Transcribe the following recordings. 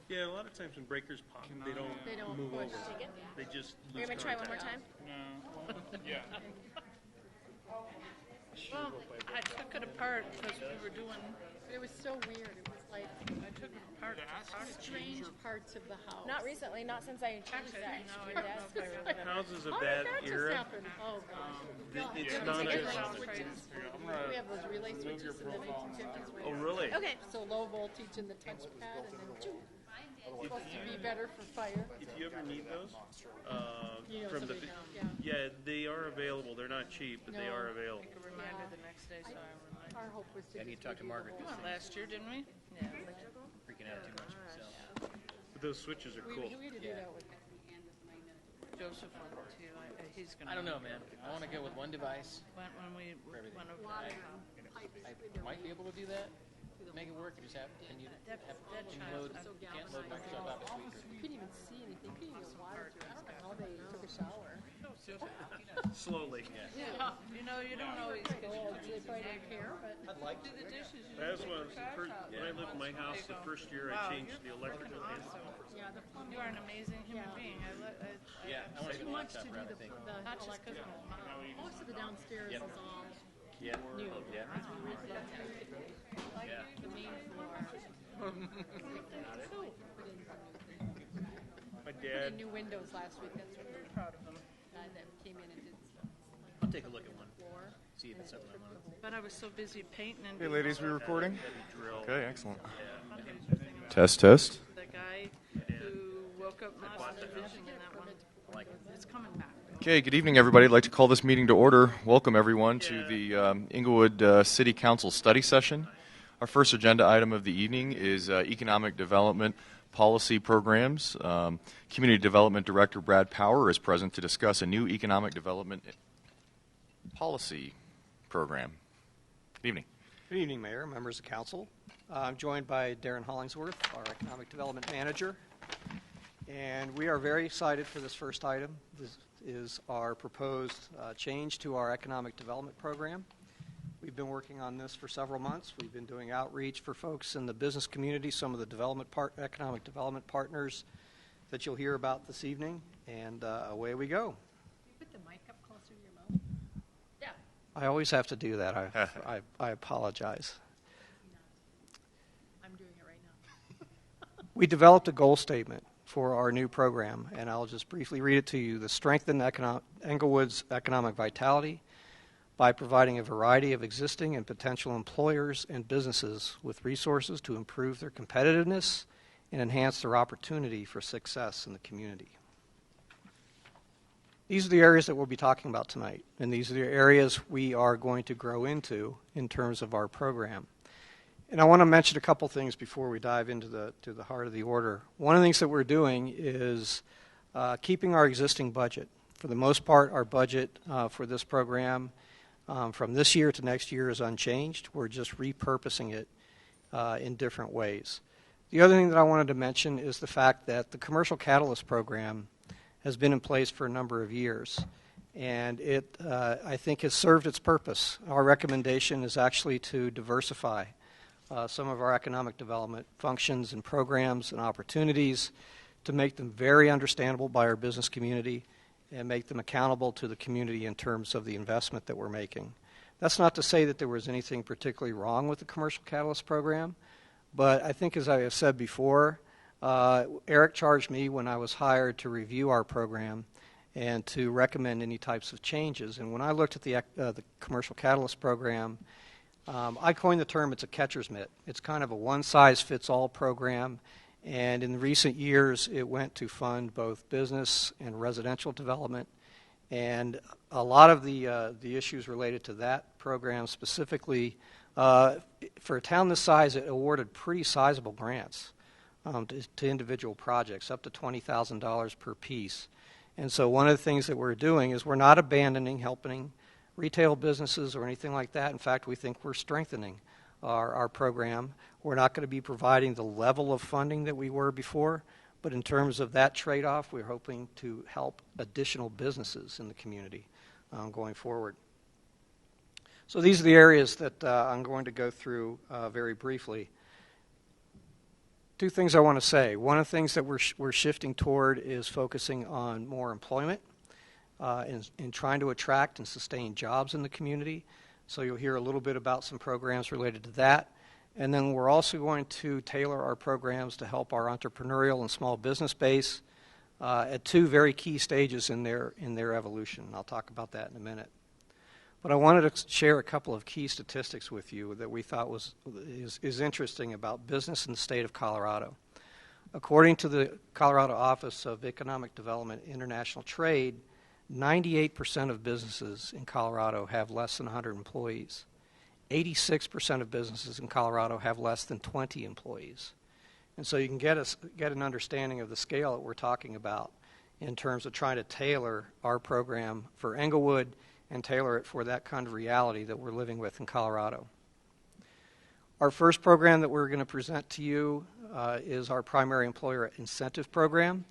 Yeah, a lot of times when breakers pop, they don't move over. They just lose We're going to try one more contact. time? No. Yeah. Well, I took it apart because we were doing. It was so weird. It was like I took it apart. strange parts of the house. Not recently, not since I changed that. No, I don't know if I ever. House is a How bad did that just era. happen? Oh, gosh. It's Yeah, not we a... have switches. We have those relay switches in the 1950s. Oh, really? Okay. So low voltage in the touchpad, and then choo. Supposed to be better for fire. If you ever need those, You know from the... somebody now, yeah. Yeah, they are available. They're not cheap, but they No. are available. Make a reminder the next day, so I remind. Our hope was to. I need to talk to Margaret. We went last year, didn't we? Yeah. Freaking out too much myself. But those switches are We cool. had to do that with. Joseph went too. He's gonna. I don't know, man. I want to go with one device. When we went over. I might be able to do that. Make it work. You just have. Can you That load? child. Can't load Microsoft Office Suite. You couldn't even see anything. You couldn't even water through. I don't know how they took a shower. Slowly. Yeah. You know, you don't always get to Oh, they probably didn't care, but. do the dishes. That was one of the first... When I lived in my house, the first year I changed the electrical pan. Yeah, the plumbing. You are an amazing human being. Yeah, I want to Too get a much to laptop do route, I the think. Not just because electrical. of my mom. Most of the downstairs is all Yeah. new. Yeah. As we reflect Yeah. the main floor. So, put in some new things. My Put dad... in new windows last week. That's what we're Proud of them. glad that came in and did stuff. I'll take a look at one. Floor. See if it's something I want. But I was so busy painting and. Hey, ladies, we recording? drill. Okay, excellent. The Test, test. guy who woke up lost the vision in that one. It's coming back. Okay, good evening, everybody. I'd like to call this meeting to order. Welcome, everyone, to the Englewood City Council study session. Our first agenda item of the evening is economic development policy programs. Community Development Director Brad Power is present to discuss a new economic development policy program. Good evening. Good evening, Mayor, members of council. I'm joined by Darren Hollingsworth, our Economic Development Manager, and we are very excited for this first item. This is our proposed change to our economic development program. We've been working on this for several months. We've been doing outreach for folks in the business community, some of the economic development partners that you'll hear about this evening, and away we go. Put the mic up closer to your mouth. Yeah. I always have to do that. I apologize. I'm doing it right now. We developed a goal statement for our new program, and I'll just briefly read it to you. To strengthen Englewood's economic vitality by providing a variety of existing and potential employers and businesses with resources to improve their competitiveness and enhance their opportunity for success in the community. These are the areas that we'll be talking about tonight, and these are the areas we are going to grow into in terms of our program. And I want to mention a couple things before we dive into the heart of the order. One of the things that we're doing is keeping our existing budget. For the most part, our budget for this program from this year to next year is unchanged. We're just repurposing it in different ways. The other thing that I wanted to mention is the fact that the Commercial Catalyst program has been in place for a number of years, and it, I think, has served its purpose. Our recommendation is actually to diversify some of our economic development functions and programs and opportunities to make them very understandable by our business community and make them accountable to the community in terms of the investment that we're making. That's not to say that there was anything particularly wrong with the Commercial Catalyst program, but I think, as I have said before, Eric charged me when I was hired to review our program and to recommend any types of changes. And when I looked at the Commercial Catalyst program, I coined the term, it's a catcher's mitt. It's kind of a one-size-fits-all program, and in recent years it went to fund both business and residential development. And a lot of the issues related to that program specifically, for a town this size, it awarded pretty sizable grants to individual projects, up to $20,000 per piece. And so one of the things that we're doing is we're not abandoning helping retail businesses or anything like that. In fact, we think we're strengthening our program. We're not going to be providing the level of funding that we were before, but in terms of that trade-off, we're hoping to help additional businesses in the community going forward. So these are the areas that I'm going to go through very briefly. Two things I want to say. One of the things that we're shifting toward is focusing on more employment and trying to attract and sustain jobs in the community. So you'll hear a little bit about some programs related to that. And then we're also going to tailor our programs to help our entrepreneurial and small business base at two very key stages in their evolution. I'll talk about that in a minute. But I wanted to share a couple of key statistics with you that we thought is interesting about business in the state of Colorado. According to the Colorado Office of Economic Development and International Trade, 98% of businesses in Colorado have less than 100 employees. 86% of businesses in Colorado have less than 20 employees. And so you can get an understanding of the scale that we're talking about in terms of trying to tailor our program for Englewood and tailor it for that kind of reality that we're living with in Colorado. Our first program that we're going to present to you is our primary employer incentive program,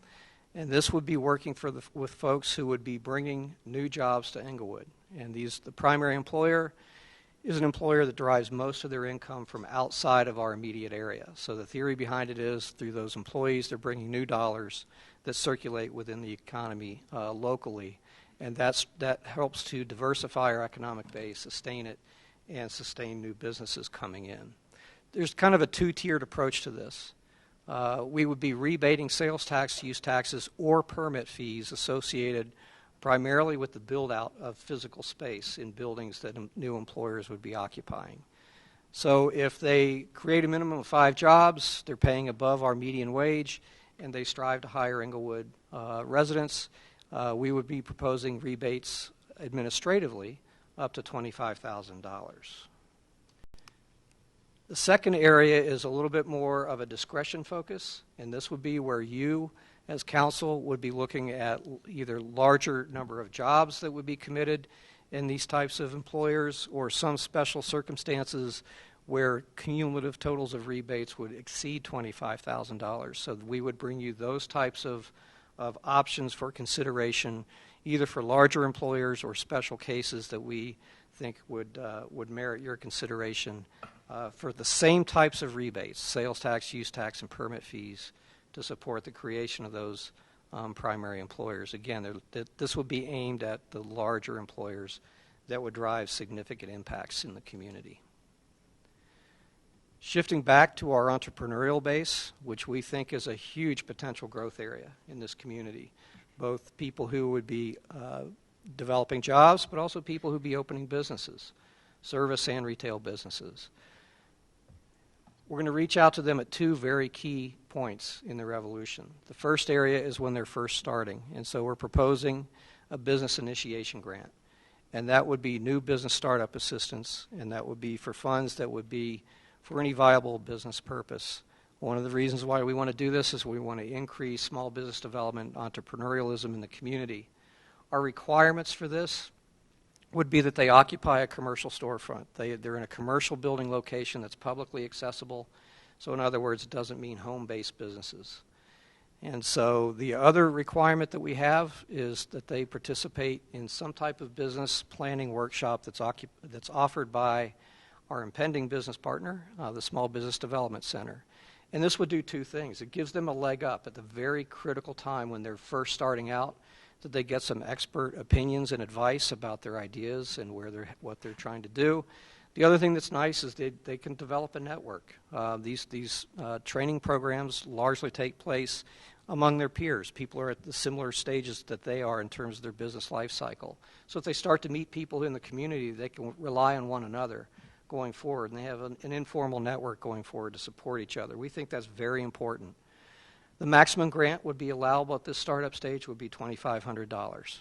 and this would be working with folks who would be bringing new jobs to Englewood. And the primary employer is an employer that derives most of their income from outside of our immediate area. So the theory behind it is through those employees, they're bringing new dollars that circulate within the economy locally. And that helps to diversify our economic base, sustain it, and sustain new businesses coming in. There's kind of a two-tiered approach to this. We would be rebating sales tax, use taxes, or permit fees associated primarily with the build-out of physical space in buildings that new employers would be occupying. So if they create a minimum of 5 jobs, they're paying above our median wage, and they strive to hire Englewood residents, we would be proposing rebates administratively up to $25,000. The second area is a little bit more of a discretion focus, and this would be where you, as council, would be looking at either larger number of jobs that would be committed in these types of employers or some special circumstances where cumulative totals of rebates would exceed $25,000. So we would bring you those types of options for consideration, either for larger employers or special cases that we think would merit your consideration for the same types of rebates, sales tax, use tax, and permit fees, to support the creation of those primary employers. Again, this would be aimed at the larger employers that would drive significant impacts in the community. Shifting back to our entrepreneurial base, which we think is a huge potential growth area in this community, both people who would be developing jobs, but also people who would be opening businesses, service and retail businesses. We're going to reach out to them at two very key points in their evolution. The first area is when they're first starting, and so we're proposing a business initiation grant, and that would be new business startup assistance, and that would be for funds that would be for any viable business purpose. One of the reasons why we want to do this is we want to increase small business development, entrepreneurialism in the community. Our requirements for this would be that they occupy a commercial storefront. They're in a commercial building location that's publicly accessible. So in other words, it doesn't mean home-based businesses. And so the other requirement that we have is that they participate in some type of business planning workshop that's offered by our impending business partner, the Small Business Development Center. And this would do two things. It gives them a leg up at the very critical time when they're first starting out, that they get some expert opinions and advice about their ideas and what they're trying to do. The other thing that's nice is they can develop a network. These training programs largely take place among their peers. People are at the similar stages that they are in terms of their business life cycle. So if they start to meet people in the community, they can rely on one another going forward, and they have an informal network going forward to support each other. We think that's very important. The maximum grant would be allowable at this startup stage would be $2,500.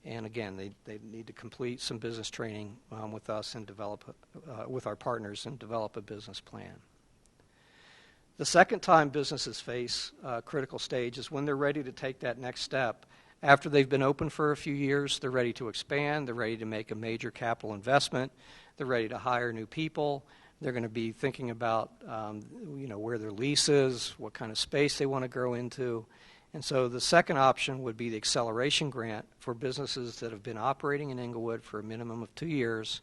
And again, they need to complete some business training with us and develop, with our partners, and develop a business plan. The second time businesses face a critical stage is when they're ready to take that next step. After they've been open for a few years, they're ready to expand, they're ready to make a major capital investment, they're ready to hire new people. They're going to be thinking about where their lease is, what kind of space they want to grow into. And so the second option would be the acceleration grant for businesses that have been operating in Englewood for a minimum of 2 years.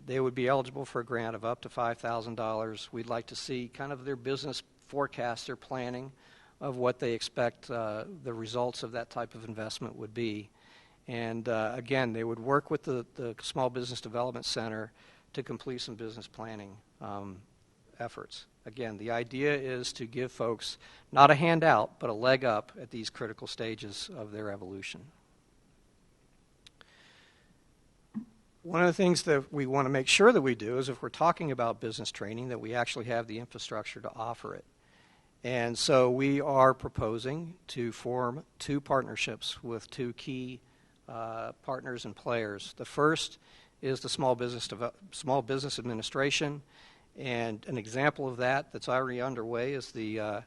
They would be eligible for a grant of up to $5,000. We'd like to see kind of their business forecast their planning of what they expect the results of that type of investment would be. And again, they would work with the Small Business Development Center to complete some business planning efforts. Again, the idea is to give folks not a handout, but a leg up at these critical stages of their evolution. One of the things that we want to make sure that we do is if we're talking about business training, that we actually have the infrastructure to offer it. And so we are proposing to form 2 partnerships with 2 key partners and players. The first is the Small Business Administration, and an example of that that's already underway is the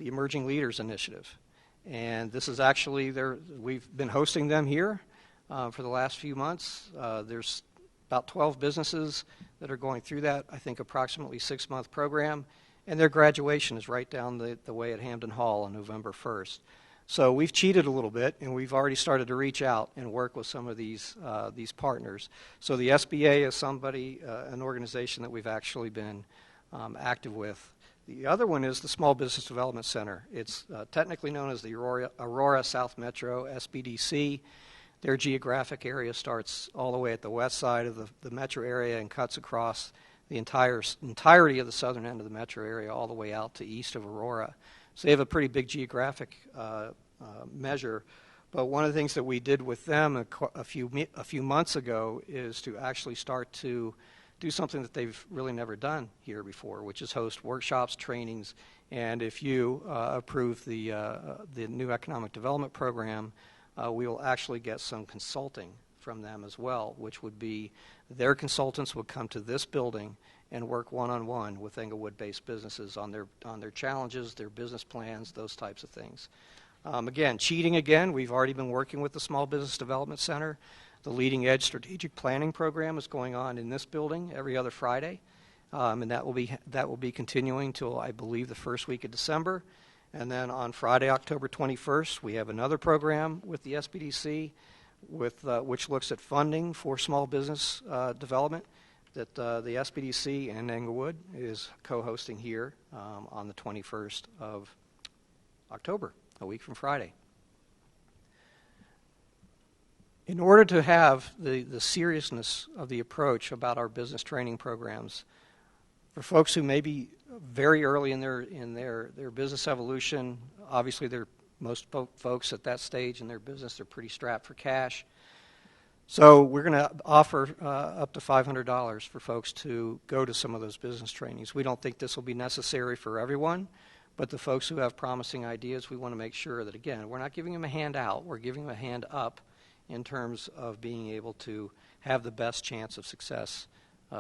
Emerging Leaders Initiative. And this is actually, we've been hosting them here for the last few months. There's about 12 businesses that are going through that, I think approximately 6-month program, and their graduation is right down the way at Hampden Hall on November 1st. So we've cheated a little bit, and we've already started to reach out and work with some of these partners. So the SBA is an organization that we've actually been active with. The other one is the Small Business Development Center. It's technically known as the Aurora South Metro, SBDC. Their geographic area starts all the way at the west side of the metro area and cuts across the entirety of the southern end of the metro area all the way out to east of Aurora. So they have a pretty big geographic measure. But one of the things that we did with them a few months ago is to actually start to do something that they've really never done here before, which is host workshops, trainings, and if you approve the new economic development program, we will actually get some consulting from them as well, which would be their consultants would come to this building and work one-on-one with Englewood-based businesses on their challenges, their business plans, those types of things. Again, we've already been working with the Small Business Development Center. The Leading Edge Strategic Planning Program is going on in this building every other Friday, and that will be continuing till I believe the first week of December. And then on Friday, October 21st, we have another program with the SBDC, which looks at funding for small business development that the SBDC and Englewood is co-hosting here on the 21st of October, a week from Friday. In order to have the seriousness of the approach about our business training programs, for folks who may be very early in their business evolution, obviously most folks at that stage in their business, they're pretty strapped for cash. So we're going to offer up to $500 for folks to go to some of those business trainings. We don't think this will be necessary for everyone, but the folks who have promising ideas, we want to make sure that, again, we're not giving them a hand out, we're giving them a hand up in terms of being able to have the best chance of success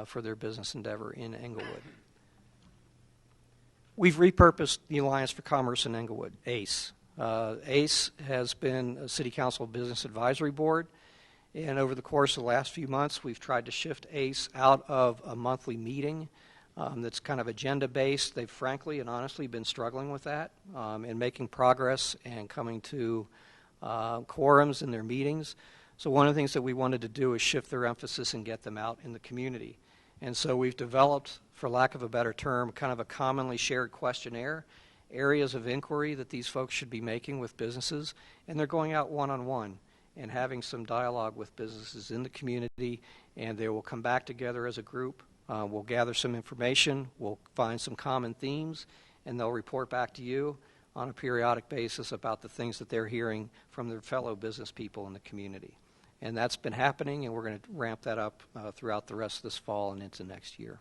for their business endeavor in Englewood. We've repurposed the Alliance for Commerce in Englewood, ACE. ACE has been a City Council Business Advisory Board, and over the course of the last few months, we've tried to shift ACE out of a monthly meeting that's kind of agenda-based. They've frankly and honestly been struggling with that and making progress and coming to quorums in their meetings. So one of the things that we wanted to do is shift their emphasis and get them out in the community. And so we've developed, for lack of a better term, kind of a commonly shared questionnaire, areas of inquiry that these folks should be making with businesses, and they're going out one-on-one and having some dialogue with businesses in the community, and they will come back together as a group. We'll gather some information, we'll find some common themes, and they'll report back to you on a periodic basis about the things that they're hearing from their fellow business people in the community. And that's been happening, and we're going to ramp that up throughout the rest of this fall and into next year.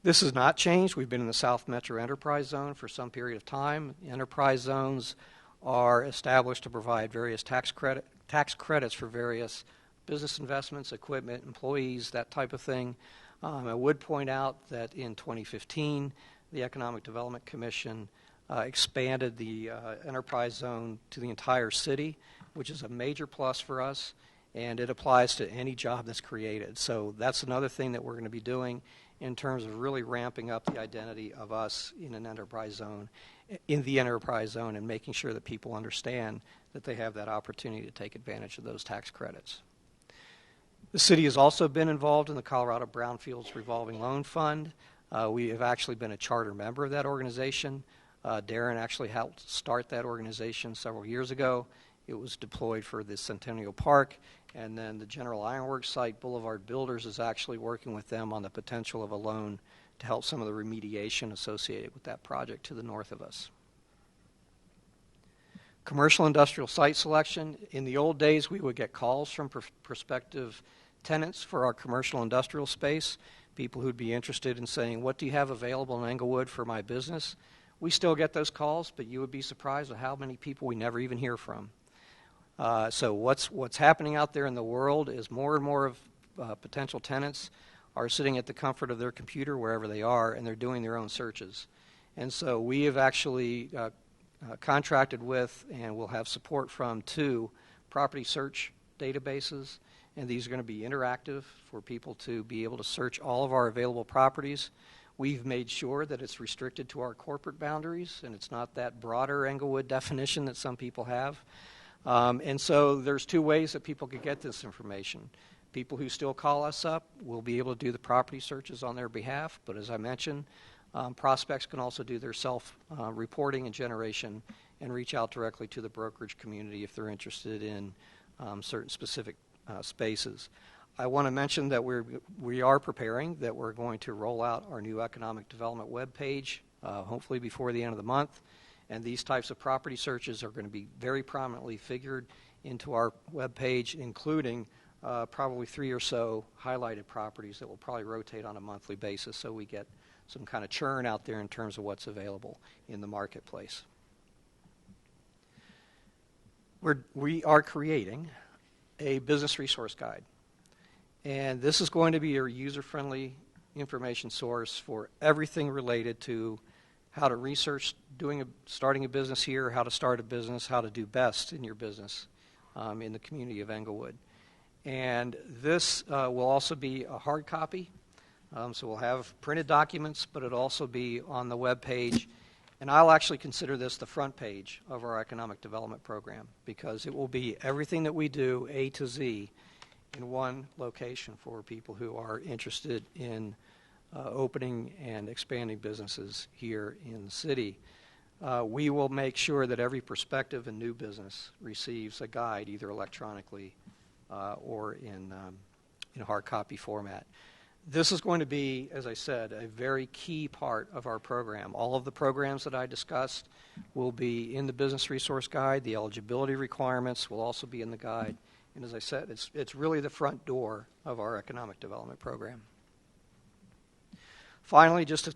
This has not changed. We've been in the South Metro Enterprise Zone for some period of time. The enterprise zones are established to provide various tax credits for various business investments, equipment, employees, that type of thing. I would point out that in 2015, the Economic Development Commission expanded the enterprise zone to the entire city, which is a major plus for us, and it applies to any job that's created. So that's another thing that we're going to be doing in terms of really ramping up the identity of us in the enterprise zone, and making sure that people understand that they have that opportunity to take advantage of those tax credits. The city has also been involved in the Colorado Brownfields Revolving Loan Fund. We have actually been a charter member of that organization. Darren actually helped start that organization several years ago. It was deployed for the Centennial Park, and then the General Ironworks site, Boulevard Builders, is actually working with them on the potential of a loan to help some of the remediation associated with that project to the north of us. Commercial industrial site selection. In the old days, we would get calls from prospective tenants for our commercial industrial space, people who'd be interested in saying, what do you have available in Englewood for my business? We still get those calls, but you would be surprised at how many people we never even hear from. So what's happening out there in the world is more and more of potential tenants are sitting at the comfort of their computer wherever they are, and they're doing their own searches. And so we have actually contracted with and will have support from 2 property search databases, and these are going to be interactive for people to be able to search all of our available properties. We've made sure that it's restricted to our corporate boundaries, and it's not that broader Englewood definition that some people have. And so there's 2 ways that people could get this information. People who still call us up will be able to do the property searches on their behalf, but as I mentioned, prospects can also do their self-reporting and generation and reach out directly to the brokerage community if they're interested in certain specific spaces. I want to mention that we are preparing, that we're going to roll out our new economic development web page, hopefully before the end of the month. And these types of property searches are going to be very prominently figured into our web page, including probably 3 or so highlighted properties that will probably rotate on a monthly basis, so we get some kind of churn out there in terms of what's available in the marketplace. We are creating a business resource guide. And this is going to be a user-friendly information source for everything related to how to research starting a business here, how to start a business, how to do best in your business in the community of Englewood. And this will also be a hard copy. So we'll have printed documents, but it'll also be on the web page. And I'll actually consider this the front page of our economic development program, because it will be everything that we do, A to Z, in one location for people who are interested in opening and expanding businesses here in the city. We will make sure that every prospective and new business receives a guide, either electronically or in hard copy format. This is going to be, as I said, a very key part of our program. All of the programs that I discussed will be in the business resource guide. The eligibility requirements will also be in the guide. And as I said, it's really the front door of our economic development program. Finally, just to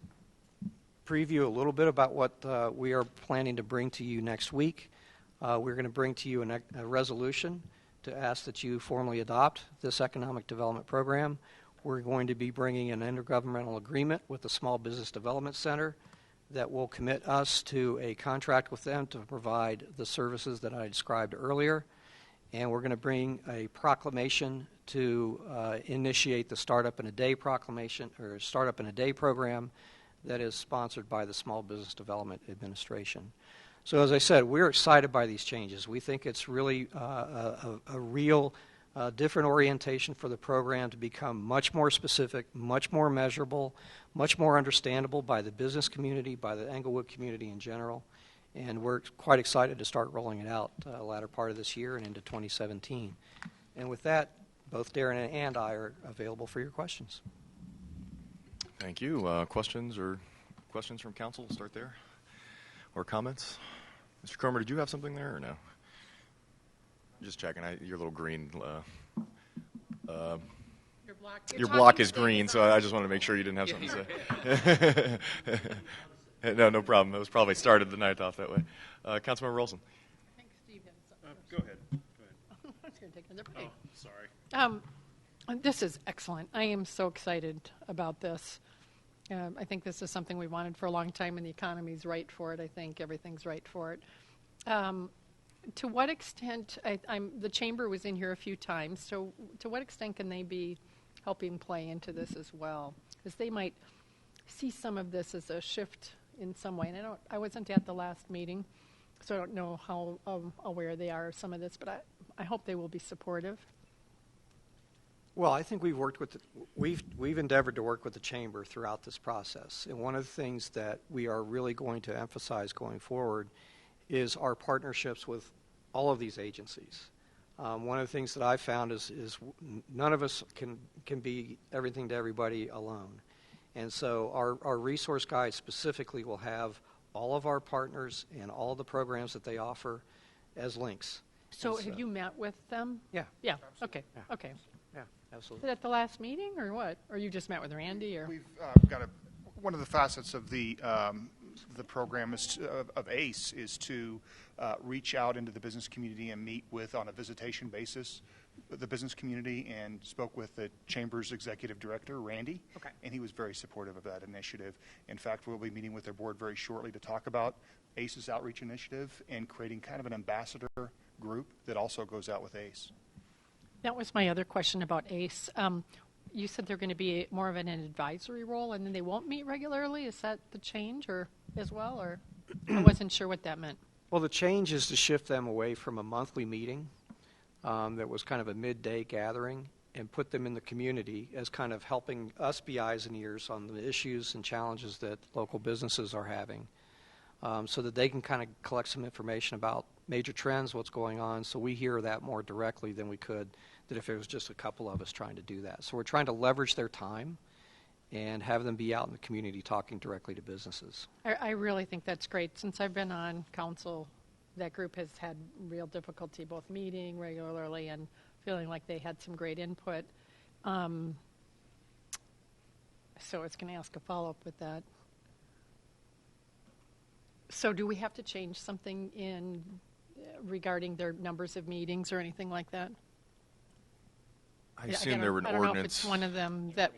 preview a little bit about what we are planning to bring to you next week, we're going to bring to you a resolution to ask that you formally adopt this economic development program. We're going to be bringing an intergovernmental agreement with the Small Business Development Center that will commit us to a contract with them to provide the services that I described earlier. And we're going to bring a proclamation to initiate the Startup in a Day proclamation, or Startup in a Day program that is sponsored by the Small Business Development Administration. So as I said, we're excited by these changes. We think it's really a real different orientation for the program to become much more specific, much more measurable, much more understandable by the business community, by the Englewood community in general. And we're quite excited to start rolling it out the latter part of this year and into 2017. And with that, both Darren and I are available for your questions. Thank you. Questions from council? We'll start there. Or comments? Mr. Cromer, did you have something there or no? Just checking. Your little green. Your block is green, so I just wanted to make sure you didn't have something to say. No problem. It was probably started the night off that way. Councilmember Rolson. I think Steve had something. Go ahead. I was going to take another break. Oh, sorry. This is excellent. I am so excited about this. I think this is something we wanted for a long time, and the economy's right for it. I think everything's right for it. To what extent, the chamber was in here a few times, so to what extent can they be helping play into this as well? Because they might see some of this as a shift in some way. And I wasn't at the last meeting, so I don't know how aware they are of some of this, but I hope they will be supportive. Well, I think we've endeavored to work with the chamber throughout this process, and one of the things that we are really going to emphasize going forward is our partnerships with all of these agencies. One of the things that I've found is none of us can be everything to everybody alone, and so our resource guide specifically will have all of our partners and all the programs that they offer as links. So have you met with them? Yeah. Yeah, okay, Yeah. okay. Yeah, Is absolutely. it at the last meeting or what? Or you just met with Randy or? We've got one of the facets of the program of ACE is to reach out into the business community and meet with, on a visitation basis, the business community, and spoke with the Chamber's executive director, Randy. Okay. And he was very supportive of that initiative. In fact, we'll be meeting with their board very shortly to talk about ACE's outreach initiative and creating kind of an ambassador group that also goes out with ACE. That was my other question about ACE. You said they're going to be more of an advisory role, and then they won't meet regularly. Is that the change, or as well, or I wasn't sure what that meant. Well, the change is to shift them away from a monthly meeting that was kind of a midday gathering and put them in the community as kind of helping us be eyes and ears on the issues and challenges that local businesses are having, so that they can kind of collect some information about major trends, what's going on, so we hear that more directly than we could that if it was just a couple of us trying to do that. So we're trying to leverage their time and have them be out in the community talking directly to businesses. I really think that's great. Since I've been on council, that group has had real difficulty both meeting regularly and feeling like they had some great input. So I was going to ask a follow-up with that. So do we have to change something in regarding their numbers of meetings or anything like that? I assume there would I an don't know if ordinance. it's one of them that.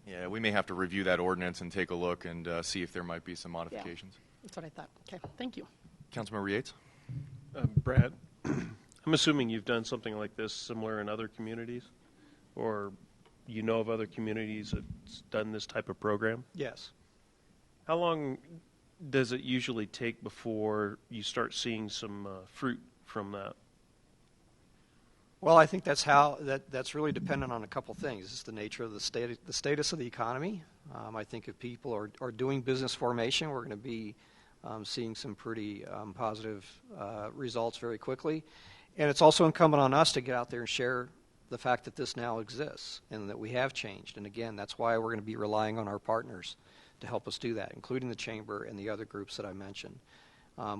Yeah, we may have to review that ordinance and take a look and see if there might be some modifications. That's what I thought. Okay, thank you. Councilmember Yates? Brad, I'm assuming you've done something like this similar in other communities, or you know of other communities that's done this type of program? Yes. How long does it usually take before you start seeing some fruit from that? Well, I think that's really dependent on a couple things. It's the nature of the status of the economy. I think if people are doing business formation, we're going to be seeing some pretty positive results very quickly. And it's also incumbent on us to get out there and share the fact that this now exists and that we have changed. And again, that's why we're going to be relying on our partners to help us do that, including the chamber and the other groups that I mentioned.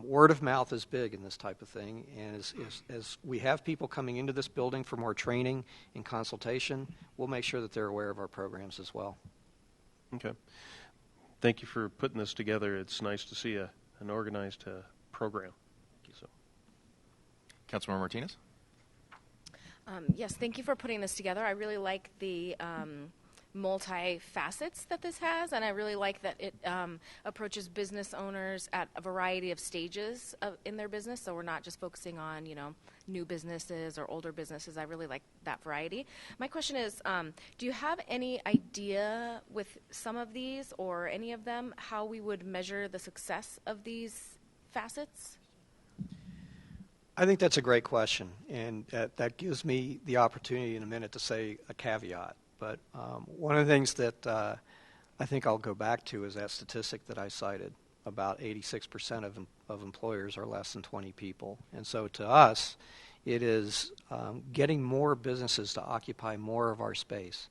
Word of mouth is big in this type of thing, and as we have people coming into this building for more training and consultation, we'll make sure that they're aware of our programs as well. Okay. Thank you for putting this together. It's nice to see an organized program. So. Councilmember Martinez? Yes, thank you for putting this together. I really like the multi-facets that this has, and I really like that it approaches business owners at a variety of stages in their business, so we're not just focusing on, new businesses or older businesses. I really like that variety. My question is, do you have any idea with some of these or any of them how we would measure the success of these facets? I think that's a great question, and that gives me the opportunity in a minute to say a caveat. But one of the things that I think I'll go back to is that statistic that I cited. About 86% of employers are less than 20 people. And so to us, it is getting more businesses to occupy more of our space.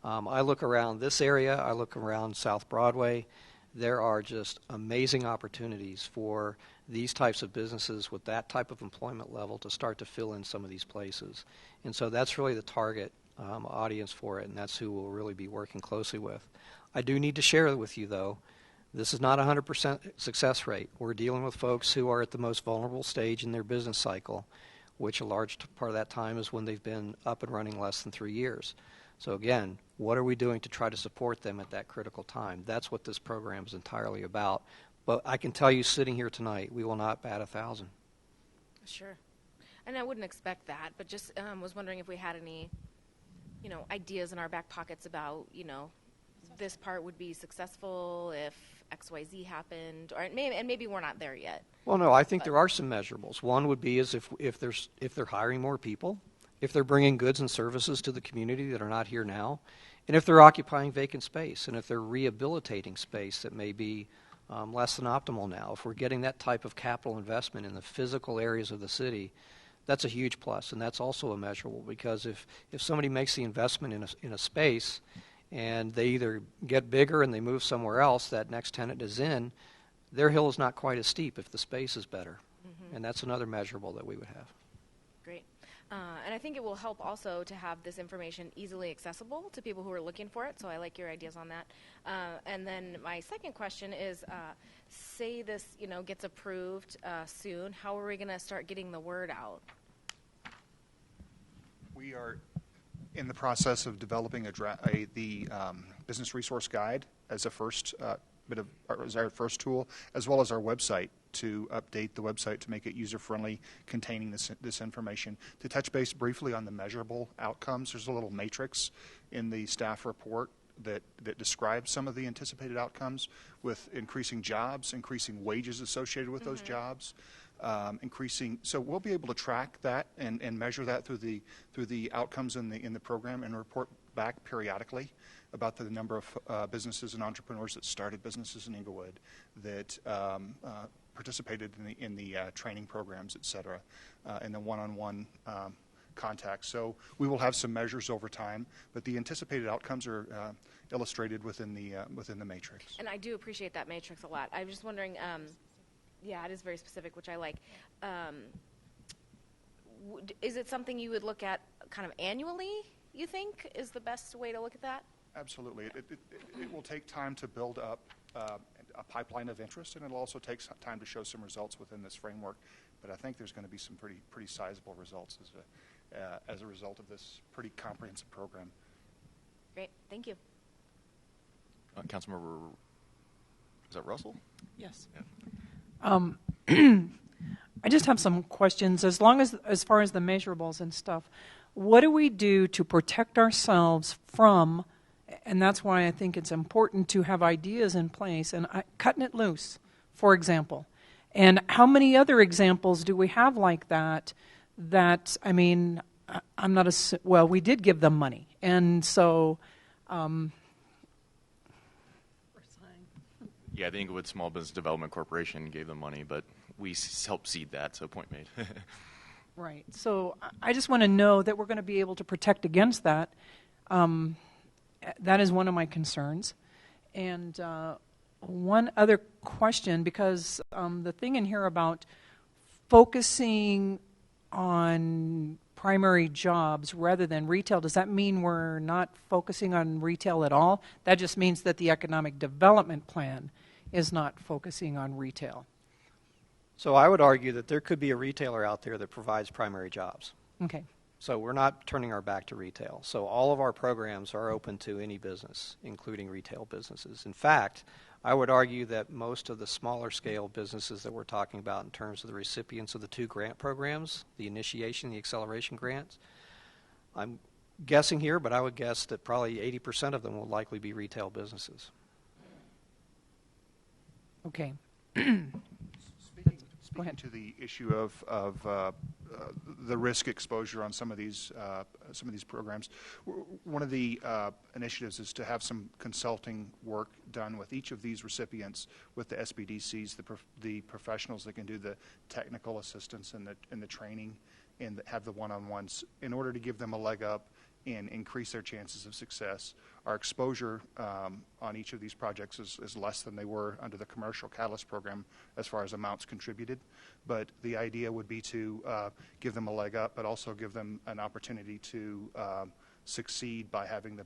I look around this area. I look around South Broadway. There are just amazing opportunities for these types of businesses with that type of employment level to start to fill in some of these places. And so that's really the target audience for it, and that's who we'll really be working closely with. I do need to share with you, though, this is not a 100% success rate. We're dealing with folks who are at the most vulnerable stage in their business cycle, which a large part of that time is when they've been up and running less than 3 years. So again, what are we doing to try to support them at that critical time? That's what this program is entirely about. But I can tell you, sitting here tonight, we will not bat 1,000. Sure. And I wouldn't expect that, but just was wondering if we had any ideas in our back pockets about, this part would be successful if XYZ happened, and maybe we're not there yet. Well, no, I think there are some measurables. One would be is if they're hiring more people, if they're bringing goods and services to the community that are not here now, and if they're occupying vacant space, and if they're rehabilitating space that may be less than optimal now. If we're getting that type of capital investment in the physical areas of the city, that's a huge plus, and that's also immeasurable, because if somebody makes the investment in a space and they either get bigger and they move somewhere else, that next tenant is in, their hill is not quite as steep if the space is better. Mm-hmm. And that's another measurable that we would have. Great. And I think it will help also to have this information easily accessible to people who are looking for it, so I like your ideas on that. And then my second question is, say this gets approved soon, how are we going to start getting the word out? We are in the process of developing the business resource guide as a first as our first tool, as well as our website, to update the website to make it user-friendly, containing this information. To touch base briefly on the measurable outcomes, there's a little matrix in the staff report that describes some of the anticipated outcomes, with increasing jobs, increasing wages associated with those jobs, increasing. So we'll be able to track that and measure that through the outcomes in the program, and report back periodically about the number of businesses and entrepreneurs that started businesses in Englewood, that participated in the training programs, et cetera, and the one-on-one contact. So we will have some measures over time, but the anticipated outcomes are illustrated within the matrix. And I do appreciate that matrix a lot. I'm just wondering, yeah, it is very specific, which I like. Is it something you would look at kind of annually, you think, is the best way to look at that? Absolutely. It will take time to build up a pipeline of interest, and it'll also take some time to show some results within this framework. But I think there's going to be some pretty sizable results as a result of this pretty comprehensive program. Great. Thank you. Councilmember, is that Russell? Yes. Yeah. I just have some questions. As far as the measurables and stuff, what do we do to protect ourselves from, and that's why I think it's important to have ideas in place, and cutting it loose, for example. And how many other examples do we have like that? I mean, I'm not well, we did give them money. And so... Yeah, the Englewood Small Business Development Corporation gave them money, but we helped seed that, so point made. Right. So I just want to know that we're going to be able to protect against that. That is one of my concerns. And one other question, because the thing in here about focusing on primary jobs rather than retail, does that mean we're not focusing on retail at all? That just means that the economic development plan is not focusing on retail. So I would argue that there could be a retailer out there that provides primary jobs. Okay. So we're not turning our back to retail. So all of our programs are open to any business, including retail businesses. In fact, I would argue that most of the smaller scale businesses that we're talking about in terms of the recipients of the two grant programs, the initiation and the acceleration grants, I'm guessing here, but I would guess that probably 80% of them will likely be retail businesses. Okay. Speaking to the issue of the risk exposure on some of these programs, one of the initiatives is to have some consulting work done with each of these recipients, with the SBDCs, the professionals that can do the technical assistance and the training, and have the one-on-ones, in order to give them a leg up and increase their chances of success. Our exposure on each of these projects is less than they were under the commercial catalyst program as far as amounts contributed, but the idea would be to give them a leg up, but also give them an opportunity to succeed by having the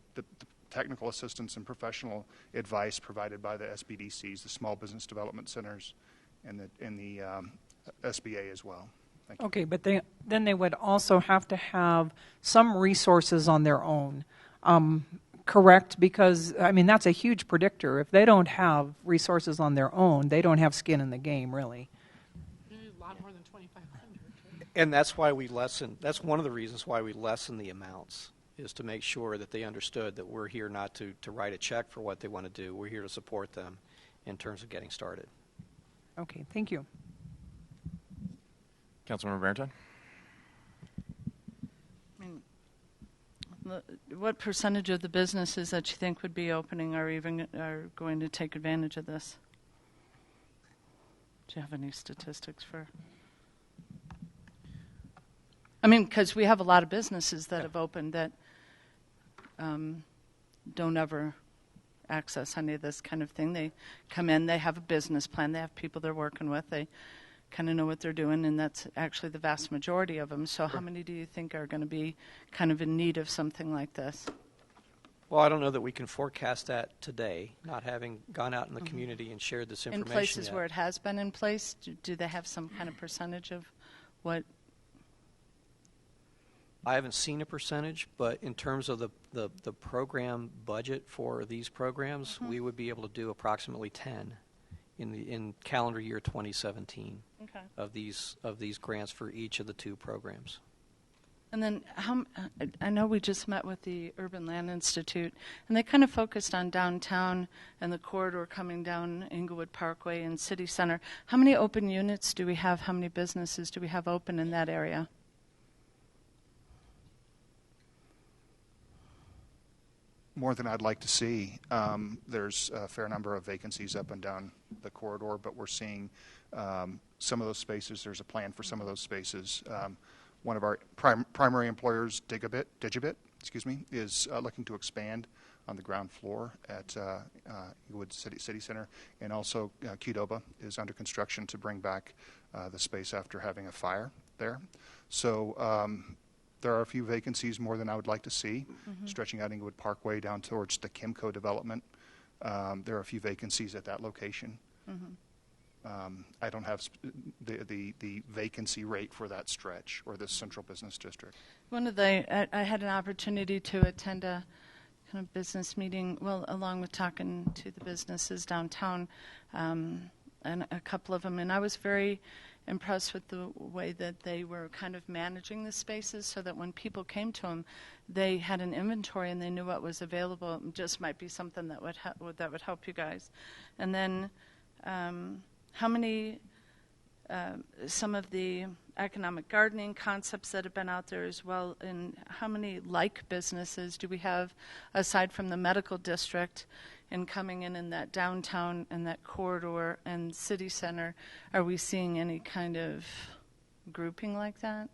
technical assistance and professional advice provided by the SBDCs, the Small Business Development Centers, and the SBA as well. Okay, but then they would also have to have some resources on their own, correct? Because, I mean, that's a huge predictor. If they don't have resources on their own, they don't have skin in the game, really. A lot more than 2,500. And that's why that's one of the reasons why we lessen the amounts, is to make sure that they understood that we're here not to write a check for what they want to do. We're here to support them in terms of getting started. Okay, thank you. Councilmember Barrington? I mean, What percentage of the businesses that you think would be opening are even are going to take advantage of this? Do you have any statistics for? I mean, because we have a lot of businesses that have opened that don't ever access any of this kind of thing. They come in, they have a business plan, they have people they're working with, they kind of know what they're doing, and that's actually the vast majority of them. So how many do you think are going to be kind of in need of something like this? Well, I don't know that we can forecast that today, not having gone out in the community and shared this information In places yet. where it has been in place, do they have some kind of percentage of what? I haven't seen a percentage, but in terms of the program budget for these programs, we would be able to do approximately 10 in calendar year 2017 of these grants for each of the 2 programs. And then I know we just met with the Urban Land Institute, and they kind of focused on downtown and the corridor coming down Englewood Parkway and City Center. How many open units do we have? How many businesses do we have open in that area? More than I'd like to see. There's a fair number of vacancies up and down the corridor, but we're seeing some of those spaces. There's a plan for some of those spaces. One of our primary employers, Digibit, is looking to expand on the ground floor at Englewood City Center, and also Qdoba is under construction to bring back the space after having a fire there. So there are a few vacancies, more than I would like to see, stretching out Englewood Parkway down towards the Kimco development. There are a few vacancies at that location. I don't have the vacancy rate for that stretch or this central business district. I had an opportunity to attend a kind of business meeting, along with talking to the businesses downtown, and a couple of them, and I was very impressed with the way that they were kind of managing the spaces so that when people came to them, they had an inventory and they knew what was available. It just might be something that would help you guys. And then how many, some of the economic gardening concepts that have been out there as well, and how many like businesses do we have aside from the medical district and coming in that downtown and that corridor and city center? Are we seeing any kind of grouping like that?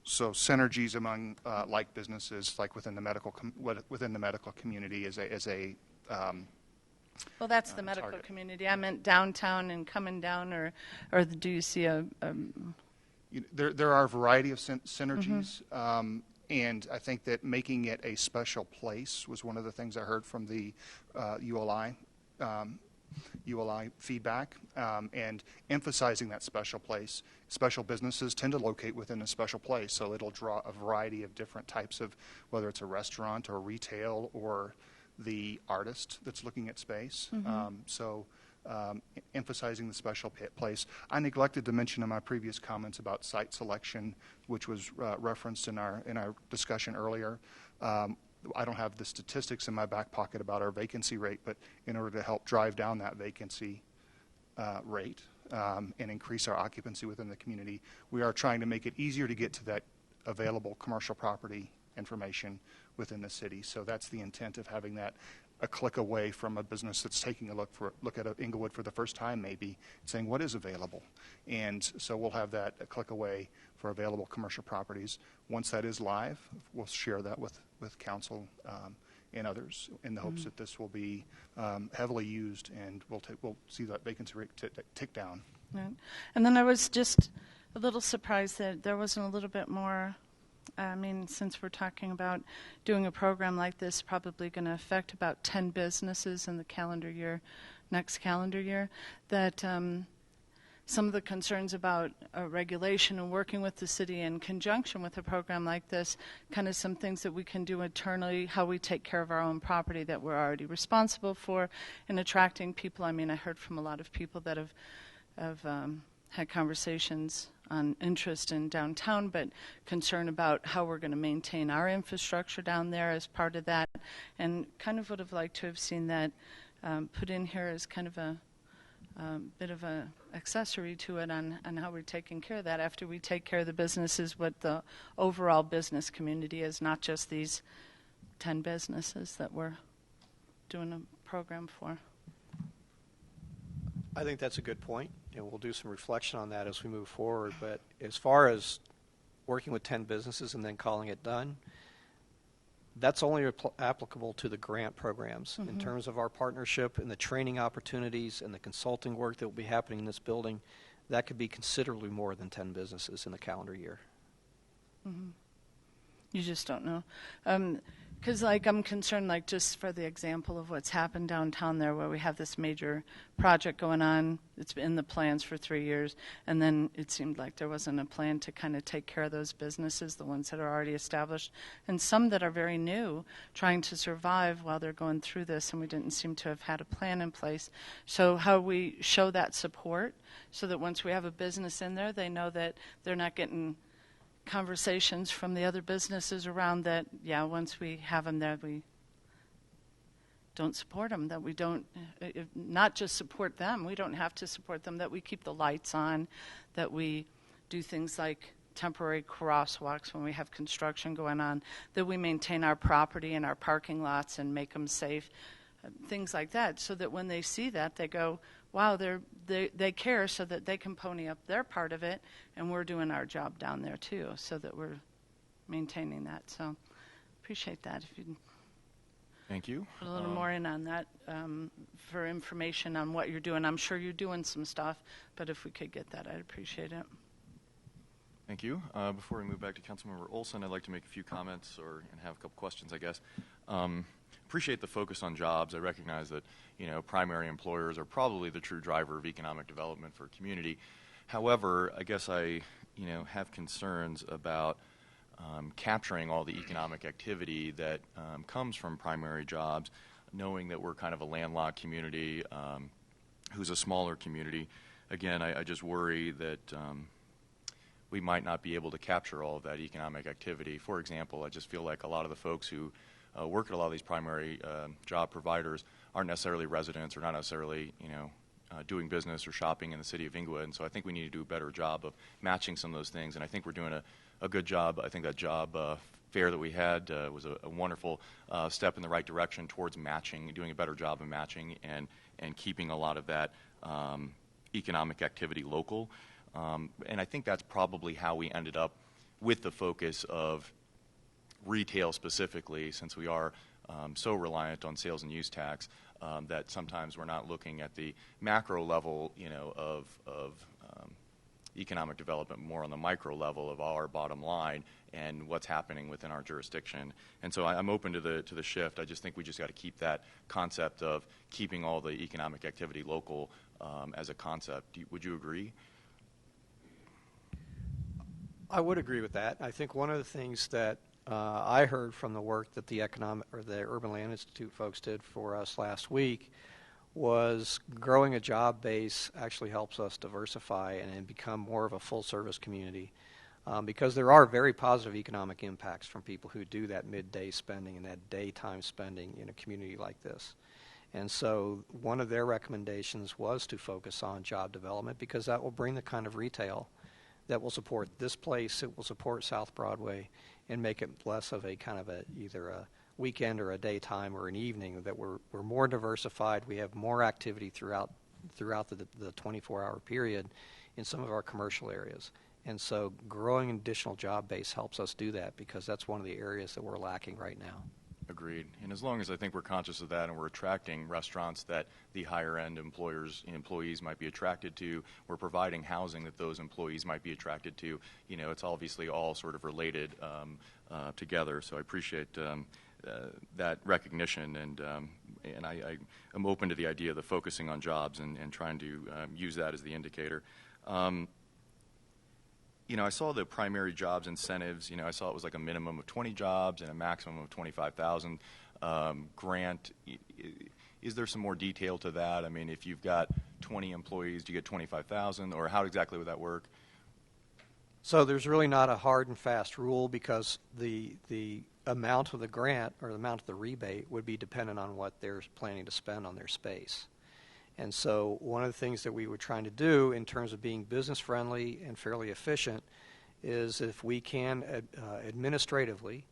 So synergies among like businesses, like within the medical community, is a well, that's the medical target. community. I meant downtown and coming down, or do you see a? There are a variety of synergies, and I think that making it a special place was one of the things I heard from the ULI feedback, and emphasizing that special place. Special businesses tend to locate within a special place, so it'll draw a variety of different types of, whether it's a restaurant or retail or the artist that's looking at space. Emphasizing the special place. I neglected to mention in my previous comments about site selection, which was referenced in our discussion earlier. I don't have the statistics in my back pocket about our vacancy rate, but in order to help drive down that vacancy rate and increase our occupancy within the community, we are trying to make it easier to get to that available commercial property information within the city. So that's the intent of having that a click away from a business that's taking a look at Englewood for the first time, maybe saying what is available. And so we'll have that a click away for available commercial properties. Once that is live, we'll share that with council and others in the hopes that this will be heavily used, and we'll see that vacancy rate tick down. Right. And then I was just a little surprised that there wasn't a little bit more. I mean, since we're talking about doing a program like this, probably going to affect about 10 businesses in the next calendar year, that some of the concerns about regulation and working with the city in conjunction with a program like this, kind of some things that we can do internally, how we take care of our own property that we're already responsible for, and attracting people. I mean, I heard from a lot of people that have had conversations on interest in downtown, but concern about how we're going to maintain our infrastructure down there as part of that, and kind of would have liked to have seen that put in here as kind of a bit of a accessory to it on how we're taking care of that after we take care of the businesses, what the overall business community is, not just these 10 businesses that we're doing a program for. I think that's a good point, and we'll do some reflection on that as we move forward. But as far as working with 10 businesses and then calling it done, that's only applicable to the grant programs. In terms of our partnership and the training opportunities and the consulting work that will be happening in this building, that could be considerably more than 10 businesses in the calendar year. You just don't know. Because, I'm concerned, just for the example of what's happened downtown there, where we have this major project going on. It's been in the plans for 3 years, and then it seemed like there wasn't a plan to kind of take care of those businesses, the ones that are already established, and some that are very new, trying to survive while they're going through this, and we didn't seem to have had a plan in place. So how we show that support, so that once we have a business in there, they know that they're not getting conversations from the other businesses around that, once we have them there, we don't support them, that we don't, not just support them, we don't have to support them, that we keep the lights on, that we do things like temporary crosswalks when we have construction going on, that we maintain our property and our parking lots and make them safe, things like that, so that when they see that, they go, wow, they care, so that they can pony up their part of it, and we're doing our job down there too, so that we're maintaining that. So appreciate that. If you Thank you. put a little more in on that for information on what you're doing. I'm sure you're doing some stuff, but if we could get that, I'd appreciate it. Thank you. Before we move back to Councilmember Olson, I'd like to make a few comments and have a couple questions, I guess. Appreciate the focus on jobs. I recognize that primary employers are probably the true driver of economic development for a community. However, I guess I have concerns about capturing all the economic activity that comes from primary jobs, knowing that we're kind of a landlocked community who's a smaller community. Again, I just worry that we might not be able to capture all of that economic activity. For example, I just feel like a lot of the folks who work at a lot of these primary job providers aren't necessarily residents or not necessarily, doing business or shopping in the city of Englewood. And so I think we need to do a better job of matching some of those things. And I think we're doing a good job. I think that job fair that we had was a wonderful step in the right direction towards matching, doing a better job of matching and keeping a lot of that economic activity local. And I think that's probably how we ended up with the focus of retail specifically, since we are so reliant on sales and use tax, that sometimes we're not looking at the macro level, of economic development, more on the micro level of our bottom line and what's happening within our jurisdiction. And so I'm open to the shift. I just think we just got to keep that concept of keeping all the economic activity local as a concept. Would you agree? I would agree with that. I think one of the things that I heard from the work that the Urban Land Institute folks did for us last week was growing a job base actually helps us diversify and become more of a full-service community, because there are very positive economic impacts from people who do that midday spending and that daytime spending in a community like this. And so one of their recommendations was to focus on job development, because that will bring the kind of retail that will support this place, it will support South Broadway, and make it less of a kind of either a weekend or a daytime or an evening, that we're more diversified. We have more activity throughout the 24-hour period in some of our commercial areas. And so growing an additional job base helps us do that, because that's one of the areas that we're lacking right now. Agreed. And as long as I think we're conscious of that and we're attracting restaurants that the higher-end employees might be attracted to, we're providing housing that those employees might be attracted to, it's obviously all sort of related together. So I appreciate that recognition, and I am open to the idea of the focusing on jobs and trying to use that as the indicator. I saw the primary jobs incentives. I saw it was like a minimum of 20 jobs and a maximum of 25,000 grant. Is there some more detail to that? I mean, if you've got 20 employees, do you get 25,000, or how exactly would that work? So there's really not a hard and fast rule, because the amount of the grant or the amount of the rebate would be dependent on what they're planning to spend on their space. And so one of the things that we were trying to do in terms of being business friendly and fairly efficient is if we can administratively,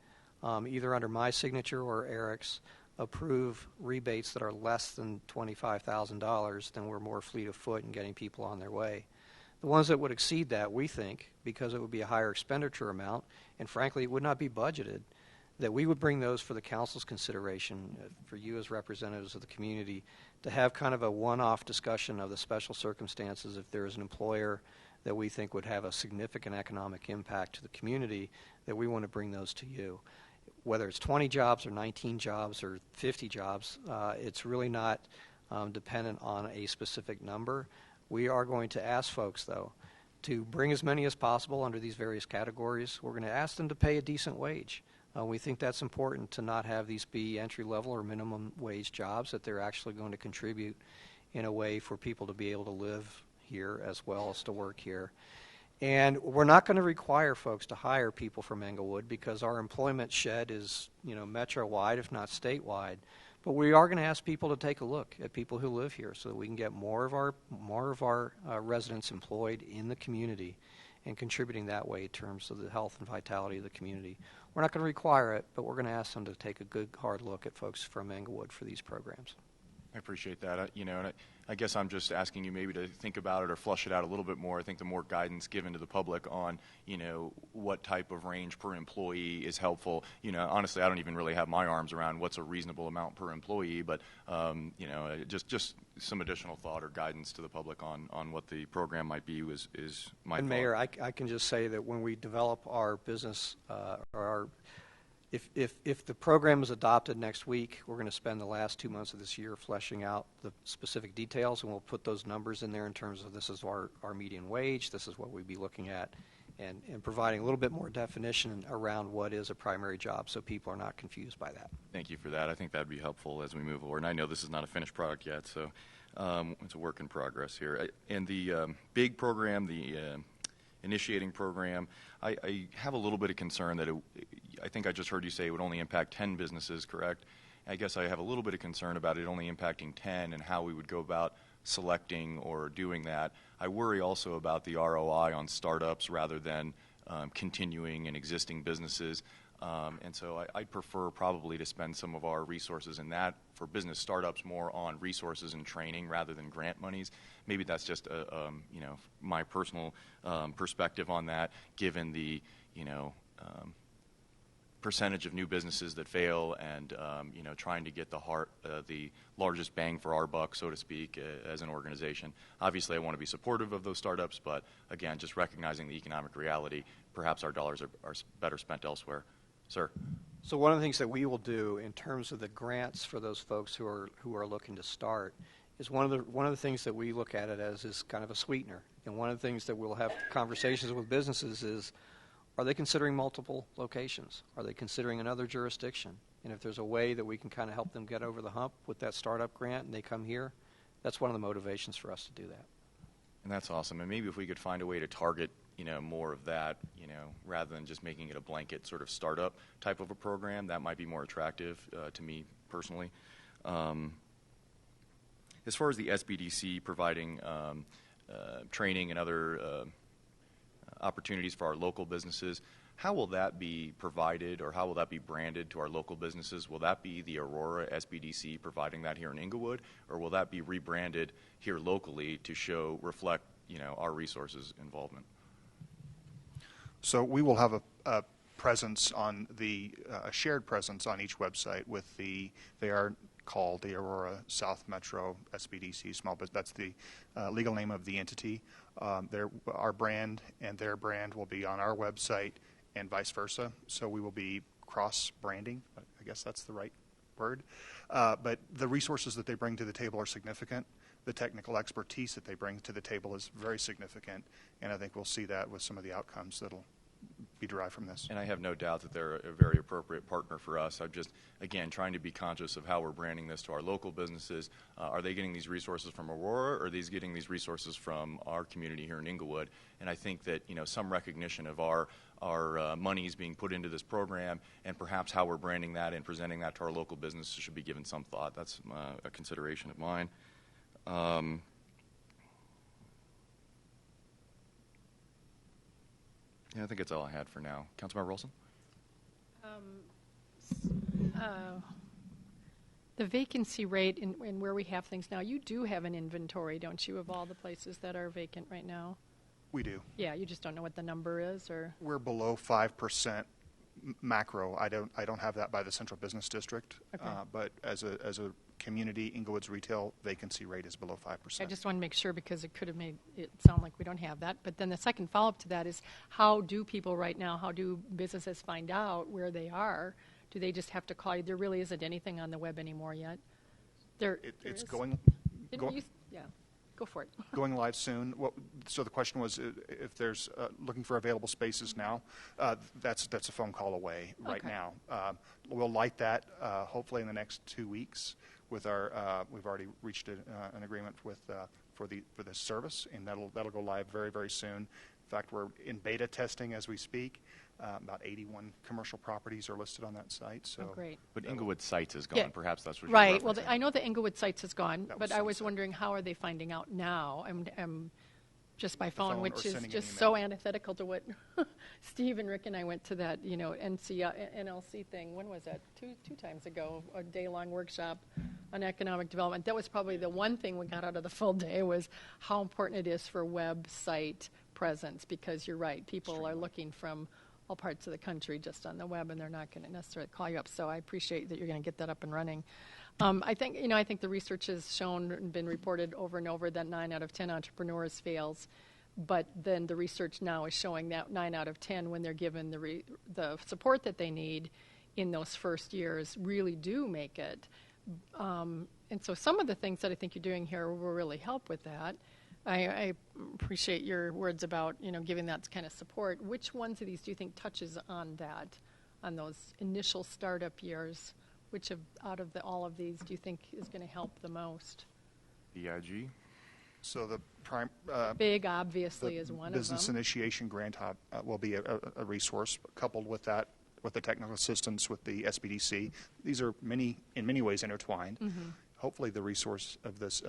either under my signature or Eric's, approve rebates that are less than $25,000, then we're more fleet of foot in getting people on their way. The ones that would exceed that, we think, because it would be a higher expenditure amount, and frankly, it would not be budgeted, that we would bring those for the council's consideration, for you as representatives of the community, to have kind of a one-off discussion of the special circumstances if there is an employer that we think would have a significant economic impact to the community, that we want to bring those to you. Whether it's 20 jobs or 19 jobs or 50 jobs, it's really not dependent on a specific number. We are going to ask folks, though, to bring as many as possible under these various categories. We're going to ask them to pay a decent wage. We think that's important to not have these be entry-level or minimum wage jobs, that they're actually going to contribute in a way for people to be able to live here as well as to work here. And we're not going to require folks to hire people from Englewood because our employment shed is, metro-wide, if not statewide. But we are going to ask people to take a look at people who live here so that we can get more of our residents employed in the community and contributing that way in terms of the health and vitality of the community. We're not going to require it, but we're going to ask them to take a good, hard look at folks from Englewood for these programs. I appreciate that. And I guess I'm just asking you maybe to think about it or flush it out a little bit more. I think the more guidance given to the public on, what type of range per employee is helpful. Honestly, I don't even really have my arms around what's a reasonable amount per employee, but, just some additional thought or guidance to the public on what the program might be is my And thought. Mayor, I can just say that when we develop our business, If the program is adopted next week, we're going to spend the last 2 months of this year fleshing out the specific details, and we'll put those numbers in there in terms of this is our median wage, this is what we'd be looking at, and providing a little bit more definition around what is a primary job so people are not confused by that. Thank you for that. I think that would be helpful as we move forward. And I know this is not a finished product yet, so it's a work in progress here. And the big program, the initiating program, I have a little bit of concern that I think I just heard you say it would only impact 10 businesses, correct? I guess I have a little bit of concern about it only impacting 10 and how we would go about selecting or doing that. I worry also about the ROI on startups rather than continuing in existing businesses. And so I'd prefer probably to spend some of our resources in that for business startups more on resources and training rather than grant monies. Maybe that's just my personal perspective on that, given the percentage of new businesses that fail and trying to get the largest bang for our buck, so to speak, as an organization. Obviously, I want to be supportive of those startups, but again, just recognizing the economic reality, perhaps our dollars are better spent elsewhere. Sir. So one of the things that we will do in terms of the grants for those folks who are looking to start is one of the things that we look at it as is kind of a sweetener. And one of the things that we'll have conversations with businesses is, are they considering multiple locations? Are they considering another jurisdiction? And if there's a way that we can kind of help them get over the hump with that startup grant and they come here, that's one of the motivations for us to do that. And that's awesome. And maybe if we could find a way to target more of that, rather than just making it a blanket sort of startup type of a program, that might be more attractive to me personally. As far as the SBDC providing training and other opportunities for our local businesses, how will that be provided or how will that be branded to our local businesses? Will that be the Aurora SBDC providing that here in Englewood, or will that be rebranded here locally to reflect our resources involvement? So we will have a presence on a shared presence on each website with they are called the Aurora South Metro SBDC Small Business. That's the legal name of the entity. Our brand and their brand will be on our website and vice versa. So we will be cross-branding. I guess that's the right word. But the resources that they bring to the table are significant. The technical expertise that they bring to the table is very significant, and I think we'll see that with some of the outcomes that'll be derived from this. And I have no doubt that they're a very appropriate partner for us. I'm just, again, trying to be conscious of how we're branding this to our local businesses. Are they getting these resources from Aurora, or are they getting these resources from our community here in Englewood? And I think that some recognition of our monies being put into this program and perhaps how we're branding that and presenting that to our local businesses should be given some thought. That's a consideration of mine. Yeah, I think that's all I had for now. Councilmember Rolson? The vacancy rate in where we have things now, you do have an inventory, don't you, of all the places that are vacant right now? We do. Yeah, you just don't know what the number is, or? We're below 5% macro. I don't have that by the central business district, Okay. but as a community, Englewood's retail vacancy rate is below 5%. I just want to make sure because it could have made it sound like we don't have that. But then the second follow-up to that is how do people right now, how do businesses find out where they are? Do they just have to call you? There really isn't anything on the web anymore yet. It's going. Yeah, go for it. Going live soon. So the question was if there's looking for available spaces now. That's a phone call away right Okay. now. We'll light that hopefully in the next 2 weeks. With our, we've already reached an agreement with for this service, and that'll go live very, very soon. In fact, we're in beta testing as we speak. About 81 commercial properties are listed on that site. So, Great. But Englewood Sites is gone. Yeah. Perhaps that's what Right. you're Well, referencing. I know the Englewood Sites is gone, That but was I was sunset. wondering how are they finding out now? I'm just by phone, phone or which is sending an just email. so antithetical to what Steve and Rick and I went to that, NLC thing. When was that? Two times ago, a day-long workshop on economic development. That was probably the one thing we got out of the full day was how important it is for website presence, because you're right, people are looking from all parts of the country just on the web, and they're not going to necessarily call you up. So I appreciate that you're going to get that up and running. I think the research has shown and been reported over and over that 9 out of 10 entrepreneurs fails, but then the research now is showing that 9 out of 10, when they're given the support that they need in those first years, really do make it. And so some of the things that I think you're doing here will really help with that. I appreciate your words about giving that kind of support. Which ones of these do you think touches on that, on those initial startup years? Which out of all of these do you think is going to help the most? EIG? So the prime Big, obviously, the is one of them. business initiation grant will be a resource coupled with that, with the technical assistance with the SBDC. These are in many ways intertwined. Mm-hmm. Hopefully, the resource of this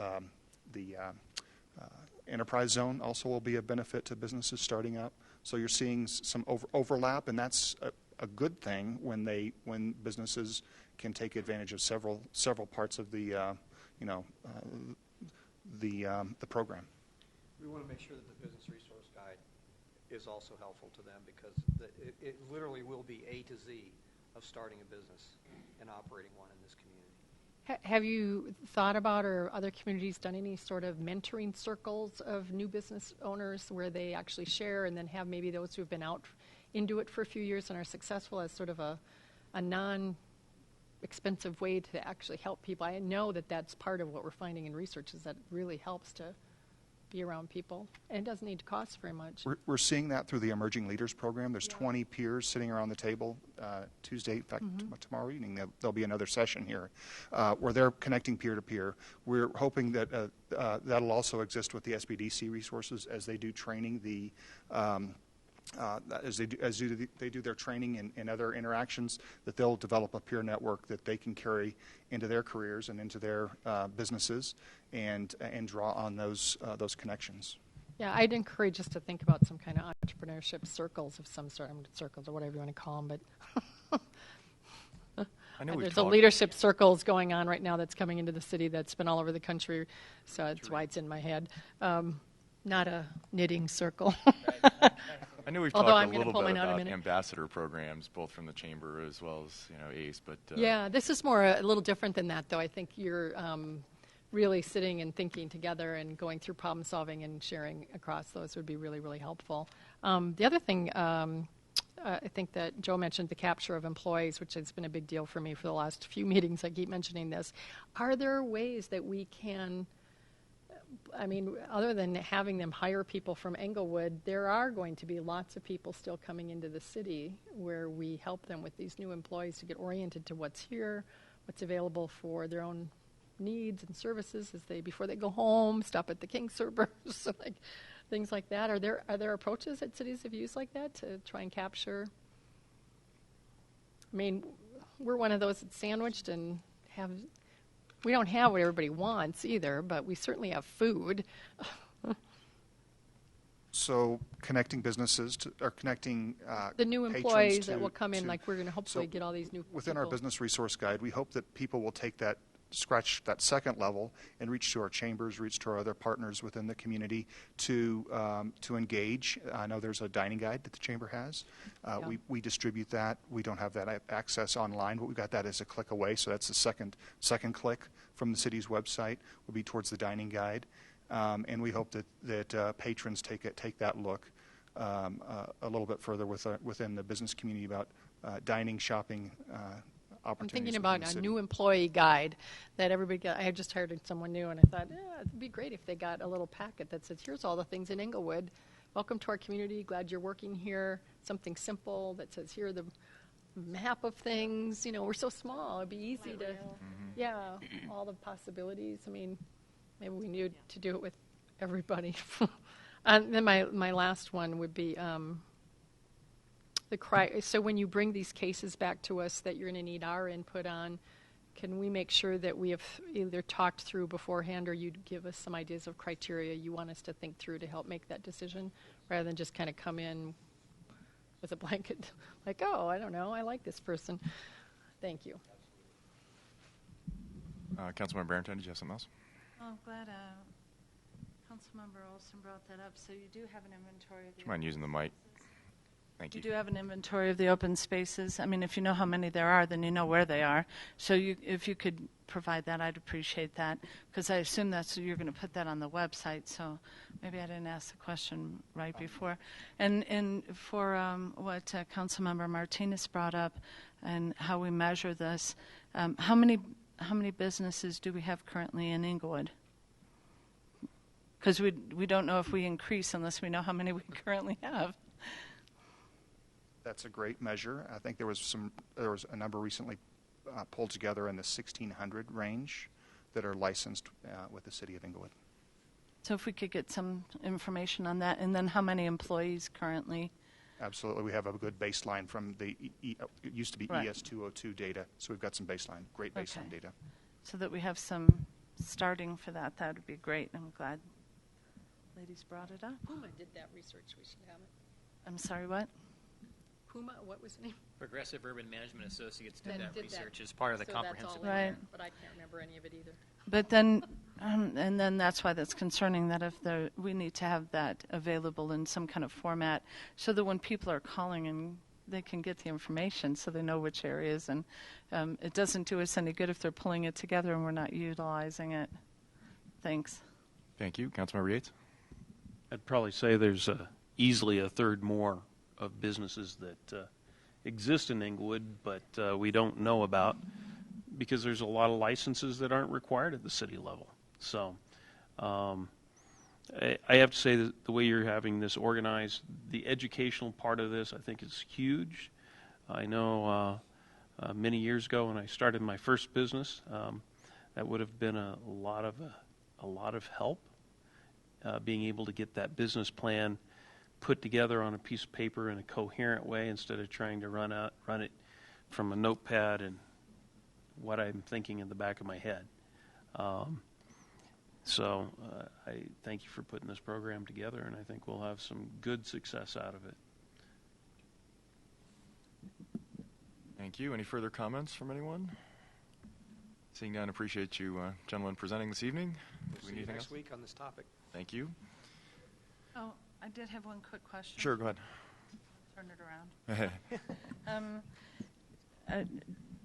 enterprise zone also will be a benefit to businesses starting up. So you're seeing some overlap, and that's a good thing when businesses can take advantage of several parts of the program. We want to make sure that the business resource guide is also helpful to them because it literally will be A to Z of starting a business and operating one in this community. Have you thought about, or other communities done any sort of mentoring circles of new business owners where they actually share and then have maybe those who have been out into it for a few years and are successful as sort of a non-expensive way to actually help people? I know that that's part of what we're finding in research is that it really helps to be around people, and it doesn't need to cost very much. We're seeing that through the Emerging Leaders Program. There's 20 peers sitting around the table Tuesday. In fact, tomorrow evening there'll be another session here where they're connecting peer-to-peer. We're hoping that that'll also exist with the SBDC resources as they do training. As they do their training and other interactions, that they'll develop a peer network that they can carry into their careers and into their businesses, and draw on those connections. Yeah, I'd encourage us to think about some kind of entrepreneurship circles of some sort, circles or whatever you want to call them. But I know we've there's a talked. leadership circles going on right now that's coming into the city that's been all over the country, so that's why it's in my head. Not a knitting circle. I know we've Although talked I'm a gonna little pull bit mine out in a about minute. ambassador programs, both from the chamber as well as ACE. But Yeah, this is a little different than that, though. I think you're really sitting and thinking together and going through problem solving and sharing across those would be really, really helpful. The other thing I think that Joe mentioned, the capture of employees, which has been a big deal for me for the last few meetings. I keep mentioning this. Are there ways that we can, other than having them hire people from Englewood, there are going to be lots of people still coming into the city where we help them with these new employees to get oriented to what's here, what's available for their own needs and services before they go home, stop at the King Servers, things like that. Are there approaches that cities have used like that to try and capture? We're one of those that's sandwiched and have We don't have what everybody wants either, but we certainly have food. So connecting businesses or connecting The new patrons employees to- that will come in, to- like we're going to hopefully so get all these new within our people. business resource guide, we hope that people will take that, scratch that second level and reach to our chambers, reach to our other partners within the community to engage. I know there's a dining guide that the chamber has. We distribute that. We don't have that access online, but we've got that as a click away. So that's the second click from the city's website will be towards the dining guide. And we hope that patrons take that look a little bit further within the business community about dining, shopping I'm opportunities. thinking within about the a city. new employee guide that everybody got. I had just hired someone new, and I thought, it'd be great if they got a little packet that says, here's all the things in Englewood. Welcome to our community. Glad you're working here. Something simple that says, here are the map of things. You know, we're so small. It'd be easy to, all the possibilities. I mean, maybe we need to do it with everybody. And then my last one would be so when you bring these cases back to us that you're going to need our input on, can we make sure that we have either talked through beforehand or you'd give us some ideas of criteria you want us to think through to help make that decision rather than just kind of come in with a blanket like, oh, I don't know, I like this person. Thank you. Councilmember Barrington, did you have something else? Oh, I'm glad Councilmember Olson brought that up. So you do have an inventory of Do you mind using the mic? Thank you. You do have an inventory of the open spaces. I mean, if you know how many there are, then you know where they are. So if you could provide that, I'd appreciate that, because I assume you're going to put that on the website. So maybe I didn't ask the question right before. And for what Councilmember Martinez brought up and how we measure this, how many businesses do we have currently in Englewood? Because we don't know if we increase unless we know how many we currently have. That's a great measure. I think there was a number recently pulled together in the 1,600 range that are licensed with the city of Englewood. So if we could get some information on that, and then how many employees currently? Absolutely. We have a good baseline from the it used to be Right. ES202 data, so we've got some great baseline data. So that we have some starting for that. That would be great. I'm glad ladies brought it up. Puma did that research. We should have it. I'm sorry, what? Puma, what was the name? Progressive Urban Management Associates did That that did research that. as part of the So that's comprehensive all in Right. there, but I can't remember any of it either. But then, and then that's why that's concerning, that if we need to have that available in some kind of format so that when people are calling and they can get the information so they know which areas, and it doesn't do us any good if they're pulling it together and we're not utilizing it. Thanks. Thank you. Councilmember Yates? I'd probably say there's easily a third more of businesses that exist in Englewood, but we don't know about because there's a lot of licenses that aren't required at the city level. So I have to say that the way you're having this organized, the educational part of this, I think is huge. I know many years ago when I started my first business, that would have been a lot of help, being able to get that business plan put together on a piece of paper in a coherent way instead of trying to run it from a notepad and what I'm thinking in the back of my head. So I thank you for putting this program together, and I think we'll have some good success out of it. Thank you. Any further comments from anyone? Seeing none, appreciate you gentlemen presenting this evening. Do we See need you anything next else? week on this topic. Thank you. Oh, I did have one quick question. Sure, go ahead. Turn it around.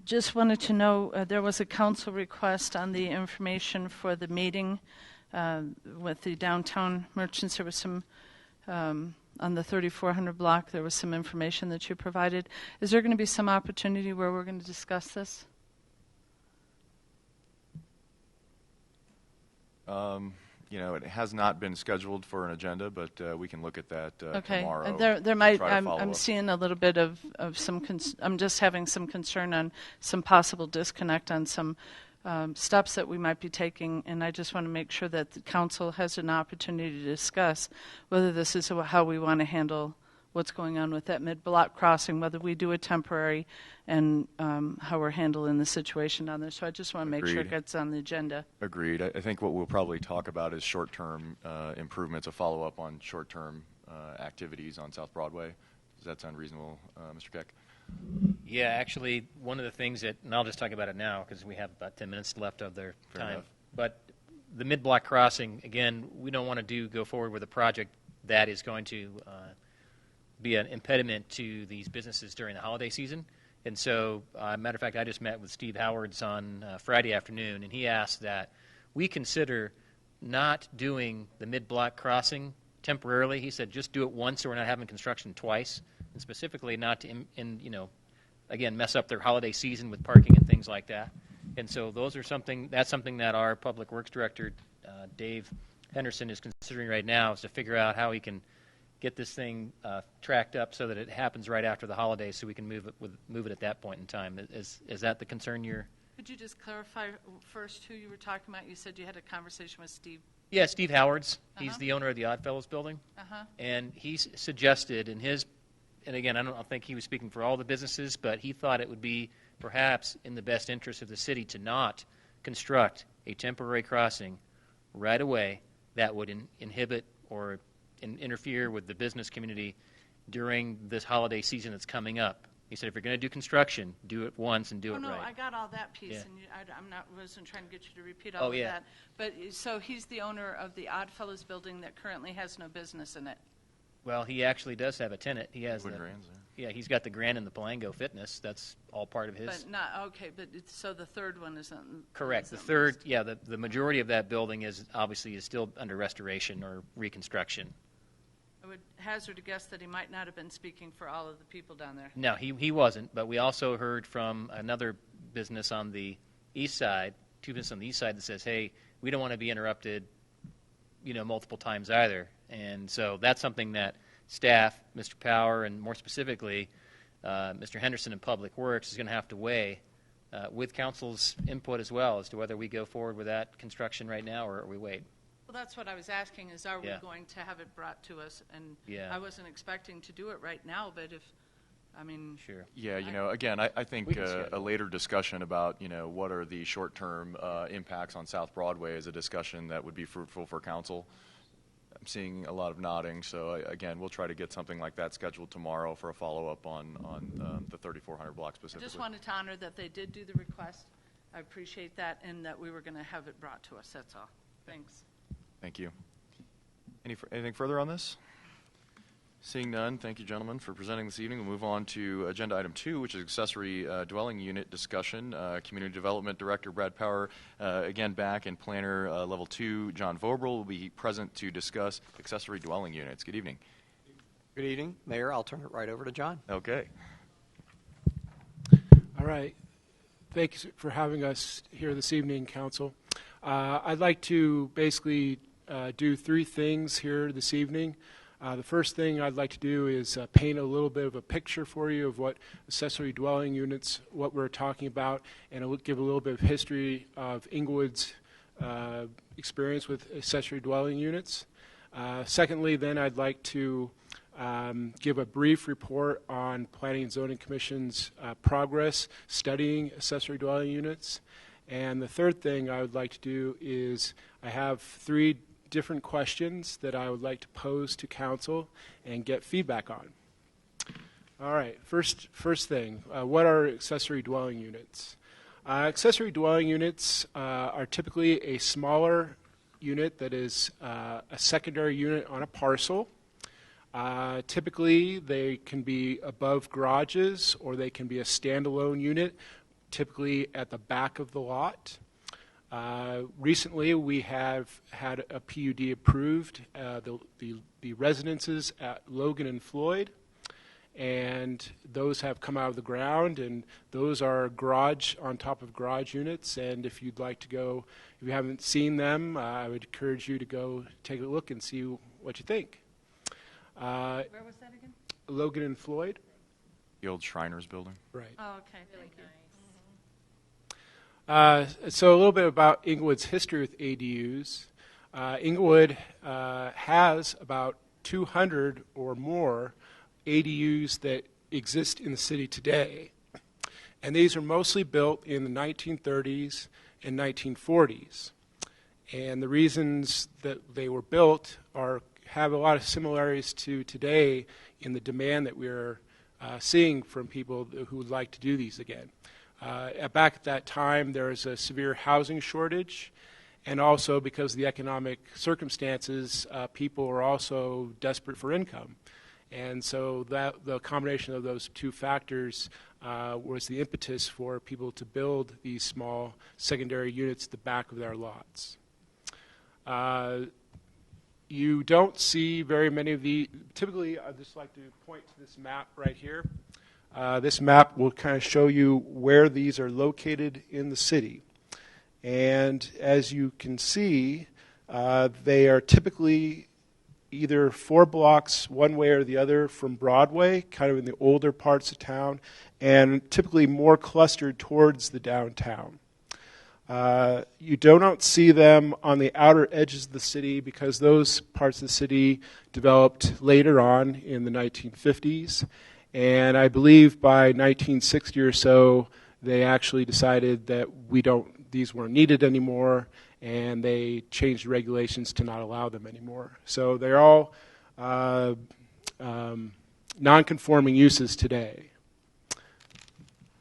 Just wanted to know, there was a council request on the information for the meeting with the downtown merchants. There was some, on the 3400 block, there was some information that you provided. Is there going to be some opportunity where we're going to discuss this? It has not been scheduled for an agenda, but we can look at that Okay. tomorrow. There might. Try to I'm follow up. seeing a little bit of some. I'm just having some concern on some possible disconnect on some steps that we might be taking, and I just want to make sure that the council has an opportunity to discuss whether this is how we want to handle what's going on with that mid-block crossing, whether we do a temporary, and how we're handling the situation down there. So I just want to make sure it Agreed. gets on the agenda. Agreed. I think what we'll probably talk about is short-term improvements, a follow-up on short-term activities on South Broadway. Does that sound reasonable, Mr. Keck? Yeah, actually, one of the things that, and I'll just talk about it now because we have about 10 minutes left of their Fair time. enough. But the mid-block crossing, again, we don't want to go forward with a project that is going to be an impediment to these businesses during the holiday season. And so, matter of fact, I just met with Steve Howards on Friday afternoon, and he asked that we consider not doing the mid-block crossing temporarily. He said just do it once so we're not having construction twice, and specifically not to, again, mess up their holiday season with parking and things like that. And so that's something that our Public Works Director, Dave Henderson, is considering right now, is to figure out how he can get this thing tracked up so that it happens right after the holidays so we can move it at that point in time. Is that the concern you're... Could you just clarify first who you were talking about? You said you had a conversation with Steve. Yeah, Steve Howards. He's the owner of the Oddfellows building. Uh-huh. And he suggested in his, and again, I don't think he was speaking for all the businesses, but he thought it would be perhaps in the best interest of the city to not construct a temporary crossing right away that would inhibit or interfere with the business community during this holiday season that's coming up. He said, if you're going to do construction, do it once and do it no, right. I got all that piece, Yeah. and wasn't trying to get you to repeat all of yeah. that. But so he's the owner of the Oddfellows building that currently has no business in it. Well, he actually does have a tenant. He has Wood Grands, yeah, he's got the Grand and the Palango Fitness. That's all part of his. But not okay. But so the third one isn't Correct. The third, yeah, the majority of that building is still under restoration or reconstruction. I would hazard a guess that he might not have been speaking for all of the people down there. No, he wasn't. But we also heard from another business on the east side, two businesses on the east side that says, hey, we don't want to be interrupted, multiple times either. And so that's something that staff, Mr. Power, and more specifically, Mr. Henderson in Public Works is going to have to weigh with council's input as well as to whether we go forward with that construction right now or we wait. Well, that's what I was asking is, are we Yeah. going to have it brought to us? And Yeah. I wasn't expecting to do it right now, but Sure. Yeah, again, I think We can a schedule. later discussion about, what are the short-term impacts on South Broadway is a discussion that would be fruitful for council. I'm seeing a lot of nodding, so again, we'll try to get something like that scheduled tomorrow for a follow-up on the 3400 block I specifically. just wanted to honor that they did do the request. I appreciate that, and that we were going to have it brought to us. That's all. Thanks. Thank you. Anything further on this? Seeing none, thank you, gentlemen, for presenting this evening. We'll move on to agenda item 2, which is accessory dwelling unit discussion. Community Development Director Brad Power, again back, and Planner Level 2 John Vobrel will be present to discuss accessory dwelling units. Good evening. Good evening, Mayor. I'll turn it right over to John. Okay. All right. Thanks for having us here this evening, Council. I'd like to basically do 3 things here this evening. The first thing I'd like to do is paint a little bit of a picture for you of what accessory dwelling units, what we're talking about, and I'll give a little bit of history of Englewood's experience with accessory dwelling units. Secondly, then I'd like to give a brief report on Planning and Zoning Commission's progress studying accessory dwelling units. And the third thing I would like to do is I have 3 different questions that I would like to pose to council and get feedback on. All right, first thing, what are accessory dwelling units? Accessory dwelling units are typically a smaller unit that is a secondary unit on a parcel. Typically, they can be above garages or they can be a standalone unit, typically at the back of the lot. Recently, we have had a PUD approved, the residences at Logan and Floyd, and those have come out of the ground, and those are garage on top of garage units. And if you'd like to go, if you haven't seen them, I would encourage you to go take a look and see what you think. Where was that again? Logan and Floyd. The old Shriners building. Right. Oh, okay. Thank you. So a little bit about Englewood's history with ADUs. Englewood has about 200 or more ADUs that exist in the city today. And these are mostly built in the 1930s and 1940s. And the reasons that they were built have a lot of similarities to today in the demand that we're seeing from people who would like to do these again. Back at that time, there was a severe housing shortage, and also because of the economic circumstances, people were also desperate for income. And so the combination of those two factors was the impetus for people to build these small secondary units at the back of their lots. You don't see very many of the, typically I'd just like to point to this map right here. This map will kind of show you where these are located in the city. And as you can see, they are typically either 4 blocks one way or the other from Broadway, kind of in the older parts of town, and typically more clustered towards the downtown. You do not see them on the outer edges of the city because those parts of the city developed later on in the 1950s. And I believe by 1960 or so, they actually decided that these weren't needed anymore, and they changed regulations to not allow them anymore. So they're all non-conforming uses today.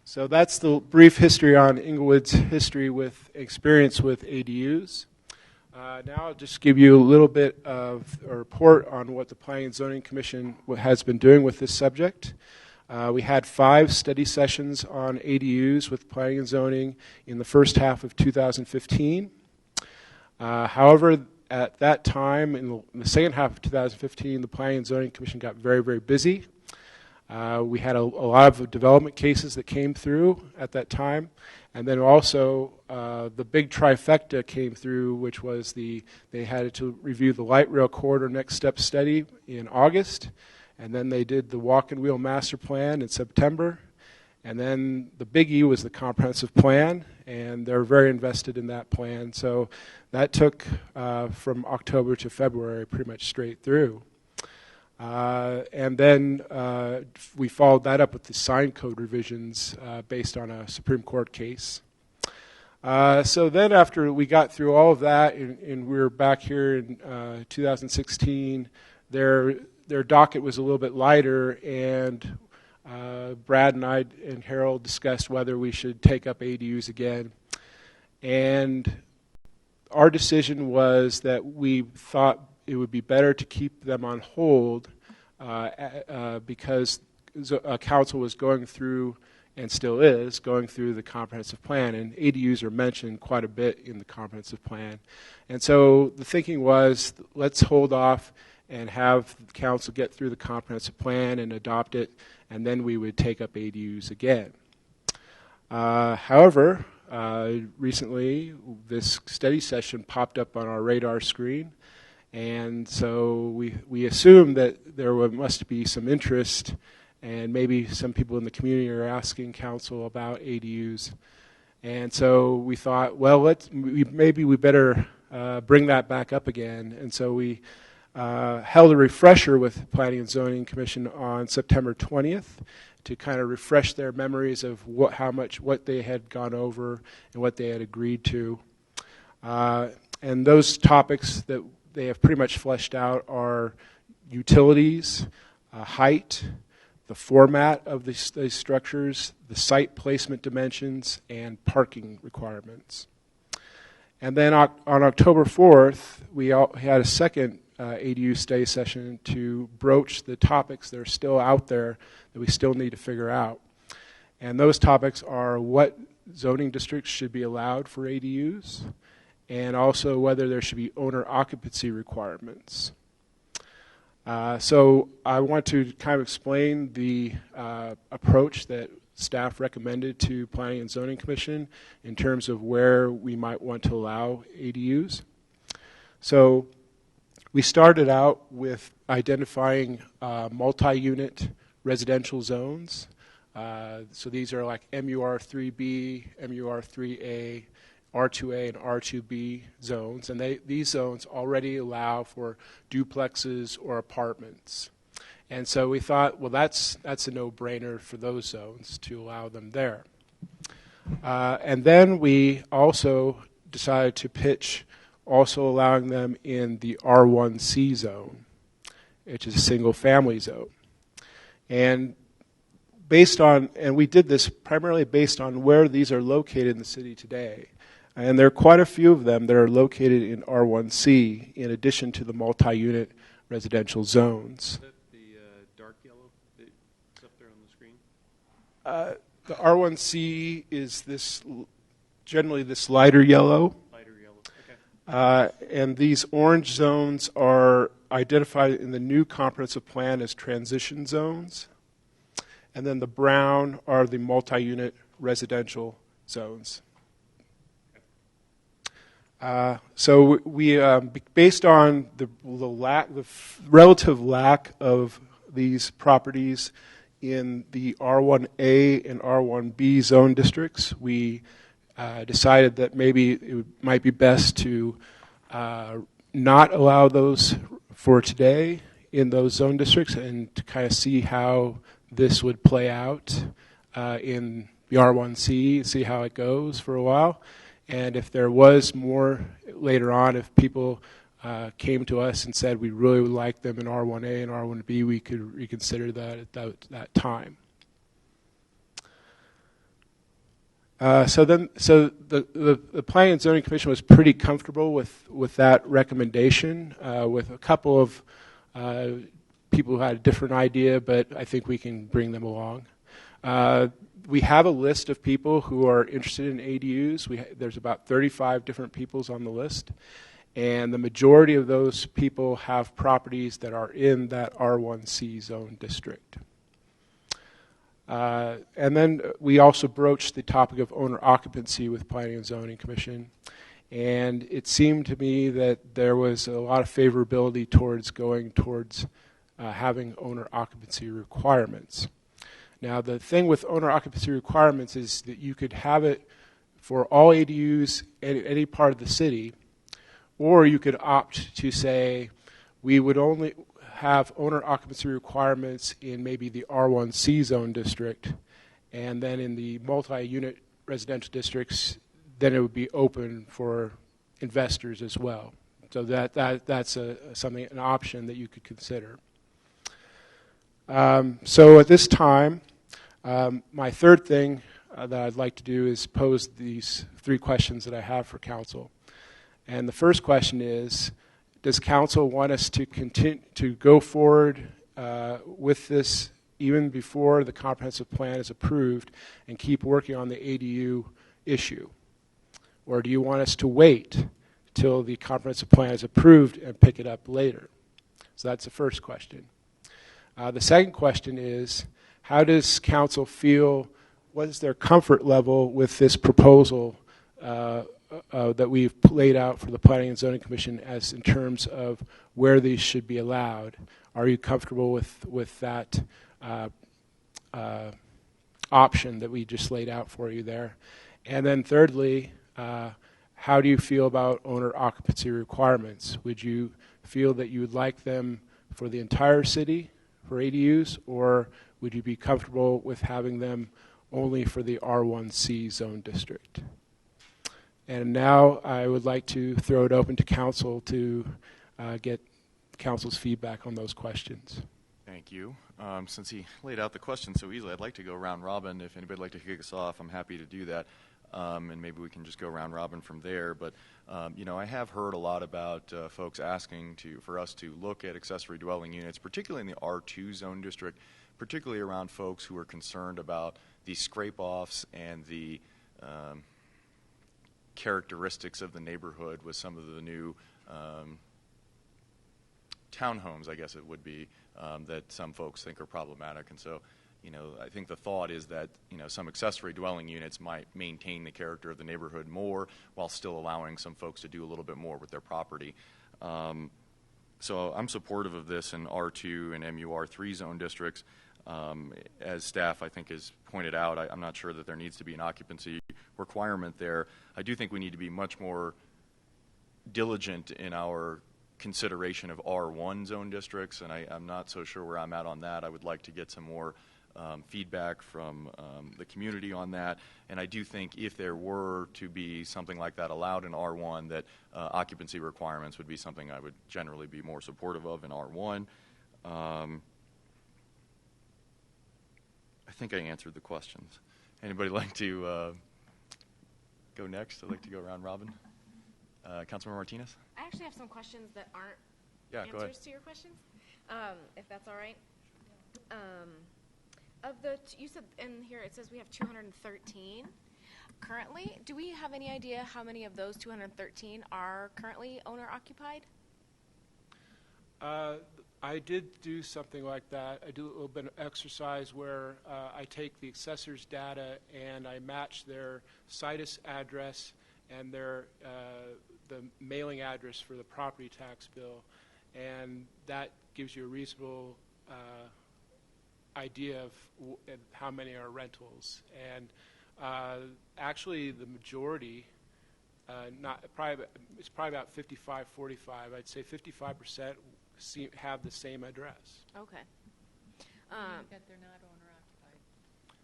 So that's the brief history on Englewood's history with experience with ADUs. Now I'll just give you a little bit of a report on what the Planning and Zoning Commission has been doing with this subject. We had 5 study sessions on ADUs with Planning and Zoning in the first half of 2015. However, at that time, in the second half of 2015, the Planning and Zoning Commission got very, very busy. We had a lot of development cases that came through at that time. And then also the big trifecta came through, which was they had to review the light rail corridor next step study in August. And then they did the walk and wheel master plan in September. And then the biggie was the comprehensive plan, and they're very invested in that plan. So that took from October to February pretty much straight through. And then we followed that up with the sign code revisions based on a Supreme Court case. So then after we got through all of that, and we were back here in 2016, their docket was a little bit lighter, and Brad and I and Harold discussed whether we should take up ADUs again. And our decision was that we thought it would be better to keep them on hold because council was going through, and still is, going through the comprehensive plan, and ADUs are mentioned quite a bit in the comprehensive plan. And so the thinking was, let's hold off and have the council get through the comprehensive plan and adopt it, and then we would take up ADUs again. However, recently this study session popped up on our radar screen, and so we assumed that there must be some interest, and maybe some people in the community are asking council about ADUs. And so we thought, well, maybe we better bring that back up again. And so we held a refresher with Planning and Zoning Commission on September 20th to kind of refresh their memories of what they had gone over and what they had agreed to. And those topics that they have pretty much fleshed out are utilities, height, the format of these structures, the site placement dimensions, and parking requirements. And then on October 4th, we had a second ADU study session to broach the topics that are still out there that we still need to figure out. And those topics are what zoning districts should be allowed for ADUs, and also whether there should be owner occupancy requirements. So I want to kind of explain the approach that staff recommended to Planning and Zoning Commission in terms of where we might want to allow ADUs. So we started out with identifying multi-unit residential zones. So these are like MUR3B, MUR3A, R2A, and R2B zones. And these zones already allow for duplexes or apartments. And so we thought, well, that's a no-brainer for those zones to allow them there. And then we also decided to pitch also allowing them in the R1C zone, which is a single-family zone. And we did this primarily based on where these are located in the city today. And there are quite a few of them that are located in R1C in addition to the multi-unit residential zones. Is that the dark yellow that's up there on the screen? The R1C is generally this lighter yellow. Lighter yellow, okay. And these orange zones are identified in the new comprehensive plan as transition zones. And then the brown are the multi-unit residential zones. So we, based on the relative lack of these properties in the R1A and R1B zone districts, we decided that maybe it might be best to not allow those for today in those zone districts and to kind of see how this would play out in the R1C, see how it goes for a while. And if there was more later on, if people came to us and said we really would like them in R1A and R1B, we could reconsider that at that time. So the Planning and Zoning Commission was pretty comfortable with that recommendation, with a couple of people who had a different idea, but I think we can bring them along. We have a list of people who are interested in ADUs. There's about 35 different people on the list, and the majority of those people have properties that are in that R1C zone district. And then we also broached the topic of owner occupancy with Planning and Zoning Commission, and it seemed to me that there was a lot of favorability towards going towards having owner occupancy requirements. Now, the thing with owner occupancy requirements is that you could have it for all ADUs in any part of the city, or you could opt to say we would only have owner occupancy requirements in maybe the R1C zone district, and then in the multi-unit residential districts, then it would be open for investors as well. So that's an option that you could consider. So at this time, my third thing that I'd like to do is pose these three questions that I have for council. And the first question is, does council want us to continue to go forward with this even before the comprehensive plan is approved and keep working on the ADU issue? Or do you want us to wait till the comprehensive plan is approved and pick it up later? So that's the first question. The second question is, how does council feel, what is their comfort level with this proposal that we've laid out for the Planning and Zoning Commission as in terms of where these should be allowed? Are you comfortable with that option that we just laid out for you there? And then thirdly, how do you feel about owner occupancy requirements? Would you feel that you would like them for the entire city for ADUs, or would you be comfortable with having them only for the R1C zone district? And now I would like to throw it open to council to get council's feedback on those questions. Thank you. Since he laid out the question so easily, I'd like to go round robin. If anybody would like to kick us off, I'm happy to do that. And maybe we can just go round robin from there. But, I have heard a lot about folks asking for us to look at accessory dwelling units, particularly in the R2 zone district, particularly around folks who are concerned about the scrape-offs and the characteristics of the neighborhood with some of the new townhomes, I guess it would be, that some folks think are problematic. And so, I think the thought is that, some accessory dwelling units might maintain the character of the neighborhood more while still allowing some folks to do a little bit more with their property. So I'm supportive of this in R2 and MUR3 zone districts. As staff, I think, has pointed out, I'm not sure that there needs to be an occupancy requirement there. I do think we need to be much more diligent in our consideration of R1 zone districts, and I'm not so sure where I'm at on that. I would like to get some more feedback from the community on that. And I do think if there were to be something like that allowed in R1, that occupancy requirements would be something I would generally be more supportive of in R1. I think I answered the questions. Anybody like to go next? I'd like to go around robin. Councilmember Martinez? I actually have some questions that aren't Yeah, go ahead. answers to your questions, if that's all right. You said in here it says we have 213 currently. Do we have any idea how many of those 213 are currently owner occupied? I did do something like that. I do a little bit of exercise where I take the assessor's data and I match their situs address and their the mailing address for the property tax bill, and that gives you a reasonable idea of how many are rentals. And actually, the majority, it's probably about 55-45. I'd say 55% have the same address. Okay. That they're not owner occupied.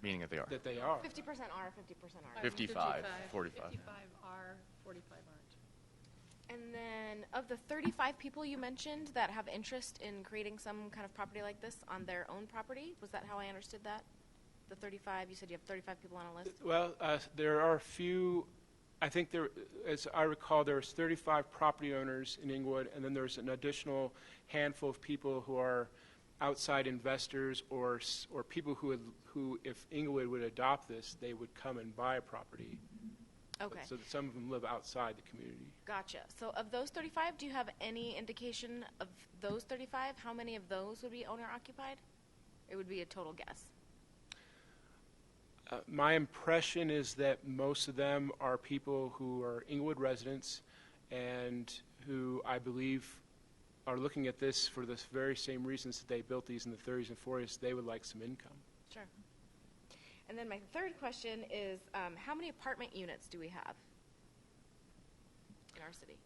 Meaning that they are. That they are. 50% are, 50% aren't. 55, 45. 55 are, 45 aren't. And then of the 35 people you mentioned that have interest in creating some kind of property like this on their own property, was that how I understood that? The 35, you said you have 35 people on a list? Well, there are a few. I think there, as I recall, there's 35 property owners in Englewood, and then there's an additional handful of people who are outside investors or people who, if Englewood would adopt this, they would come and buy a property. Okay. So that some of them live outside the community. Gotcha. So of those 35, do you have any indication of those 35, how many of those would be owner occupied? It would be a total guess. My impression is that most of them are people who are Englewood residents and who I believe are looking at this for the very same reasons that they built these in the 30s and 40s. They would like some income. Sure. And then my third question is, how many apartment units do we have in our city?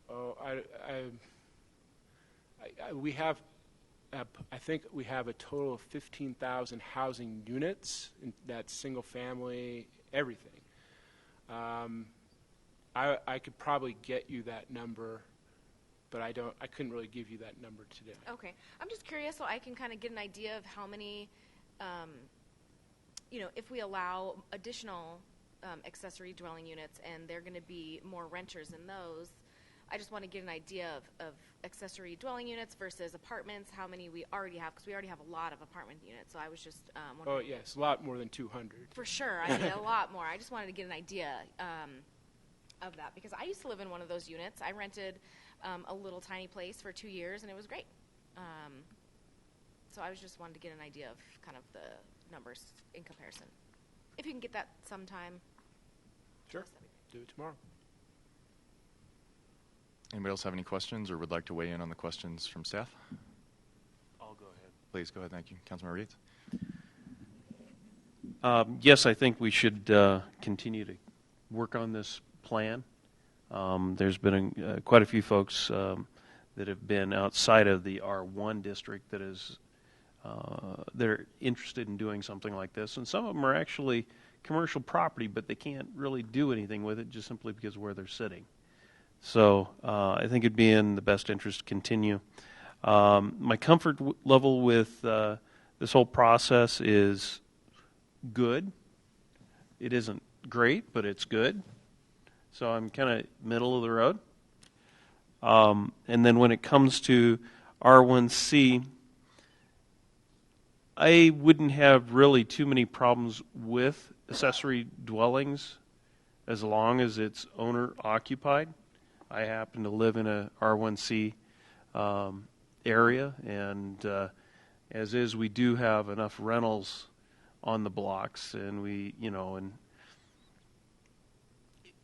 Oh, we have, I think we have a total of 15,000 housing units. That's single family, everything. I could probably get you that number, but I couldn't really give you that number today. Okay. I'm just curious so I can kind of get an idea of how many, if we allow additional accessory dwelling units and there are going to be more renters in those, I just want to get an idea of accessory dwelling units versus apartments, how many we already have, because we already have a lot of apartment units. So I was just wondering. Oh, yes, a lot more than 200. For sure. I mean, a lot more. I just wanted to get an idea of that, because I used to live in one of those units. I rented a little tiny place for 2 years, and it was great. So I was just wanted to get an idea of kind of the numbers in comparison. If you can get that sometime. Sure. Do it tomorrow. Anybody else have any questions or would like to weigh in on the questions from staff? I'll go ahead. Please go ahead. Thank you. Councilmember Yates. Yes, I think we should continue to work on this plan. There's been quite a few folks that have been outside of the R1 district that they're interested in doing something like this, and some of them are actually commercial property, but they can't really do anything with it just simply because of where they're sitting. So I think it'd be in the best interest to continue. My comfort level with this whole process is good. It isn't great, but it's good. So I'm kind of middle of the road. And then when it comes to R1C, I wouldn't have really too many problems with accessory dwellings as long as it's owner occupied. I happen to live in a R1C area, and as is, we do have enough rentals on the blocks, and and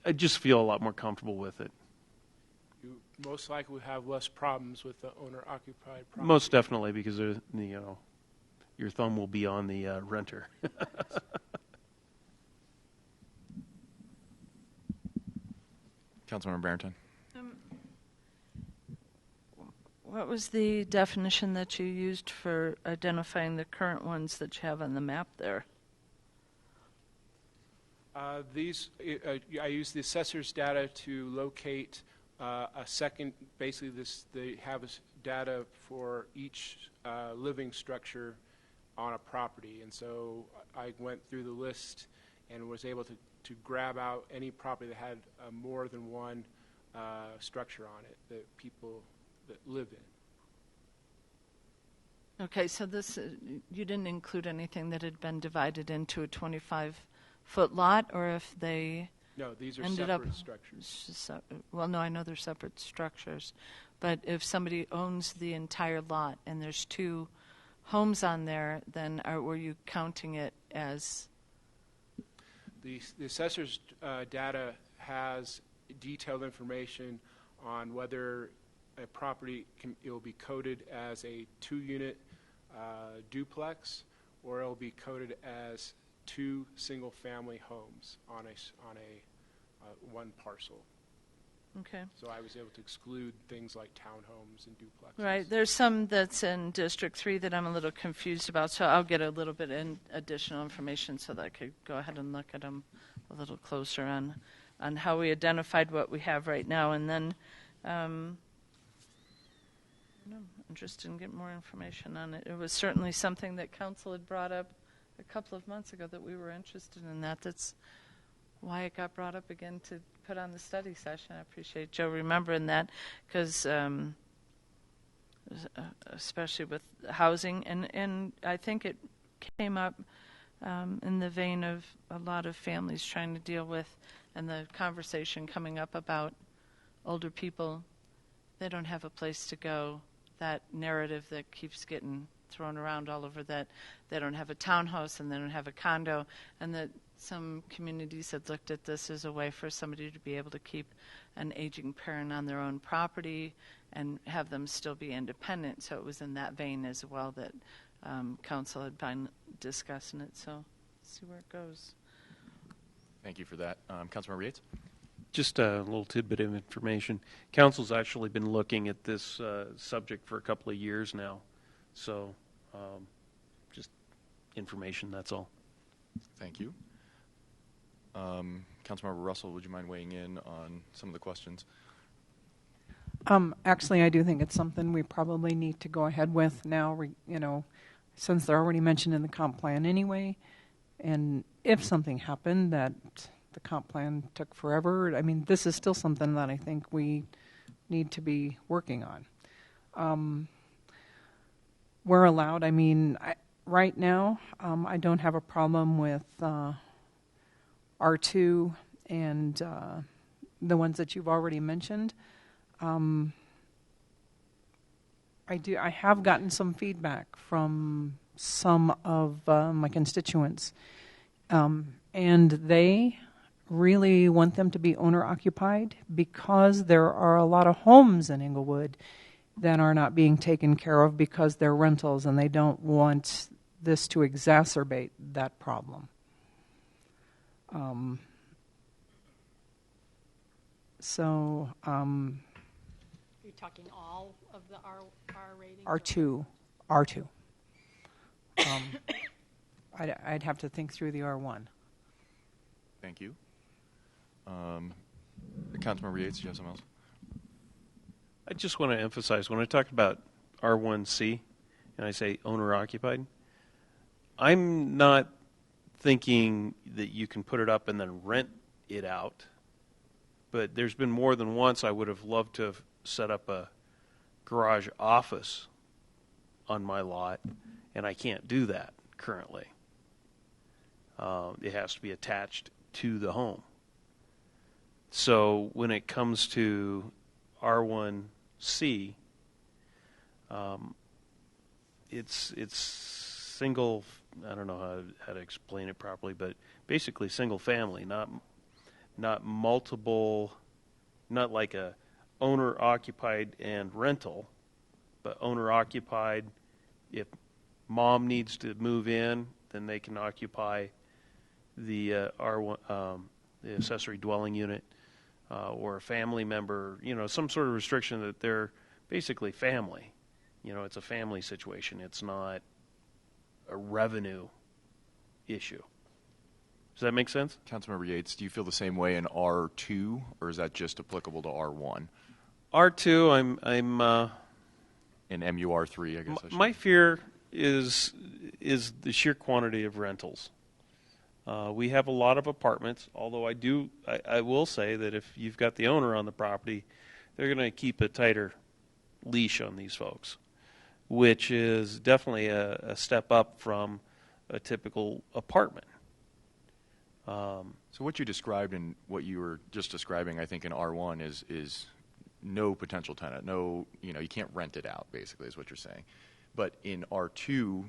I just feel a lot more comfortable with it. You most likely would have less problems with the owner-occupied property. Most definitely, because your thumb will be on the renter. Councilmember Barrington. What was the definition that you used for identifying the current ones that you have on the map there? I use the assessor's data to locate a second. Basically, they have data for each living structure on a property, and so I went through the list and was able to grab out any property that had more than one structure on it that people that live in. Okay, so this you didn't include anything that had been divided into a 25-foot lot, or if they No, these are ended separate up structures. well, no, I know they're separate structures, but if somebody owns the entire lot and there's 2 homes on there, then were you counting it as? The assessor's data has detailed information on whether a property it will be coded as a 2-unit duplex, or it will be coded as 2 single-family homes on a one parcel. Okay. So I was able to exclude things like townhomes and duplexes. Right. There's some that's in District 3 that I'm a little confused about, so I'll get a little bit additional information so that I could go ahead and look at them a little closer on how we identified what we have right now. And then I'm interested in getting more information on it. It was certainly something that Council had brought up a couple of months ago that we were interested in that. That's why it got brought up again to put on the study session. I appreciate Joe remembering that, because especially with housing, and I think it came up in the vein of a lot of families trying to deal with, and the conversation coming up about older people, they don't have a place to go, that narrative that keeps getting thrown around all over, that they don't have a townhouse and they don't have a condo, and that some communities had looked at this as a way for somebody to be able to keep an aging parent on their own property and have them still be independent. So it was in that vein as well that Council had been discussing it. So let's see where it goes. Thank you for that. Councilmember Yates? Just a little tidbit of information. Council's actually been looking at this subject for a couple of years now. So just information, that's all. Thank you. Councilmember Russell, would you mind weighing in on some of the questions? Actually, I do think it's something we probably need to go ahead with now, since they're already mentioned in the comp plan anyway. And if something happened that the comp plan took forever, I mean, this is still something that I think we need to be working on. We're allowed, right now, I don't have a problem with R2 and the ones that you've already mentioned. I have gotten some feedback from some of my constituents, and they really want them to be owner-occupied because there are a lot of homes in Englewood that are not being taken care of because they're rentals, and they don't want this to exacerbate that problem. You're talking all of the R ratings? R2. I'd have to think through the R1. Thank you. Councilmember Yates, do you have something else? I just want to emphasize, when I talk about R1C, and I say owner-occupied, I'm not thinking that you can put it up and then rent it out. But there's been more than once I would have loved to have set up a garage office on my lot, and I can't do that currently. It has to be attached to the home. So when it comes to R1C, it's single. I don't know how to explain it properly, but basically single family, not multiple, not like a owner occupied and rental, but owner occupied. If mom needs to move in, then they can occupy the R1, the accessory dwelling unit, or a family member. Some sort of restriction that they're basically family. It's a family situation. It's not a revenue issue. Does that make sense? Councilmember Yates, do you feel the same way in R2, or is that just applicable to R1? R2, In MUR3, I guess. my fear is the sheer quantity of rentals. We have a lot of apartments, although I will say that if you've got the owner on the property, they're going to keep a tighter leash on these folks, which is definitely a step up from a typical apartment. So what you described and what you were just describing, I think, in R1 is no potential tenant. No, you can't rent it out, basically, is what you're saying. But in R2,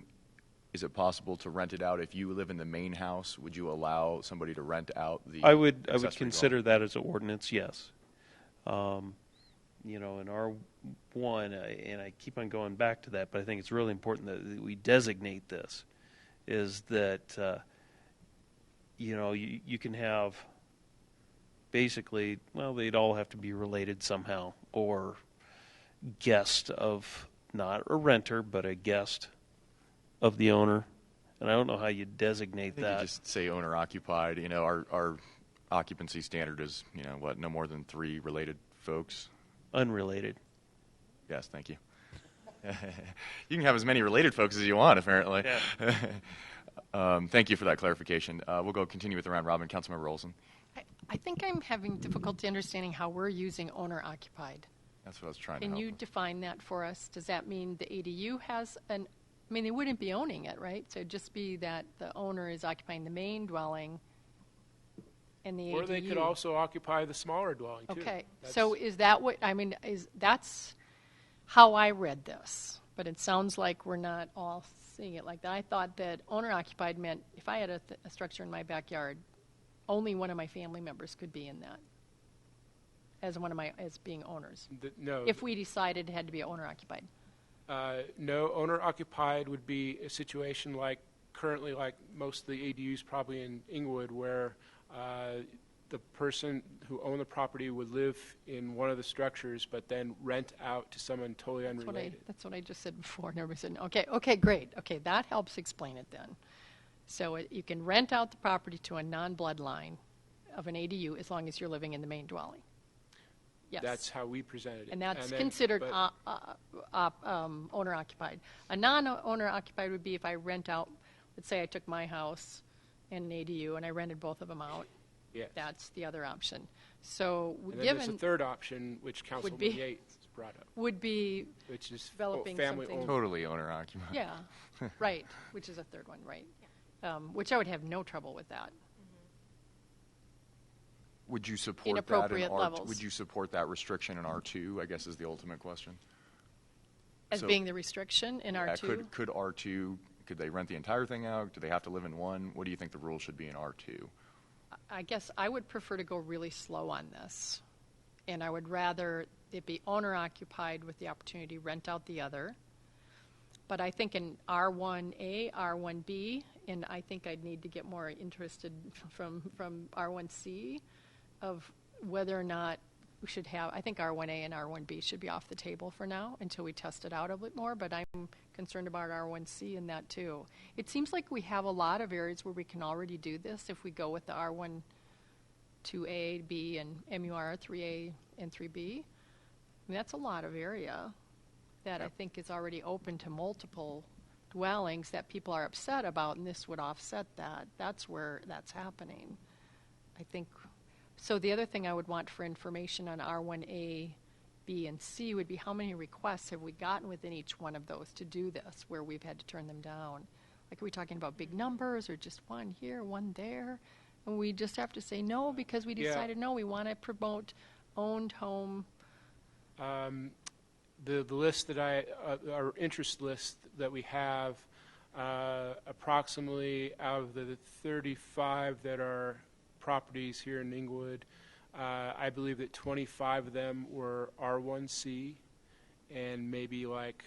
is it possible to rent it out if you live in the main house? Would you allow somebody to rent out the I would accessory consider dwelling? that as an ordinance, yes. In R1, and I keep on going back to that, but I think it's really important that we designate this, is that, you can have basically, well, they'd all have to be related somehow, or guest of, not a renter, but a guest of the owner. And I don't know how you designate I think that. you just say owner occupied. Our occupancy standard is, no more than 3 related folks. Unrelated. Yes, thank you. You can have as many related folks as you want, apparently. Yeah. Thank you for that clarification. We'll continue with the round robin. Councilmember Olson. I think I'm having difficulty understanding how we're using owner-occupied. That's what I was trying to Can help you with. define that for us? Does that mean the ADU has they wouldn't be owning it, right? So it'd just be that the owner is occupying the main dwelling and the ADU. Or they could also occupy the smaller dwelling, too. Okay, so is that what, that's how I read this, but it sounds like we're not all seeing it like that. I thought that owner-occupied meant if I had a structure in my backyard, only one of my family members could be in that as being owners. No. If we decided it had to be owner-occupied. No, owner-occupied would be a situation like currently like most of the ADUs probably in Englewood where the person who owned the property would live in one of the structures but then rent out to someone totally unrelated. That's what I just said before, and everybody said, okay, great. Okay, that helps explain it then. So you can rent out the property to a non-bloodline of an ADU as long as you're living in the main dwelling. Yes. That's how we presented it. And that's then- considered but- owner-occupied. A non-owner-occupied would be if I rent out, let's say I took my house and an ADU and I rented both of them out. Yes. That's the other option. So And then there's a third option, which Councilman be- Yates brought up, would be which is developing family something- owned. Totally owner occupied. Yeah, right, which is a third one, right. Which I would have no trouble with that. Would you support that in Inappropriate R2? levels. Would you support that restriction in R2? I guess is the ultimate question. As So- being the restriction in R2? Could R2? Could they rent the entire thing out? Do they have to live in one? What do you think the rule should be in R2? I guess I would prefer to go really slow on this. And I would rather it be owner-occupied with the opportunity to rent out the other. But I think in R1A, R1B, and I think I'd need to get more interested from R1C of whether or not we should have, I think R1A and R1B should be off the table for now until we test it out a bit more, but I'm concerned about R1C in that too. It seems like we have a lot of areas where we can already do this if we go with the R1, 2A, B, and MUR 3A and 3B. That's a lot of area that I think is already open to multiple dwellings that people are upset about, and this would offset that. That's where that's happening. I think, so the other thing I would want for information on R1A, B, and C would be how many requests have we gotten within each one of those to do this, where we've had to turn them down. Like, are we talking about big numbers, or just one here, one there? And we just have to say no because we decided no, we want to promote owned home. The list that our interest list that we have, approximately out of the 35 that are properties here in Englewood, I believe that 25 of them were R1C, and maybe like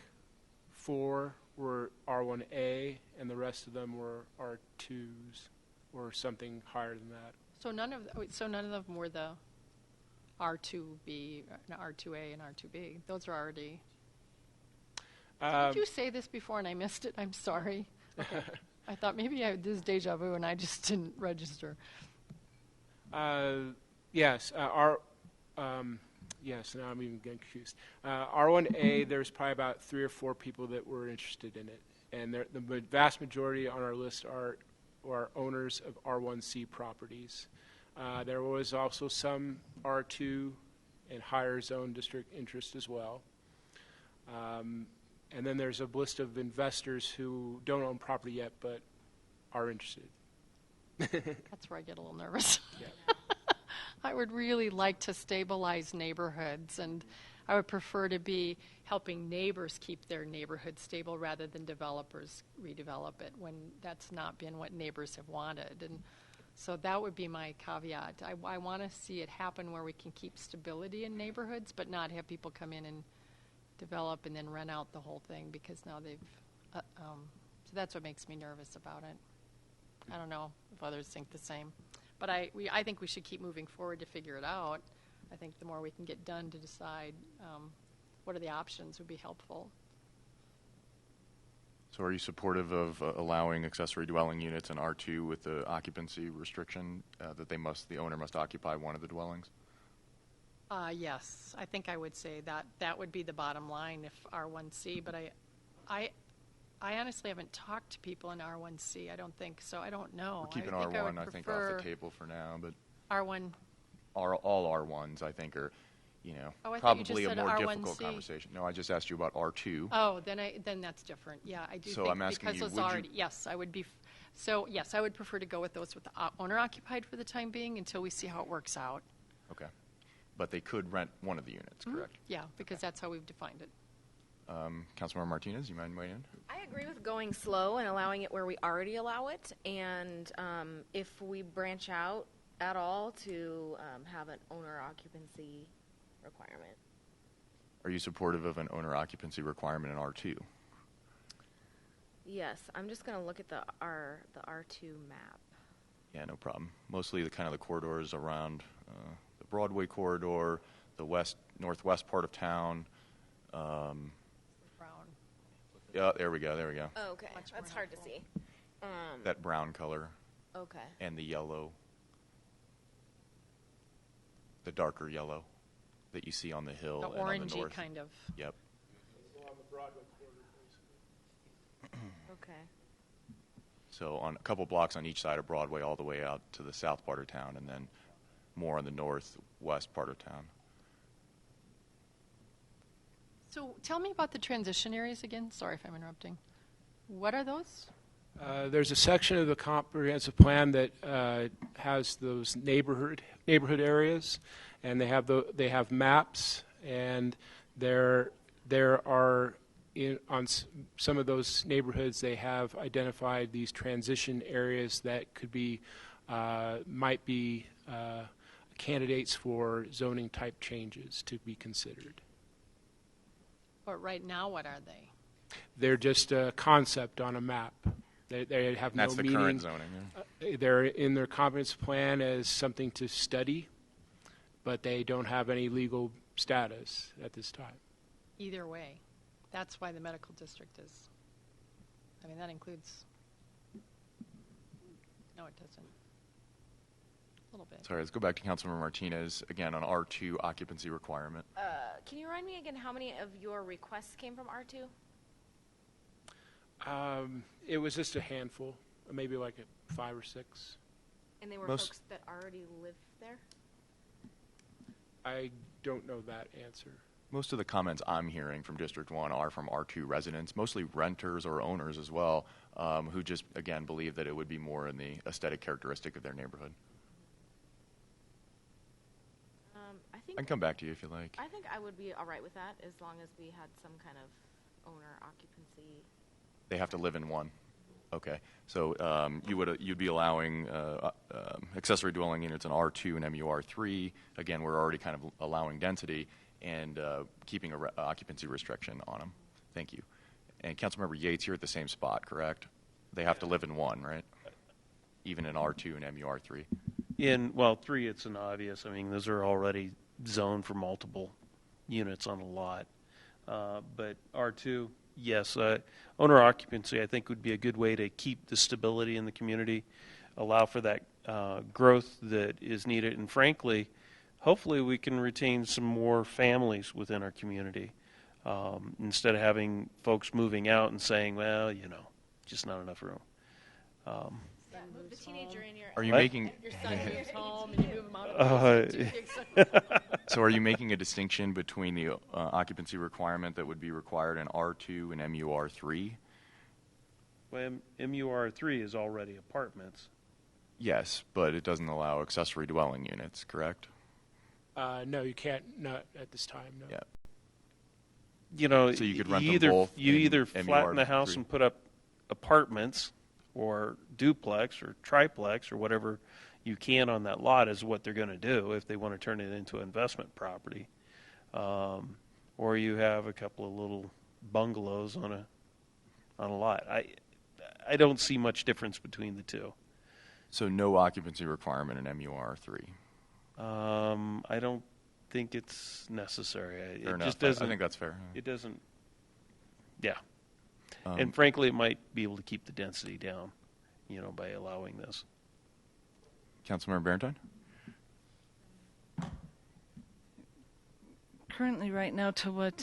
4 were R1A, and the rest of them were R2s or something higher than that. So none of them were the R2B, R2A, and R2B. Those are already. Um, Did you say this before and I missed it? I'm sorry. Okay. I thought maybe this is deja vu and I just didn't register. Yes, yes, now I'm even getting confused. R1A, there's probably about 3 or 4 people that were interested in it, and the vast majority on our list are owners of R1C properties. There was also some R2 and higher zone district interest as well. And then there's a list of investors who don't own property yet but are interested. That's where I get a little nervous. Yeah. I would really like to stabilize neighborhoods, and I would prefer to be helping neighbors keep their neighborhood stable rather than developers redevelop it when that's not been what neighbors have wanted. And so that would be my caveat. I want to see it happen where we can keep stability in neighborhoods, but not have people come in and develop and then rent out the whole thing because now they've. So that's what makes me nervous about it. I don't know if others think the same. But I think we should keep moving forward to figure it out. I think the more we can get done to decide what are the options would be helpful. So are you supportive of allowing accessory dwelling units in R2 with the occupancy restriction that the owner must occupy one of the dwellings? Yes, I think I would say that would be the bottom line if R1C, but I honestly haven't talked to people in R1C. I don't think so. I don't know. We're keeping R1, I think, off the table for now, but R1. All R1s, I think, are, Oh, I thought you probably just a said more R1C. difficult conversation. No, I just asked you about R2. Oh, then that's different. Yeah, I do So think I'm asking because you, those would you- already. Yes, I would be. So yes, I would prefer to go with those with the owner occupied for the time being until we see how it works out. Okay. But they could rent one of the units, correct? Yeah, because that's how we've defined it. Councilmember Martinez, you mind weighing in? I agree with going slow and allowing it where we already allow it. And if we branch out at all to have an owner occupancy requirement. Are you supportive of an owner occupancy requirement in R2? Yes, I'm just going to look at the R2 map. Yeah, no problem. Mostly the corridors around the Broadway corridor, the northwest part of town. Brown. Yeah, there we go. Oh, okay, that's hard to see. That brown color Okay. and the yellow, the darker yellow that you see on the hill The and on the orangey north. kind of. Yep. Okay. So on a couple blocks on each side of Broadway all the way out to the south part of town, and then more on the northwest part of town. So tell me about the transition areas again. Sorry if I'm interrupting. What are those? There's a section of the comprehensive plan that has those neighborhood areas, and they have maps, and there are on some of those neighborhoods they have identified these transition areas that could be might be candidates for zoning type changes to be considered. But right now, what are they? They're just a concept on a map. They have That's no the meaning. current zoning. Yeah. They're in their comprehensive plan as something to study, but they don't have any legal status at this time. Either way. That's why the medical district is. I mean, that includes. No, it doesn't. A little bit. Sorry, let's go back to Councilmember Martinez again on R2 occupancy requirement. Can you remind me again how many of your requests came from R2? It was just a handful, maybe like 5 or 6. And they were Most- folks that already live there? I don't know that answer. Most of the comments I'm hearing from District 1 are from R2 residents, mostly renters or owners as well, who just, again, believe that it would be more in the aesthetic characteristic of their neighborhood. I can come back to you if you like. I think I would be all right with that as long as we had some kind of owner occupancy. They have to live in one. Okay. So you'd be allowing accessory dwelling units in R2 and MUR3. Again, we're already kind of allowing density and keeping an occupancy restriction on them. Thank you. And Councilmember Yates, you're at the same spot, correct? They have to live in one, right? Even in R2 and MUR3. In 3, it's an obvious. I mean, those are already zone for multiple units on a lot. But R2, yes, owner occupancy I think would be a good way to keep the stability in the community, allow for that growth that is needed, and frankly, hopefully we can retain some more families within our community instead of having folks moving out and saying, well, just not enough room. Move the teenager in your. Are you What? making? Your son moves home and you move him out of the house. So are you making a distinction between the occupancy requirement that would be required in R2 and MUR3? Well, MUR3 is already apartments. Yes, but it doesn't allow accessory dwelling units, correct? No, you can't. Not at this time. No. Yeah. So you could rent them both You in either flatten the house MUR3. and put up apartments or duplex or triplex or whatever you can on that lot is what they're going to do if they want to turn it into investment property. Or you have a couple of little bungalows on a lot. I don't see much difference between the two. So no occupancy requirement in MUR3. I don't think it's necessary. Fair It enough. just doesn't. I think that's fair. It doesn't. Yeah. And frankly, it might be able to keep the density down, by allowing this. Councilmember Barentine? Currently, right now, to what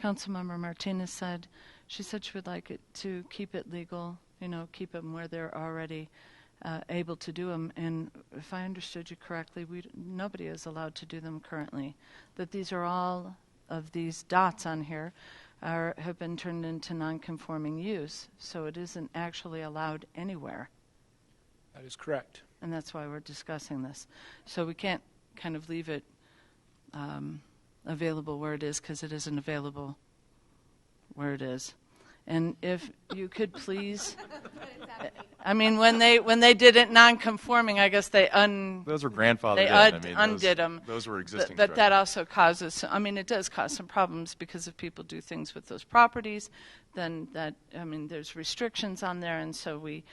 Councilmember Martinez said, she said she would like it to keep it legal, keep them where they're already able to do them. And if I understood you correctly, nobody is allowed to do them currently. That these are all of these dots on here have been turned into non-conforming use, so it isn't actually allowed anywhere. That is correct. And that's why we're discussing this. So we can't kind of leave it available where it is, because it isn't available where it is. And if you could please, I mean, when they did it non-conforming, I guess they those were grandfathered they in. undid them. Those were existing. But that also causes, it does cause some problems, because if people do things with those properties, then there's restrictions on there, and so we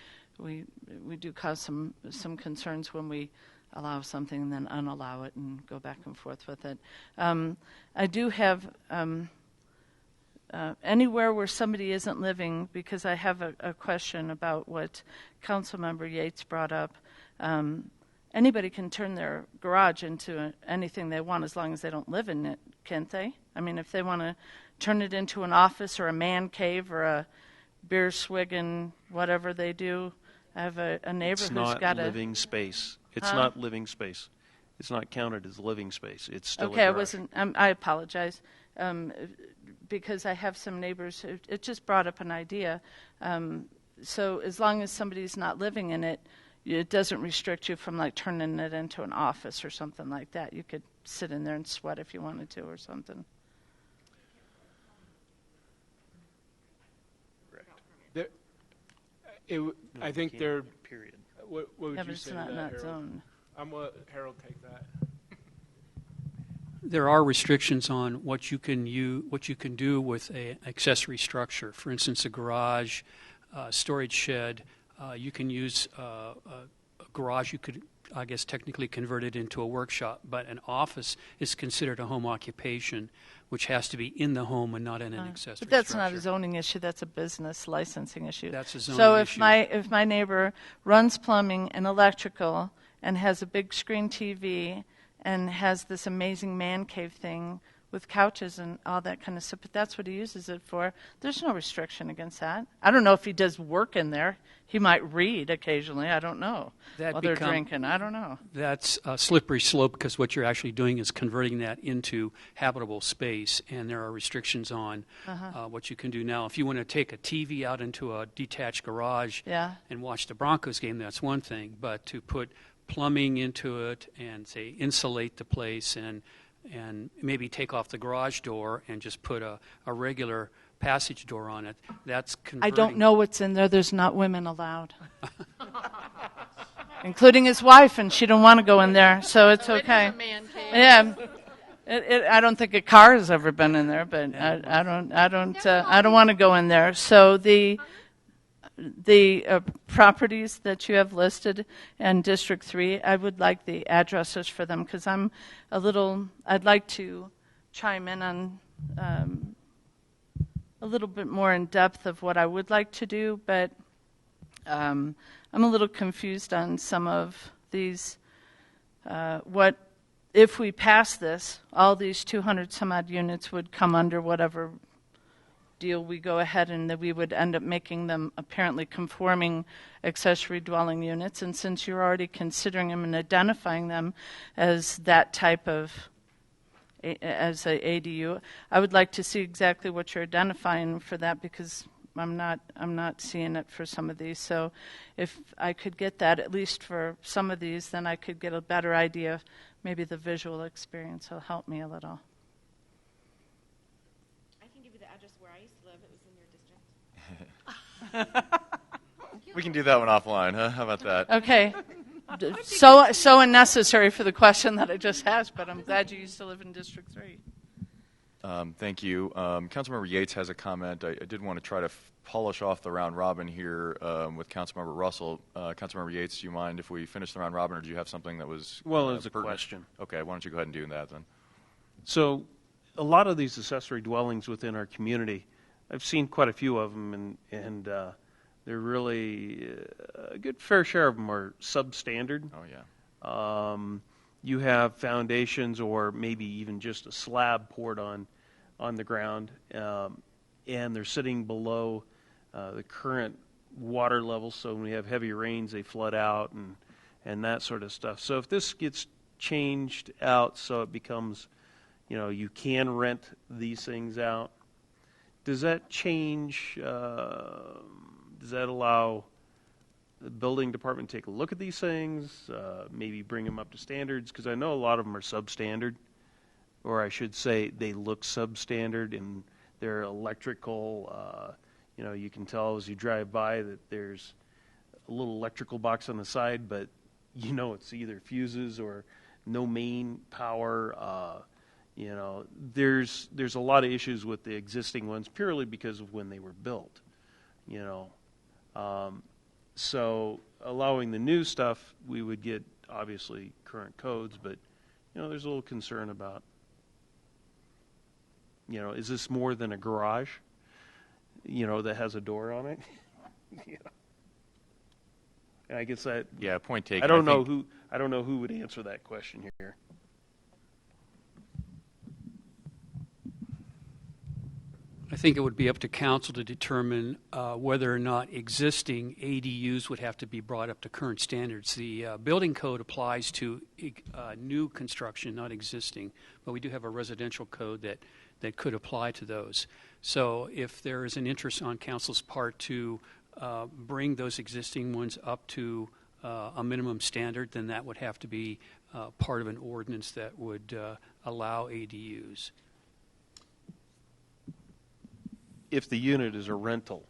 do cause some concerns when we allow something and then unallow it and go back and forth with it. I do have anywhere where somebody isn't living, because I have a question about what Councilmember Yates brought up. Anybody can turn their garage into anything they want as long as they don't live in it, can't they? I mean, if they want to turn it into an office or a man cave or a beer swigging, whatever they do. I have a neighbor who's got a... It's not living space. It's not living space. It's not counted as living space. It's still okay, a garage. I apologize. Because I have some neighbors, it just brought up an idea. So as long as somebody's not living in it, it doesn't restrict you from turning it into an office or something like that. You could sit in there and sweat if you wanted to or something. I think they're. Period. What would Yeah, you but it's say not to in that, that Harold? zone. I'm going to let Harold take that. There are restrictions on what you can do with an accessory structure. For instance, a garage, storage shed. You can use a garage. You could, I guess, technically convert it into a workshop. But an office is considered a home occupation, which has to be in the home and not in an accessory But that's structure. not a zoning issue. That's a business licensing issue. That's a zoning so issue. if my neighbor runs plumbing and electrical and has a big screen TV and has this amazing man cave thing with couches and all that kind of stuff, but that's what he uses it for, there's no restriction against that. I don't know if he does work in there. He might read occasionally. I don't know. While they're drinking. I don't know. That's a slippery slope, because what you're actually doing is converting that into habitable space, and there are restrictions on what you can do now. If you want to take a TV out into a detached garage and watch the Broncos game, that's one thing. But to put plumbing into it and, say, insulate the place and maybe take off the garage door and just put a regular passage door on it, that's converting. I don't know what's in there. There's not women allowed. Including his wife, and she don't want to go in there, so it's okay. Yeah. I don't think a car has ever been in there, but I don't want to go in there. So the properties that you have listed in District 3, I would like the addresses for them because I'd like to chime in on a little bit more in depth of what I would like to do, but I'm a little confused on some of these. What if we pass this, all these 200 some odd units would come under whatever deal we go ahead, and that we would end up making them apparently conforming accessory dwelling units. And since you're already considering them and identifying them as that type of as a ADU, I would like to see exactly what you're identifying for that, because I'm not seeing it for some of these. So if I could get that at least for some of these, then I could get a better idea. Maybe the visual experience will help me a little. I can give you the address where I used to live. It was in your district. We can do that one offline, huh? How about that? Okay. So unnecessary for the question that I just asked, but I'm glad you used to live in District 3. Thank you. Councilmember Yates has a comment. I did want to try to polish off the round robin here with Councilmember Russell. Councilmember Yates, do you mind if we finish the round robin, or do you have something that was Well, it's a pertinent? question. Okay, why don't you go ahead and do that then? So a lot of these accessory dwellings within our community, I've seen quite a few of them, and they're really a good fair share of them are substandard. Oh, yeah. You have foundations or maybe even just a slab poured on the ground, and they're sitting below the current water level, so when we have heavy rains, they flood out and that sort of stuff. So if this gets changed out so it becomes, you can rent these things out, does that change, does that allow the building department to take a look at these things, maybe bring them up to standards? Because I know a lot of them are substandard, or I should say they look substandard, and they're electrical. You can tell as you drive by that there's a little electrical box on the side, but it's either fuses or no main power. There's a lot of issues with the existing ones purely because of when they were built. So allowing the new stuff, we would get obviously current codes, but there's a little concern about, is this more than a garage, that has a door on it? And I guess that, Yeah, point taken. I don't know who would answer that question here. I think it would be up to council to determine whether or not existing ADUs would have to be brought up to current standards. The building code applies to new construction, not existing, but we do have a residential code that could apply to those. So if there is an interest on council's part to bring those existing ones up to a minimum standard, then that would have to be part of an ordinance that would allow ADUs. If the unit is a rental,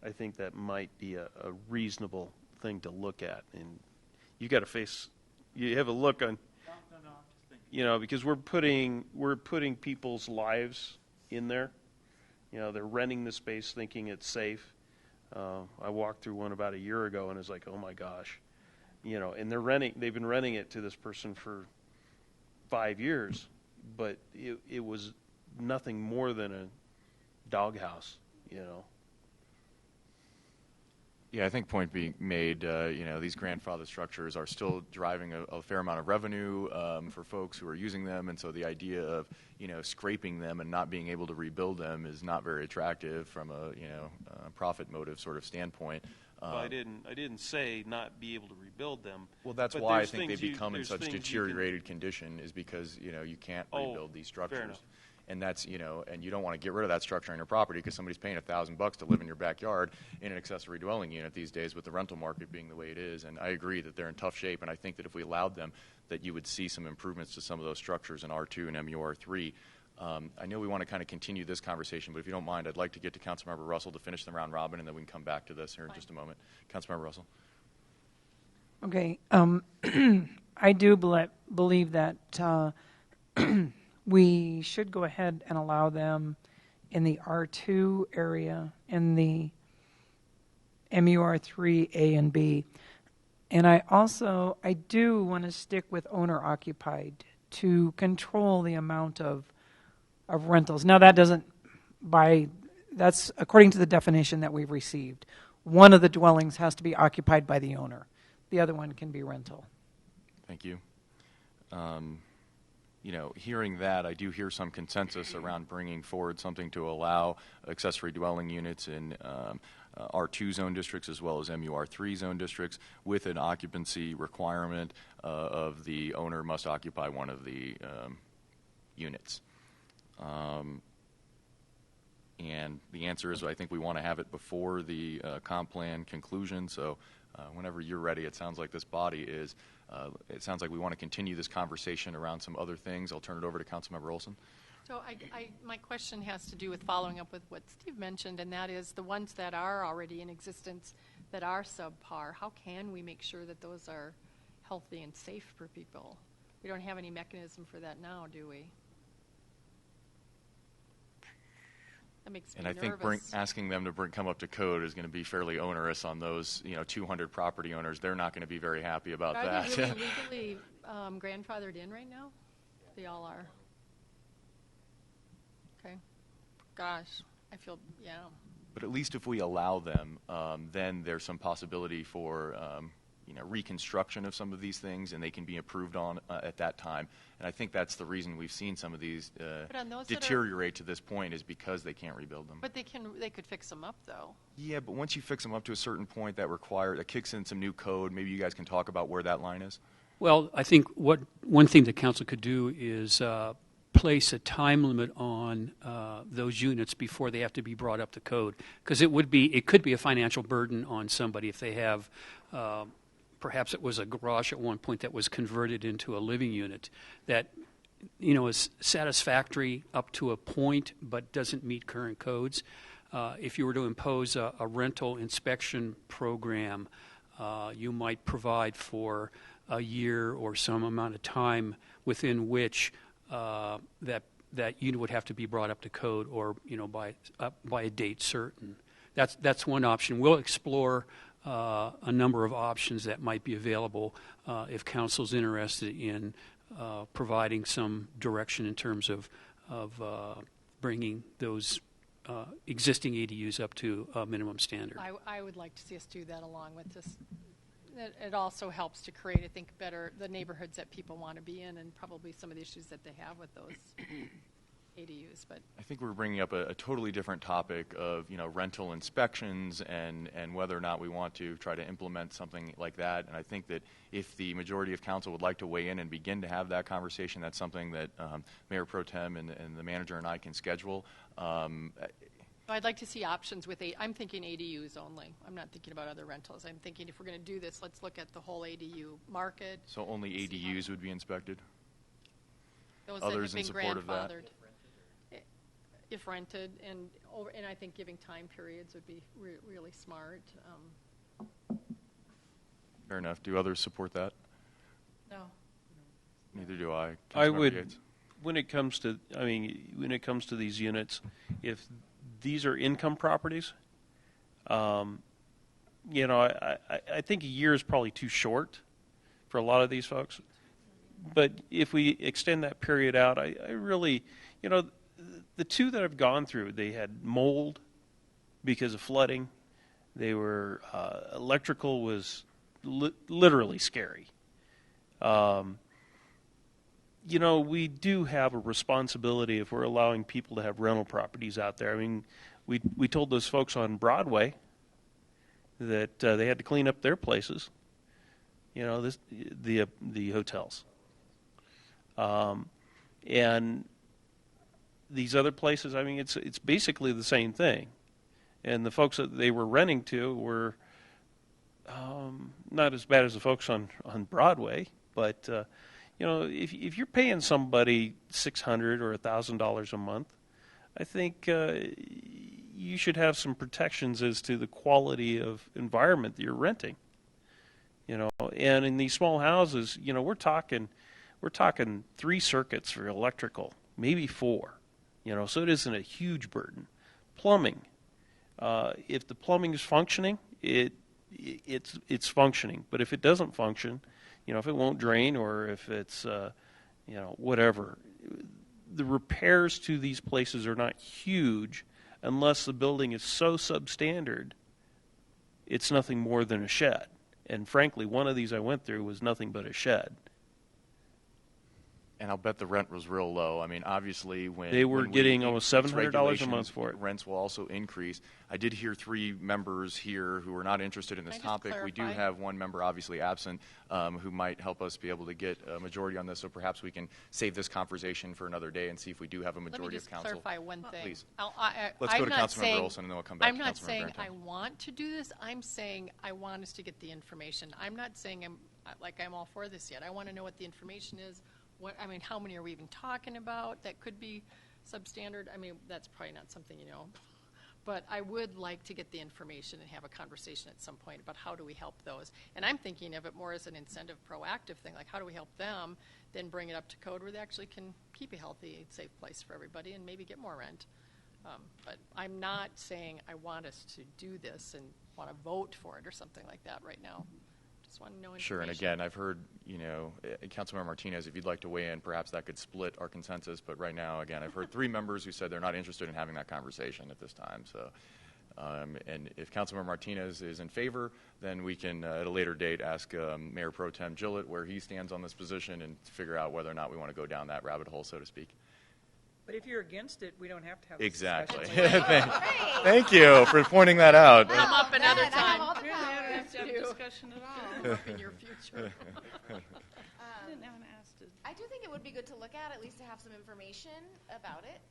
I think that might be a reasonable thing to look at. And you got to you have a look on, because we're putting people's lives in there. They're renting the space thinking it's safe. I walked through one about a year ago and it's like, oh my gosh, and they've been renting it to this person for 5 years, but it was nothing more than a doghouse, Yeah, I think point being made, these grandfather structures are still driving a fair amount of revenue for folks who are using them, and so the idea of, scraping them and not being able to rebuild them is not very attractive from a, profit motive sort of standpoint. Well, I didn't say not be able to rebuild them. Well, that's why I think they become in such deteriorated condition, is because, you can't rebuild these structures. Fair enough. And that's, and you don't want to get rid of that structure on your property because somebody's paying $1,000 to live in your backyard in an accessory dwelling unit these days, with the rental market being the way it is. And I agree that they're in tough shape, and I think that if we allowed them, that you would see some improvements to some of those structures in R2 and MUR3. I know we want to kind of continue this conversation, but if you don't mind, I'd like to get to Councilmember Russell to finish the round robin, and then we can come back to this here in just a moment. Councilmember Russell. Okay. I do believe that we should go ahead and allow them in the R2 area, in MUR3A and B. And I do want to stick with owner occupied to control the amount of rentals. Now that's according to the definition that we've received. One of the dwellings has to be occupied by the owner. The other one can be rental. Thank you. Hearing that, I do hear some consensus around bringing forward something to allow accessory dwelling units in R2 zone districts as well as MUR3 zone districts with an occupancy requirement of the owner must occupy one of the units. And the answer is I think we want to have it before the comp plan conclusion. So whenever you're ready, it sounds like this body is. It sounds like we want to continue this conversation around some other things. I'll turn it over to Councilmember Olson. So my question has to do with following up with what Steve mentioned, and that is the ones that are already in existence that are subpar. How can we make sure that those are healthy and safe for people? We don't have any mechanism for that now, do we? That makes me nervous. And I think asking them to come up to code is going to be fairly onerous on those 200 property owners. They're not going to be very happy about that. Are they really legally grandfathered in right now? They all are. Okay. Gosh, I feel, yeah. But at least if we allow them, then there's some possibility for reconstruction of some of these things, and they can be improved on at that time. And I think that's the reason we've seen some of these deteriorate to this point is because they can't rebuild them. But they could fix them up, though. Yeah, but once you fix them up to a certain point, that kicks in some new code. Maybe you guys can talk about where that line is. Well, I think one thing the council could do is place a time limit on those units before they have to be brought up to code, because it could be a financial burden on somebody if they have. Perhaps it was a garage at one point that was converted into a living unit that, is satisfactory up to a point but doesn't meet current codes. If you were to impose a rental inspection program, you might provide for a year or some amount of time within which that unit would have to be brought up to code, or by a date certain. That's one option. We'll explore a number of options that might be available if council's interested in providing some direction in terms of bringing those existing ADUs up to a minimum standard. I would like to see us do that along with this. It also helps to create, I think, better the neighborhoods that people want to be in, and probably some of the issues that they have with those ADUs. But I think we're bringing up a totally different topic of rental inspections and whether or not we want to try to implement something like that. And I think that if the majority of council would like to weigh in and begin to have that conversation, that's something that Mayor Pro Tem and the manager and I can schedule. I'd like to see options with I'm thinking ADUs only. I'm not thinking about other rentals. I'm thinking if we're going to do this, let's look at the whole ADU market. So only ADUs would be inspected? Those Others that have been in support of that? If rented, and I think giving time periods would be really smart. Fair enough. Do others support that? No. Neither do I. I would. Yates? When it comes to these units, if these are income properties, I think a year is probably too short for a lot of these folks. But if we extend that period out, I really, the two that I've gone through, they had mold because of flooding. They were electrical was literally scary. We do have a responsibility if we're allowing people to have rental properties out there. I mean, we told those folks on Broadway that they had to clean up their places. The hotels, and these other places. I mean, it's basically the same thing. And the folks that they were renting to were not as bad as the folks on Broadway, but if you're paying somebody $600 or $1,000 a month, I think you should have some protections as to the quality of environment that you're renting. And in these small houses, we're talking 3 circuits for electrical, maybe 4. So it isn't a huge burden. Plumbing, if the plumbing is functioning, it's functioning. But if it doesn't function, if it won't drain or if it's whatever, the repairs to these places are not huge unless the building is so substandard. It's nothing more than a shed. And frankly, one of these I went through was nothing but a shed. And I'll bet the rent was real low. I mean, obviously, when they were when getting we almost increase $700 a month regulations, for it. Rents will also increase. I did hear 3 members here who are not interested in this Can I just topic. We do clarify? have one member obviously absent who might help us be able to get a majority on this. So perhaps we can save this conversation for another day and see if we do have a Let me majority just of council. clarify one thing. Please. I'm Let's go to not Councilmember saying- Olson and then we'll come back I'm to not Councilmember saying Barrington. I want to do this. I'm saying I want us to get the information. I'm not saying I'm all for this yet. I want to know what the information is. How many are we even talking about that could be substandard? I mean, that's probably not something you know. But I would like to get the information and have a conversation at some point about how do we help those. And I'm thinking of it more as an incentive, proactive thing, like how do we help them, then bring it up to code where they actually can keep a healthy, safe place for everybody and maybe get more rent. But I'm not saying I want us to do this and want to vote for it or something like that right now. Just want to know information. Sure, and again, I've heard, Councilmember Martinez, if you'd like to weigh in, perhaps that could split our consensus. But right now, again, I've heard 3 members who said they're not interested in having that conversation at this time. So, and if Councilmember Martinez is in favor, then we can, at a later date, ask Mayor Pro Tem Gillett where he stands on this position and figure out whether or not we want to go down that rabbit hole, so to speak. But if you're against it, we don't have to have this Exactly. discussion. Thank you for pointing that out. Come up another time. We didn't have to have a discussion at all. Come up in your future. I didn't have an ask to. I do think it would be good to look at least to have some information about it,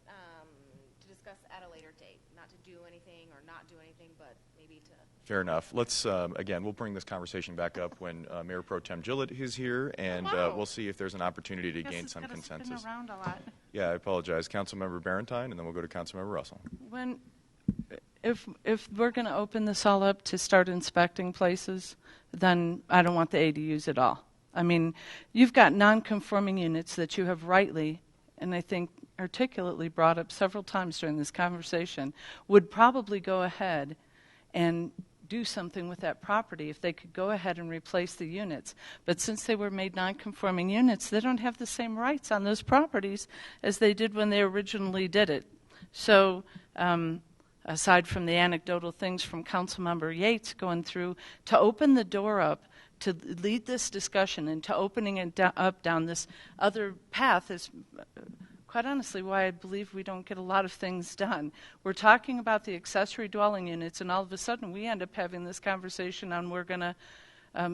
to discuss at a later date. Not to do anything or not do anything, but maybe to... Fair enough. Let's, again, we'll bring this conversation back up when Mayor Pro Tem Gillett is here, and we'll see if there's an opportunity to gain some consensus. Spin around a lot. Yeah, I apologize. Councilmember Barentine, and then we'll go to Councilmember Russell. If we're going to open this all up to start inspecting places, then I don't want the ADUs at all. I mean, you've got non-conforming units that you have rightly, and I think articulately brought up several times during this conversation, would probably go ahead and do something with that property if they could go ahead and replace the units. But since they were made non-conforming units, they don't have the same rights on those properties as they did when they originally did it. So aside from the anecdotal things from Councilmember Yates going through, to open the door up, to lead this discussion into opening it up down this other path is quite honestly why I believe we don't get a lot of things done. We're talking about the accessory dwelling units, and all of a sudden we end up having this conversation on we're going to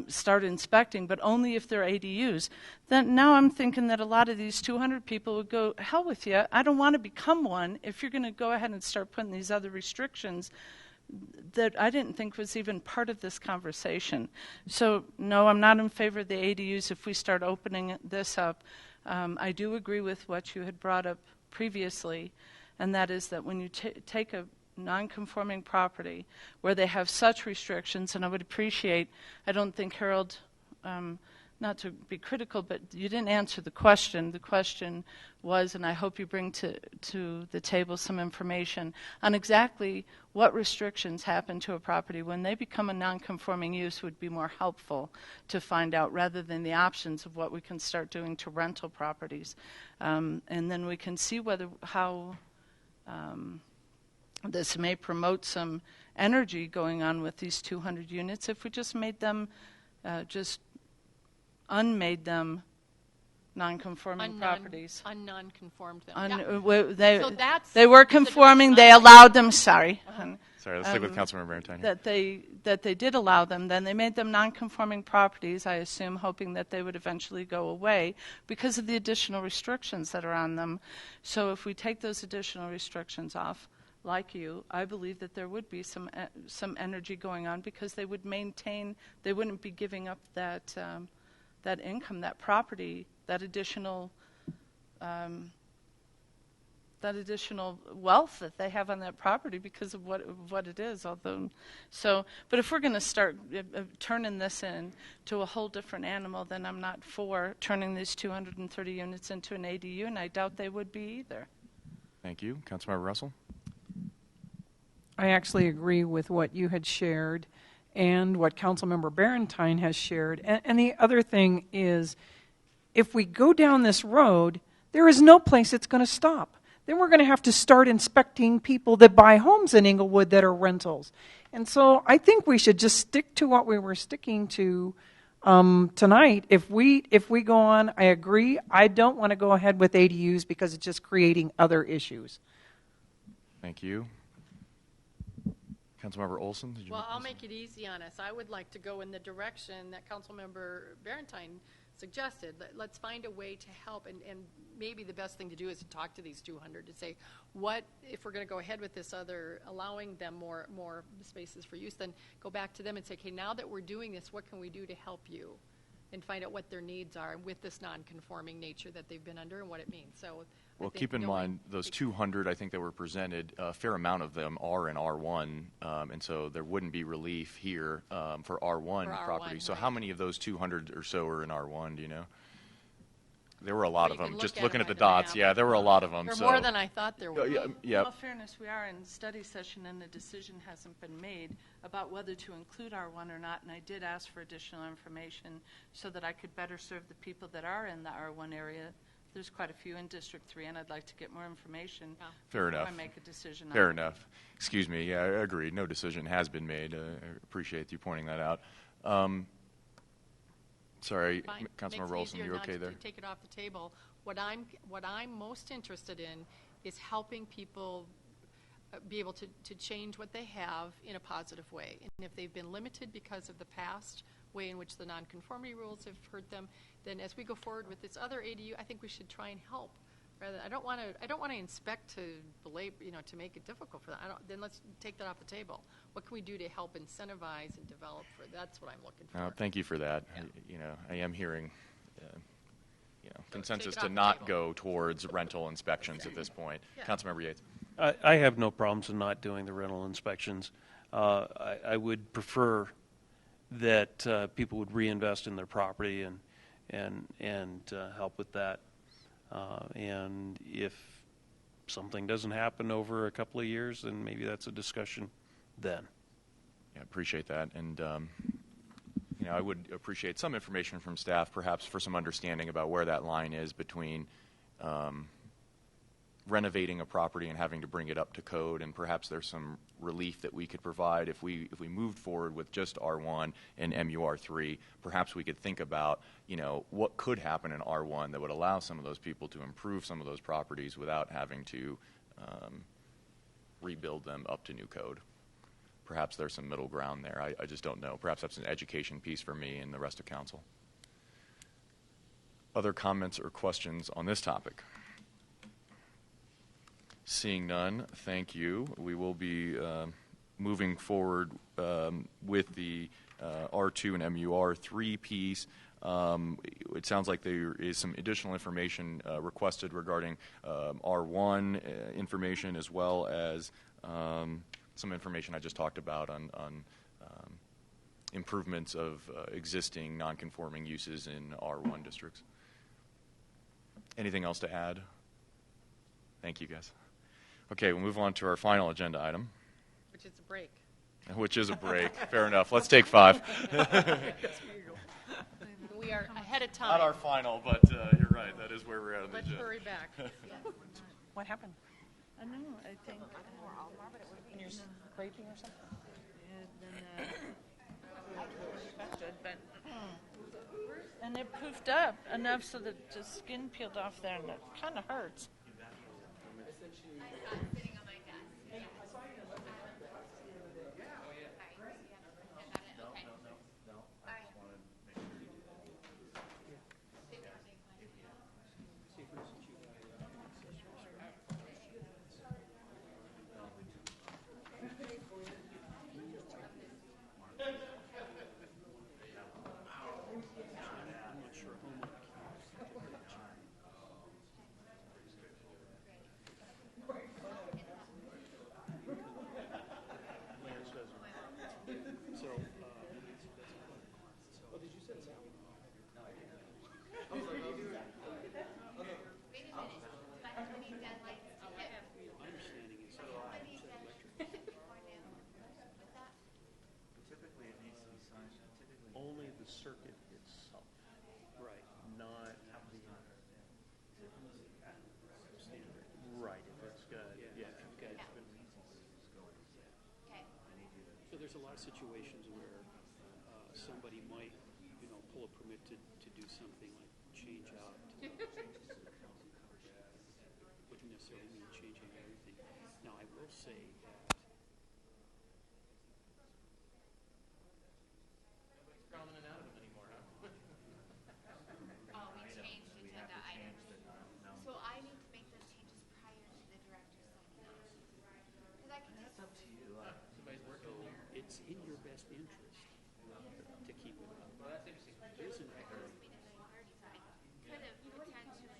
start inspecting, but only if they're ADUs. Then now I'm thinking that a lot of these 200 people would go, hell with you, I don't want to become one if you're going to go ahead and start putting these other restrictions that I didn't think was even part of this conversation. So no, I'm not in favor of the ADUs if we start opening this up. I do agree with what you had brought up previously, and that is that when you take a non-conforming property where they have such restrictions, and I would appreciate, I don't think Harold, not to be critical, but you didn't answer the question. The question was, and I hope you bring to the table some information on exactly what restrictions happen to a property when they become a non-conforming use would be more helpful to find out rather than the options of what we can start doing to rental properties. And then we can see how this may promote some energy going on with these 200 units if we just made them, unmade them non-conforming properties. Non-conformed them. They were conforming. They allowed them. Sorry, let's stick with Councilmember Barentine. That they did allow them. Then they made them non-conforming properties. I assume, hoping that they would eventually go away because of the additional restrictions that are on them. So if we take those additional restrictions off, like you, I believe that there would be some energy going on because they would maintain. They wouldn't be giving up that income, that property, that additional wealth that they have on that property because of what it is. But if we're going to start turning this into a whole different animal, then I'm not for turning these 230 units into an ADU, and I doubt they would be either. Thank you. Councilmember Russell? I actually agree with what you had shared, and what Councilmember Barentine has shared. And the other thing is, if we go down this road, there is no place it's going to stop. Then we're going to have to start inspecting people that buy homes in Englewood that are rentals. And so I think we should just stick to what we were sticking to tonight. If we go on, I agree. I don't want to go ahead with ADUs because it's just creating other issues. Thank you. Councilmember Olson, did you? Well, I'll make it easy on us. I would like to go in the direction that Councilmember Barentine suggested. Let's find a way to help, and maybe the best thing to do is to talk to these 200 to say, what if we're going to go ahead with this other, allowing them more spaces for use, then go back to them and say, okay, now that we're doing this, what can we do to help you? And find out what their needs are with this non-conforming nature that they've been under and what it means. So, well, keep in mind those 200, I think that were presented, a fair amount of them are in R1, and so there wouldn't be relief here for R1 properties. So right. how many of those 200 or so are in R1, do you know? There were a lot of them. Just looking at the dots, yeah, there were a lot of them. There so. More than I thought there were. Yeah. In all fairness, we are in study session and the decision hasn't been made about whether to include R1 or not, and I did ask for additional information so that I could better serve the people that are in the R1 area. There's quite a few in District 3, and I'd like to get more information Fair before enough. I make a decision on Fair it. enough. Excuse me, yeah, I agree. No decision has been made. I appreciate you pointing that out. Sorry, Councilmember Olson, you okay there? To take it off the table. What I'm most interested in is helping people be able to change what they have in a positive way. And if they've been limited because of the past way in which the nonconformity rules have hurt them, then as we go forward with this other ADU, I think we should try and help. Rather, I don't want to inspect to to make it difficult for them. Then let's take that off the table. What can we do to help incentivize and develop? That's what I'm looking for. Thank you for that. Yeah. I am hearing, consensus take it to off the not table. go towards rental inspections at this point. Yeah. Councilmember Yates. I have no problems in not doing the rental inspections. I would prefer that people would reinvest in their property and help with that. And if something doesn't happen over a couple of years, then maybe that's a discussion then. Yeah, appreciate that. And, I would appreciate some information from staff, perhaps for some understanding about where that line is between renovating a property and having to bring it up to code, and perhaps there's some relief that we could provide if we moved forward with just R1 and MUR3. Perhaps we could think about, what could happen in R1 that would allow some of those people to improve some of those properties without having to rebuild them up to new code. Perhaps there's some middle ground there. I just don't know. Perhaps that's an education piece for me and the rest of council. Other comments or questions on this topic? Seeing none, thank you. We will be moving forward with the R2 and MUR3 piece. It sounds like there is some additional information requested regarding R1 information, as well as some information I just talked about on improvements of existing non-conforming uses in R1 districts. Anything else to add? Thank you, guys. Okay, we'll move on to our final agenda item. Which is a break. Which is a break. Fair enough. Let's take 5. We are ahead of time. Not our final, but you're right. That is where we're at on the Let's agenda. hurry back. What happened? I know, I think. You're scraping or something? And it poofed up enough so that the skin peeled off there, and it kind of hurts. there's a lot of situations where somebody might, pull a permit to do something like change out. Wouldn't necessarily mean changing everything. Now, I will say that Nobody's crawling in and out of them anymore, huh? Oh, we changed agenda items. So I need to make those changes prior to the director signing off. Because I can just. That's up to you. Somebody's working there. it's in your best interest to keep it up. Well, that's interesting. There's an Meeting at 9:30, so I could have potentially.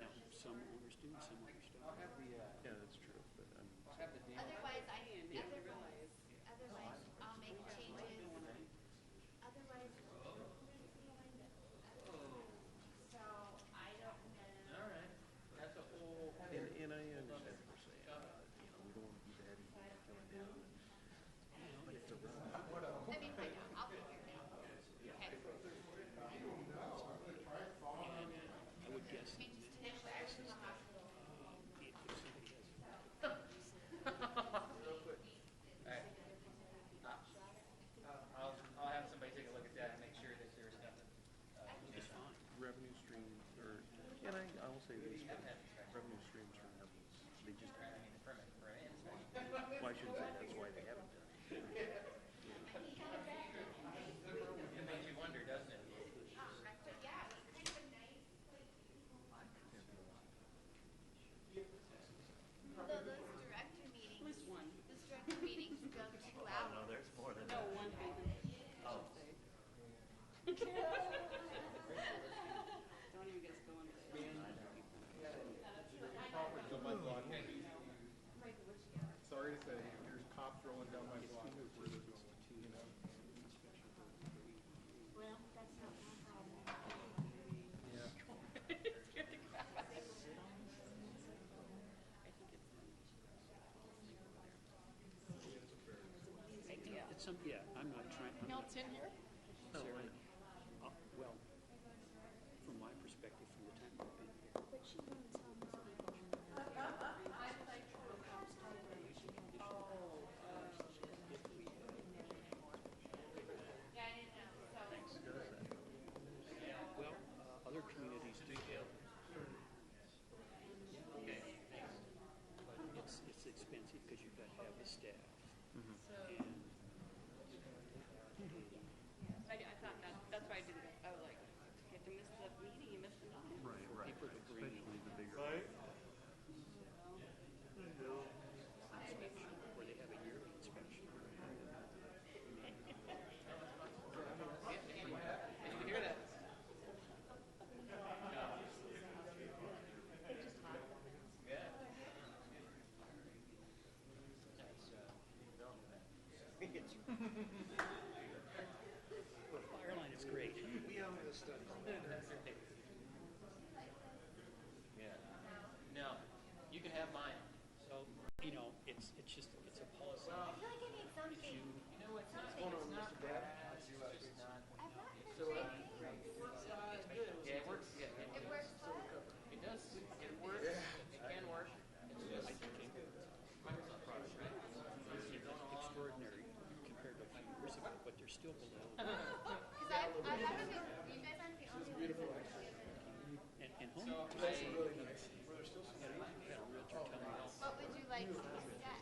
Now, some owners do, some owners don't. I'll have the. Yeah, that's true. But I'll have the deal. Otherwise, otherwise, I'll make changes. Otherwise, so I don't know. All right. That's a whole. and I understand what you're saying. We don't want to be that easy coming down. But if the road Let me find out. I'll figure it out. Okay. I would guess that Changes to next year from the hospital. if somebody has I'll have somebody take a look at that and make sure that there's nothing. it's fine. revenue stream, and I will say this, but revenue streams from apples, they just I mean, the permit for an inspection. well, I shouldn't say that's why they haven't done it. It makes you wonder, doesn't it? Although those director meetings, those director meetings go 2 hours. No, there's more than No, one meeting. Oh. Don't even get us going today. Sorry to say, there's cops rolling down my block. Where they're going, Well, that's not my problem. I'm not trying. Melt's in here? Necessarily. Well, from my perspective, from the time I've been here, But she won't tell me. Yeah, I didn't know. So. well, other communities do. Okay. But it's expensive because you've got to have the staff. I thought that's why I didn't. I was like, you have to miss the meeting, you missed the meeting. Right. People agree. Especially the bigger. Inspection, where they have a yearly inspection. Did you hear that? Yeah. That's Well, Fireline is great. We own this study. Yeah. No, you can have mine. So, it's a policy. I feel like I need something. You know what's Something. going on, Mr. Dad? It's just not. I've not heard great things. Yeah, it works. Yeah, It works well. it does. It works. It can work. It's just Microsoft product, right? Extraordinary compared to a few years ago, but they're still below. Because I haven't been, you guys aren't the only ones. And home had a realtor tell me What would you like to get?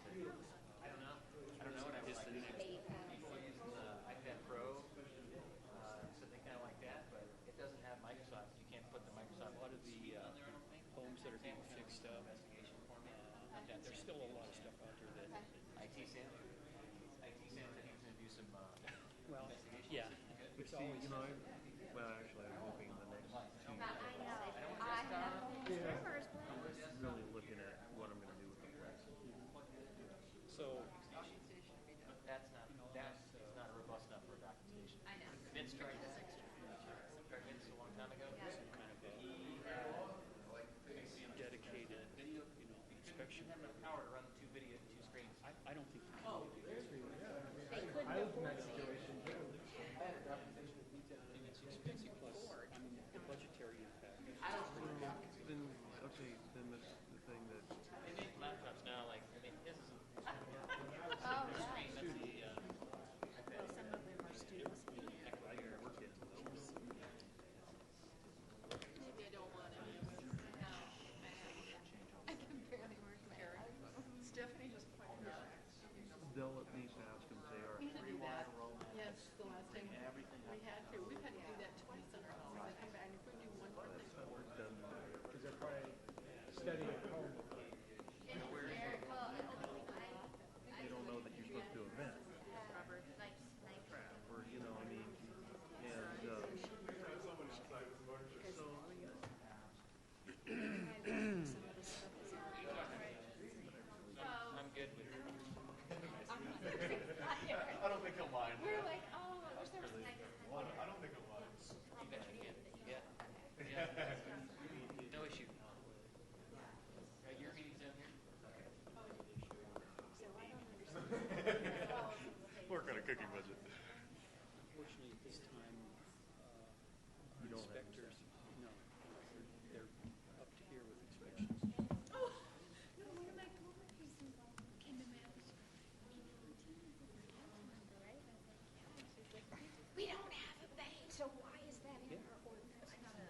I don't know. I don't know what I was like. People use the iPad Pro, something kind of like that, but it doesn't have Microsoft. You can't put the Microsoft. a lot of the homes that are being fixed up. Investigation for me. There's still a lot of stuff out there that, IT Sam. IT Sam said he was going to do some well, investigation. yeah, it's always. Actually, I'm hoping in the next 2 years, I have servers, but really looking at what I'm going to do with the place. So, That's not robust enough for a documentation. I know. Vince tried that. Vince a long time ago. some kind of a dedicated, inspection. Power to run two screens. I don't think. I was in that situation too. And it's expensive plus, the budgetary impact. Then the thing that They make laptops now, like, this is oh, yeah. screen, that's the We had to. We've had to do that twice on our own. They come back, and if we do one thing, Because they're probably studying at home. They don't know that you're supposed to do events. Crap, or, you know, I mean, and, I'm good with it. I don't think he'll mind. We're like, oh, we're so excited. I don't think he'll mind. You bet you can. Yeah. No issue. Are your meetings down here? Work on a cooking budget. Unfortunately, at this time, inspectors, no, they're up to here with inspections. Oh, no, one of my coworkers came to my office. We don't have a bank, so why is that in our ordinance? I got a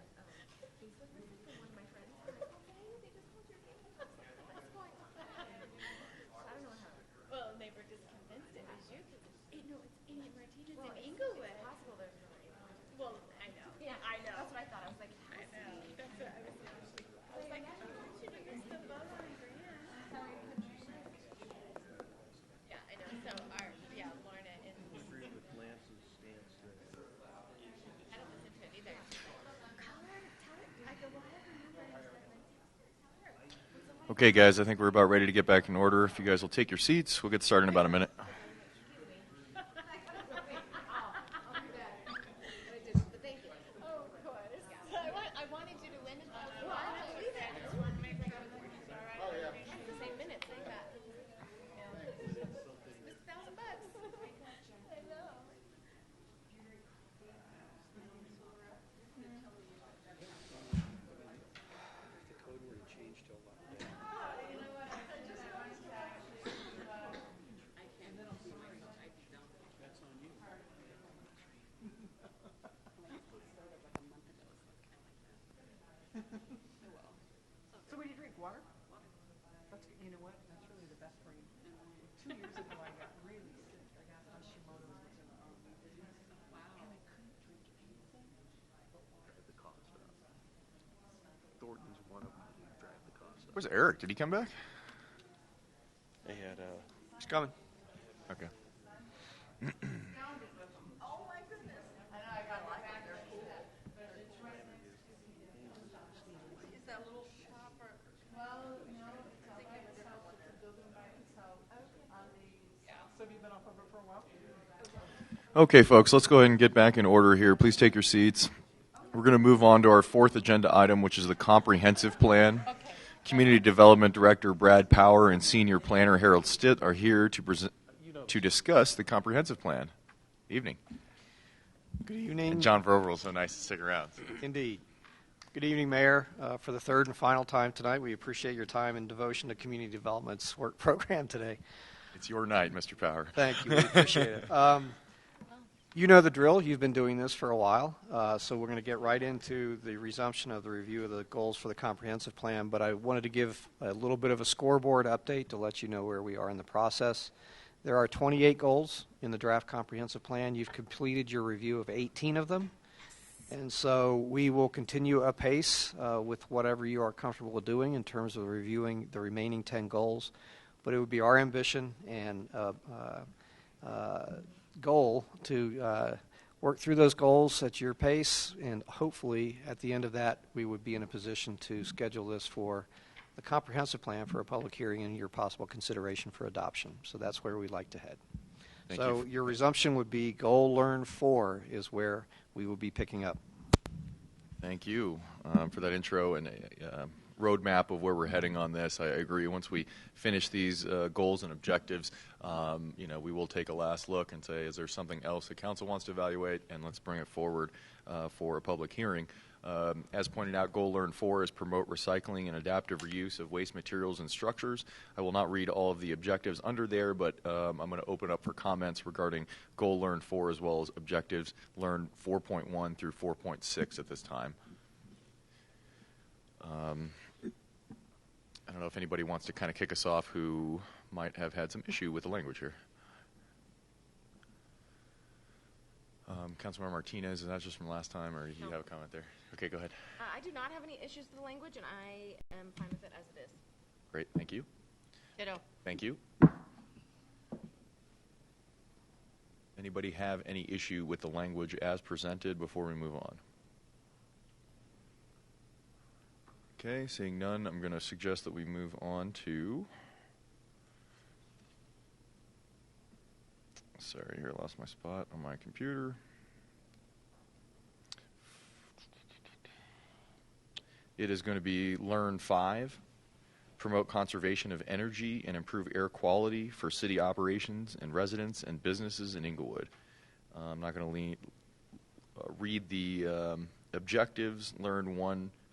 Facebook message from one of my friends. They just called your name. What's going on? I don't know how. Well, they were just convinced it was you. No, it's Amy Martinez in Englewood. It's possible there's another Amy Martinez. Well, I know. Yeah, I know. That's what I thought. I was like, I know. That's what I was thinking. I was like, I should have missed the boat on Grant. Yeah, I know. So, Lorna is. I agree with Lance's stance that I don't listen to it either. Call her, tell her. I go, well, I have her number. Okay, guys, I think we're about ready to get back in order. If you guys will take your seats, we'll get started in about a minute. Thank you. Oh, of course. I wanted you to win it. I believe it. I just wanted to make sure I was all right. It's the same minute saying that. It's $1,000. I know. The code word changed to a lot. That's on you. So what do you drink? Water? That's, you know what? That's really the best for you. 2 years ago, I got really sick. I got Hashimoto's. Wow. And I couldn't drink anything. drive the cost up. Thornton's one of them who drive the cost up. Where's Eric? Did he come back? They had He's coming. Okay. Oh, my goodness. I know, I got like it. They're cool. is that little shop or? Well, no, it's not by itself. It's a building by itself. On the. So have you been off of it for a while? Okay, folks, let's go ahead and get back in order here. Please take your seats. We're going to move on to our fourth agenda item, which is the comprehensive plan. Okay. Community Development Director Brad Power and Senior Planner Harold Stitt are here to discuss the comprehensive plan. Evening. Good evening. And John Ververl, so nice to stick around. Indeed. Good evening, Mayor. For the third and final time tonight, we appreciate your time and devotion to community development's work program today. It's your night, Mr. Power. Thank you. We appreciate it. You know the drill. You've been doing this for a while. So we're going to get right into the resumption of the review of the goals for the comprehensive plan. But I wanted to give a little bit of a scoreboard update to let you know where we are in the process. There are 28 goals in the draft comprehensive plan. You've completed your review of 18 of them. And so we will continue apace with whatever you are comfortable with doing in terms of reviewing the remaining 10 goals. But it would be our ambition and goal to work through those goals at your pace, and hopefully at the end of that we would be in a position to schedule this for the comprehensive plan for a public hearing and your possible consideration for adoption. So that's where we'd like to head. Thank So you. your resumption would be goal learn 4 is where we will be picking up. Thank you for that intro and a roadmap of where we're heading on this. I agree. Once we finish these goals and objectives, we will take a last look and say, is there something else the council wants to evaluate, and let's bring it forward for a public hearing. As pointed out, Goal Learn 4 is promote recycling and adaptive reuse of waste materials and structures. I will not read all of the objectives under there, but I'm going to open up for comments regarding Goal Learn 4 as well as objectives Learn 4.1 through 4.6 at this time. I don't know if anybody wants to kind of kick us off who might have had some issue with the language here. Councilmember Martinez, is that just from last time, or do you have a comment there? Okay, go ahead. I do not have any issues with the language, and I am fine with it as it is. Great, thank you. Ditto. Thank you. Anybody have any issue with the language as presented before we move on? Okay, seeing none, I'm going to suggest that we move on to... Sorry, here, I lost my spot on my computer. It is going to be Learn 5, promote conservation of energy and improve air quality for city operations and residents and businesses in Englewood. I'm not going to read the objectives, Learn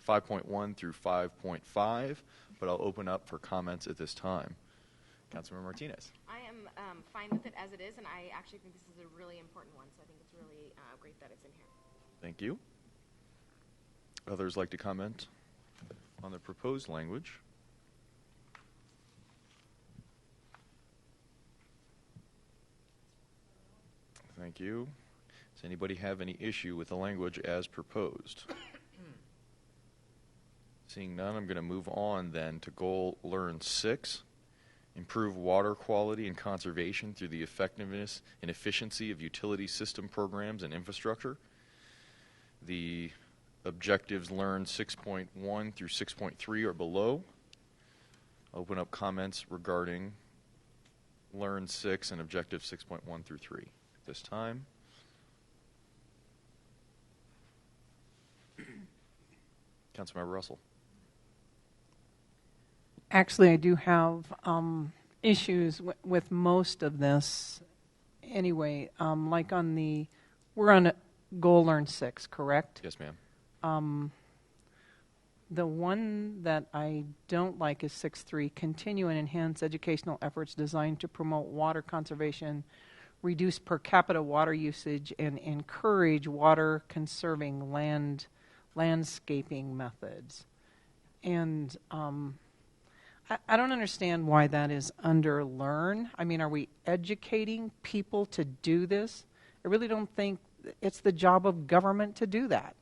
5.1 through 5.5, but I'll open up for comments at this time. Councilmember Martinez. I am fine with it as it is, and I actually think this is a really important one, so I think it's really great that it's in here. Thank you. Others like to comment on the proposed language? Thank you. Does anybody have any issue with the language as proposed? Seeing none, I'm going to move on then to goal Learn 6. Improve water quality and conservation through the effectiveness and efficiency of utility system programs and infrastructure. The objectives Learn 6.1 through 6.3 are below. Open up comments regarding Learn 6 and objective 6.1 through 3 at this time. Councilmember Russell. Actually, I do have issues with most of this anyway. Like we're on goal Learn 6, correct? Yes, ma'am. The one that I don't like is 6.3, continue and enhance educational efforts designed to promote water conservation, reduce per capita water usage, and encourage water conserving landscaping methods. And I don't understand why that is under Learn. I mean, are we educating people to do this? I really don't think it's the job of government to do that.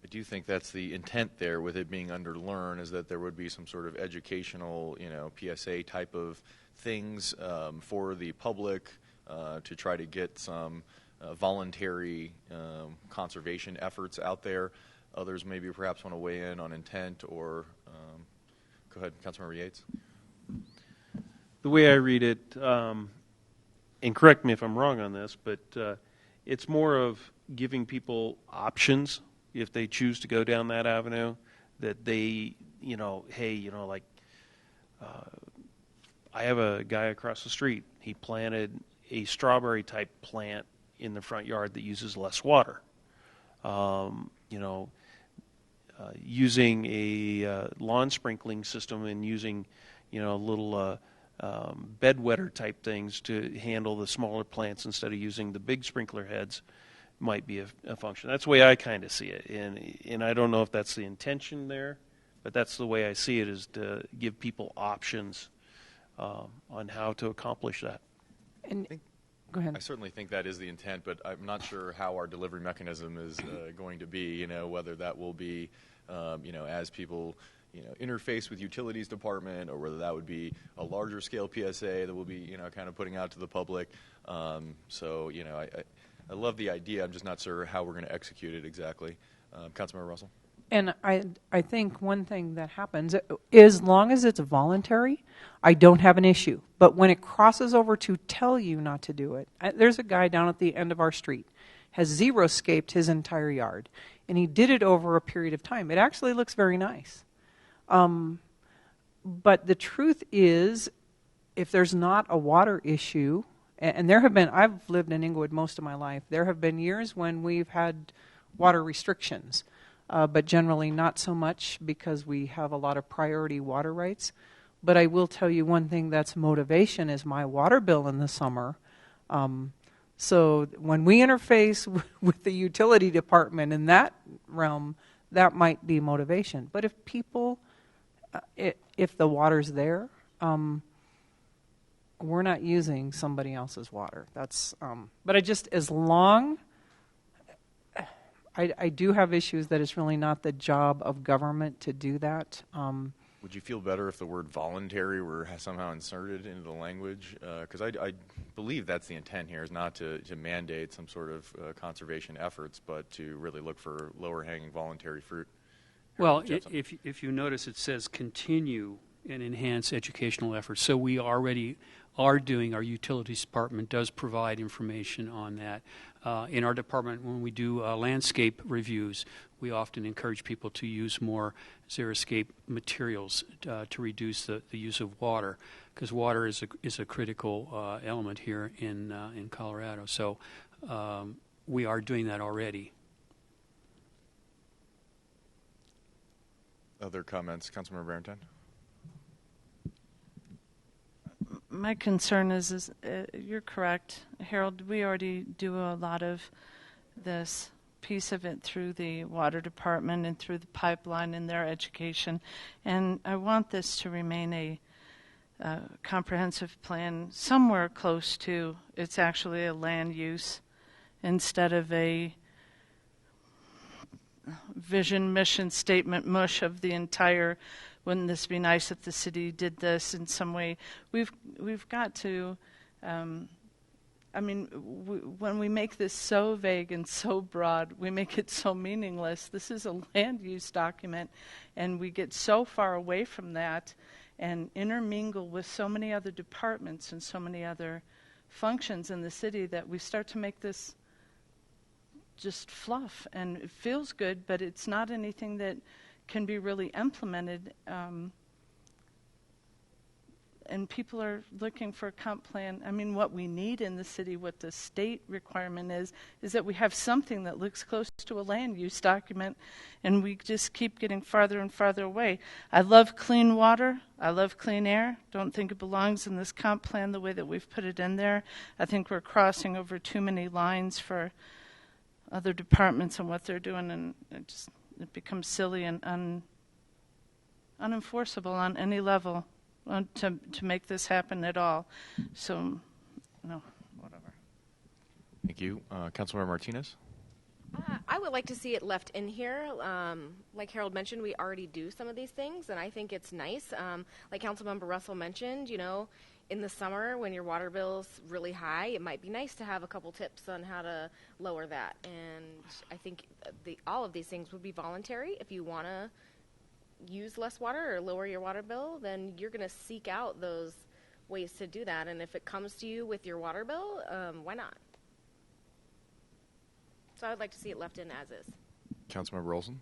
I do think that's the intent there with it being under Learn, is that there would be some sort of educational, PSA type of things for the public to try to get some voluntary conservation efforts out there. Others maybe perhaps want to weigh in on intent or... Go ahead, Councilmember Yates. The way I read it, and correct me if I'm wrong on this, but it's more of giving people options if they choose to go down that avenue, that they, I have a guy across the street. He planted a strawberry type plant in the front yard that uses less water. Using a lawn sprinkling system and using, little bedwetter type things to handle the smaller plants instead of using the big sprinkler heads might be a function. That's the way I kind of see it, and I don't know if that's the intention there, but that's the way I see it, is to give people options on how to accomplish that. And go ahead. I certainly think that is the intent, but I'm not sure how our delivery mechanism is going to be. Whether that will be, as people, interface with utilities department, or whether that would be a larger scale PSA that we'll be, kind of putting out to the public. I love the idea. I'm just not sure how we're going to execute it exactly. Councilmember Russell. And I think one thing that happens, as long as it's voluntary, I don't have an issue. But when it crosses over to tell you not to do it, there's a guy down at the end of our street, has zero-scaped his entire yard, and he did it over a period of time. It actually looks very nice. But the truth is, if there's not a water issue, and I've lived in Englewood most of my life, there have been years when we've had water restrictions. But generally not so much, because we have a lot of priority water rights. But I will tell you one thing that's motivation is my water bill in the summer. So when we interface with the utility department in that realm, that might be motivation. But if people, if the water's there, we're not using somebody else's water. That's, but I just, as long, I do have issues that it's really not the job of government to do that. Would you feel better if the word voluntary were somehow inserted into the language? Because I believe that's the intent here, is not to mandate some sort of conservation efforts, but to really look for lower-hanging voluntary fruit. Well, if you notice, it says continue and enhance educational efforts. So we already are doing, our utilities department does provide information on that. In our department, when we do landscape reviews, we often encourage people to use more xeriscape materials to reduce the use of water, because water is a critical element here in Colorado. So we are doing that already. Other comments, Councilmember Barrington? My concern is you're correct, Harold. We already do a lot of this piece of it through the water department and through the pipeline in their education. And I want this to remain a comprehensive plan somewhere close to, it's actually a land use instead of a vision, mission, statement mush of the entire, wouldn't this be nice if the city did this in some way. We've got to, when we make this so vague and so broad, we make it so meaningless. This is a land use document, and we get so far away from that and intermingle with so many other departments and so many other functions in the city that we start to make this just fluff, and it feels good, but it's not anything that can be really implemented. And people are looking for a comp plan. I mean, what we need in the city, what the state requirement is that we have something that looks close to a land use document, and we just keep getting farther and farther away. I love clean water. I love clean air. Don't think it belongs in this comp plan the way that we've put it in there. I think we're crossing over too many lines for other departments and what they're doing, and it becomes silly and unenforceable on any level to make this happen at all. So, no, whatever. Thank you. Councilmember Martinez? I would like to see it left in here. Like Harold mentioned, we already do some of these things, and I think it's nice. Like Councilmember Russell mentioned, in the summer when your water bill's really high, it might be nice to have a couple tips on how to lower that. And I think all of these things would be voluntary. If you want to use less water or lower your water bill, then you're going to seek out those ways to do that. And if it comes to you with your water bill, why not? So I would like to see it left in as is. Councilmember Olson?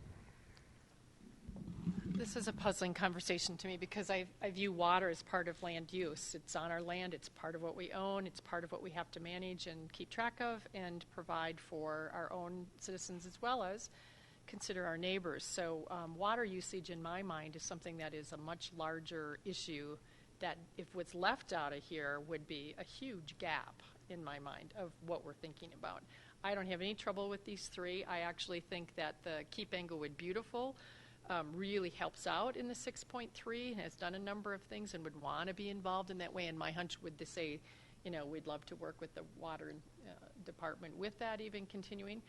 This is a puzzling conversation to me because I view water as part of land use. It's on our land. It's part of what we own. It's part of what we have to manage and keep track of and provide for our own citizens as well as consider our neighbors. So water usage in my mind is something that is a much larger issue that if what's left out of here would be a huge gap in my mind of what we're thinking about. I don't have any trouble with these three. I actually think that the Keep Englewood Beautiful really helps out in the 6.3 and has done a number of things and would want to be involved in that way. And my hunch would to say, we'd love to work with the water department with that even continuing.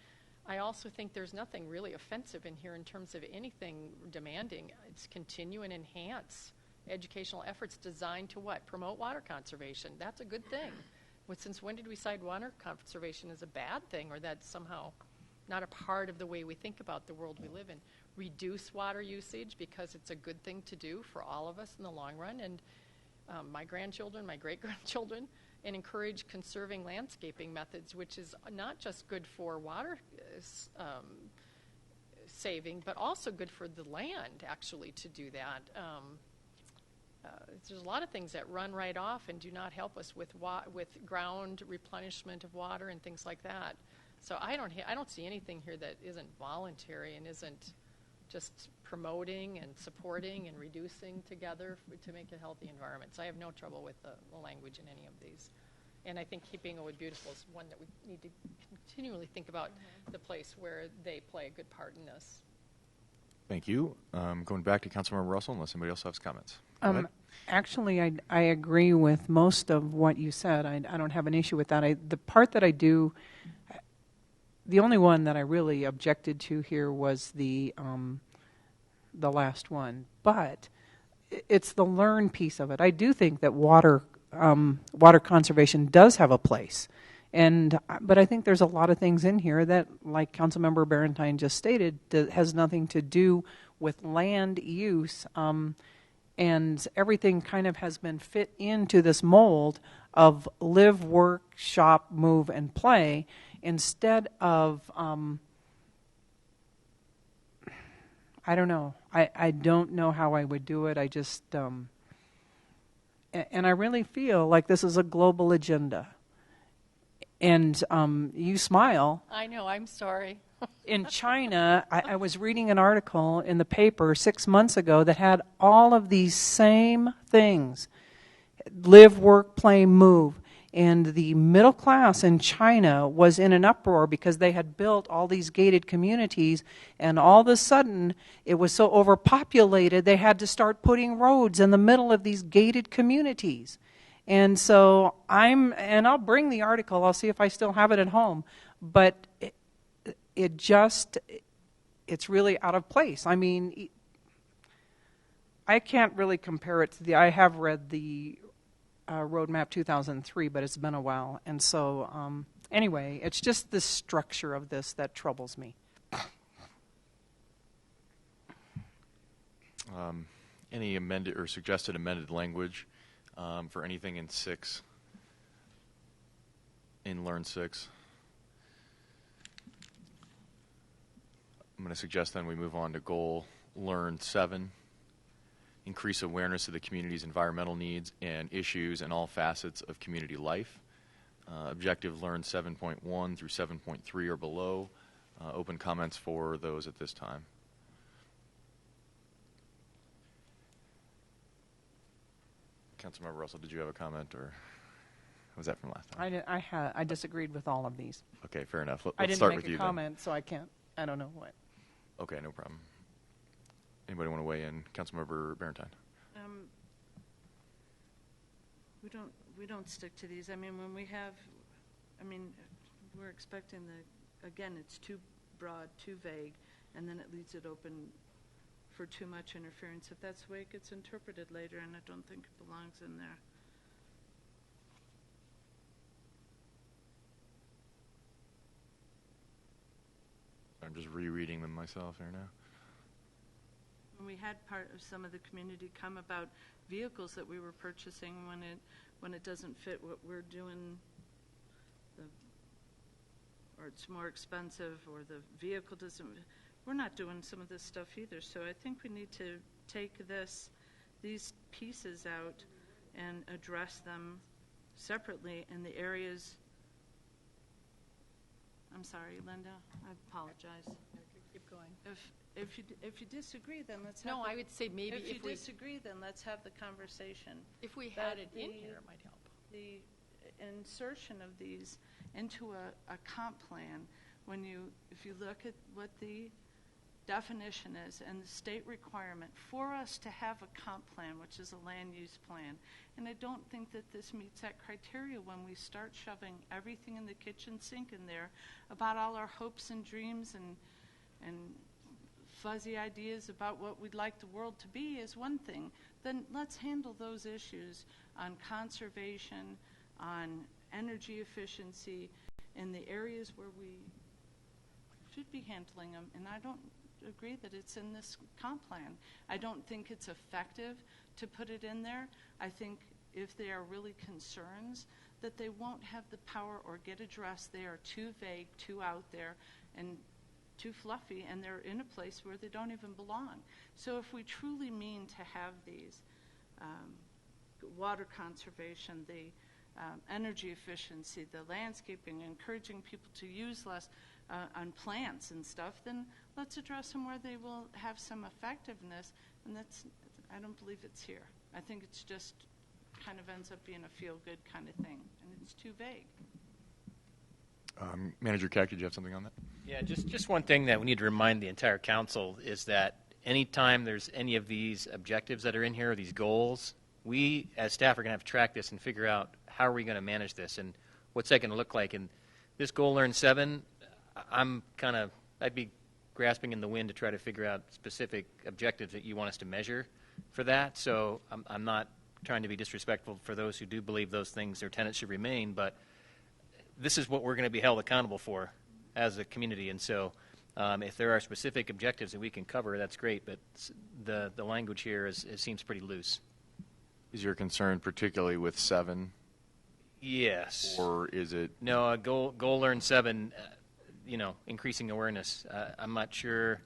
I also think there's nothing really offensive in here in terms of anything demanding. It's continue and enhance educational efforts designed to what? Promote water conservation. That's a good thing. Since when did we cite water conservation as a bad thing or that's somehow not a part of the way we think about the world we live in? Reduce water usage because it's a good thing to do for all of us in the long run, and my grandchildren, my great-grandchildren, and encourage conserving landscaping methods, which is not just good for water saving, but also good for the land, actually, to do that. There's a lot of things that run right off and do not help us with ground replenishment of water and things like that. So I don't see anything here that isn't voluntary and isn't just promoting and supporting and reducing together to make a healthy environment. So I have no trouble with the language in any of these. And I think Keeping Englewood Beautiful is one that we need to continually think about the place where they play a good part in this. Thank you. Going back to Councilmember Russell, unless anybody else has comments. ahead. Actually, I agree with most of what you said. I don't have an issue with that. The part that I do, the only one that I really objected to here was the last one. But it's the learn piece of it. I do think that water conservation does have a place. But I think there's a lot of things in here that, like Councilmember Barentine just stated, has nothing to do with land use, and everything kind of has been fit into this mold of live, work, shop, move, and play, instead of, I don't know. I don't know how I would do it. I just, and I really feel like this is a global agenda. And you smile. I know, I'm sorry. In China, I was reading an article in the paper 6 months ago that had all of these same things. Live, work, play, move. And the middle class in China was in an uproar because they had built all these gated communities, and all of a sudden it was so overpopulated they had to start putting roads in the middle of these gated communities. And so I'll bring the article, I'll see if I still have it at home, but it's really out of place. I mean, I can't really compare it to I have read the Roadmap 2003, but it's been a while. And so, anyway, it's just the structure of this that troubles me. Any amended or suggested amended language for anything in 6, in Learn 6? I'm going to suggest then we move on to Goal Learn 7. Increase awareness of the community's environmental needs and issues in all facets of community life. Objective Learn 7.1 through 7.3 or below. Open comments for those at this time. Councilmember Russell, did you have a comment, or was that from last time? I disagreed with all of these. Okay, fair enough. I Let's didn't start make with a you comment, so I don't know what. Okay, no problem. Anybody want to weigh in? Councilmember Barentine. We don't stick to these. I mean, we're expecting again, it's too broad, too vague, and then it leaves it open for too much interference. If that's the way it gets interpreted later, and I don't think it belongs in there. I'm just rereading them myself here now. And we had part of some of the community come about vehicles that we were purchasing when it doesn't fit what we're doing, or it's more expensive, or the vehicle doesn't. We're not doing some of this stuff either. So I think we need to take these pieces out and address them separately in the areas. I'm sorry, Linda. I apologize. Keep going. If you disagree, then let's have. No, I would say maybe if you disagree, then let's have the conversation. If we had it in here, it might help. The insertion of these into a comp plan, if you look at what the definition is and the state requirement for us to have a comp plan, which is a land use plan, and I don't think that this meets that criteria when we start shoving everything in the kitchen sink in there about all our hopes and dreams and fuzzy ideas about what we'd like the world to be is one thing. Then let's handle those issues on conservation, on energy efficiency, in the areas where we should be handling them. And I don't agree that it's in this comp plan. I don't think it's effective to put it in there. I think if there are really concerns that they won't have the power or get addressed, they are too vague, too out there, and too fluffy, and they're in a place where they don't even belong. So if we truly mean to have these water conservation, the energy efficiency, the landscaping, encouraging people to use less on plants and stuff, then let's address them where they will have some effectiveness. And I don't believe it's here. I think it's just kind of ends up being a feel-good kind of thing, and it's too vague. Manager Keck, did you have something on that? Yeah, just one thing that we need to remind the entire council is that anytime there's any of these objectives that are in here, or these goals, we as staff are going to have to track this and figure out how are we going to manage this and what's that going to look like. And this goal learn 7, I'd be grasping in the wind to try to figure out specific objectives that you want us to measure for that. So I'm not trying to be disrespectful for those who do believe those things, their tenets should remain, but this is what we're going to be held accountable for as a community. And so if there are specific objectives that we can cover, that's great, but the language here it seems pretty loose. Is your concern particularly with 7? Yes. Or is it? No, goal learn 7, increasing awareness. I'm not sure.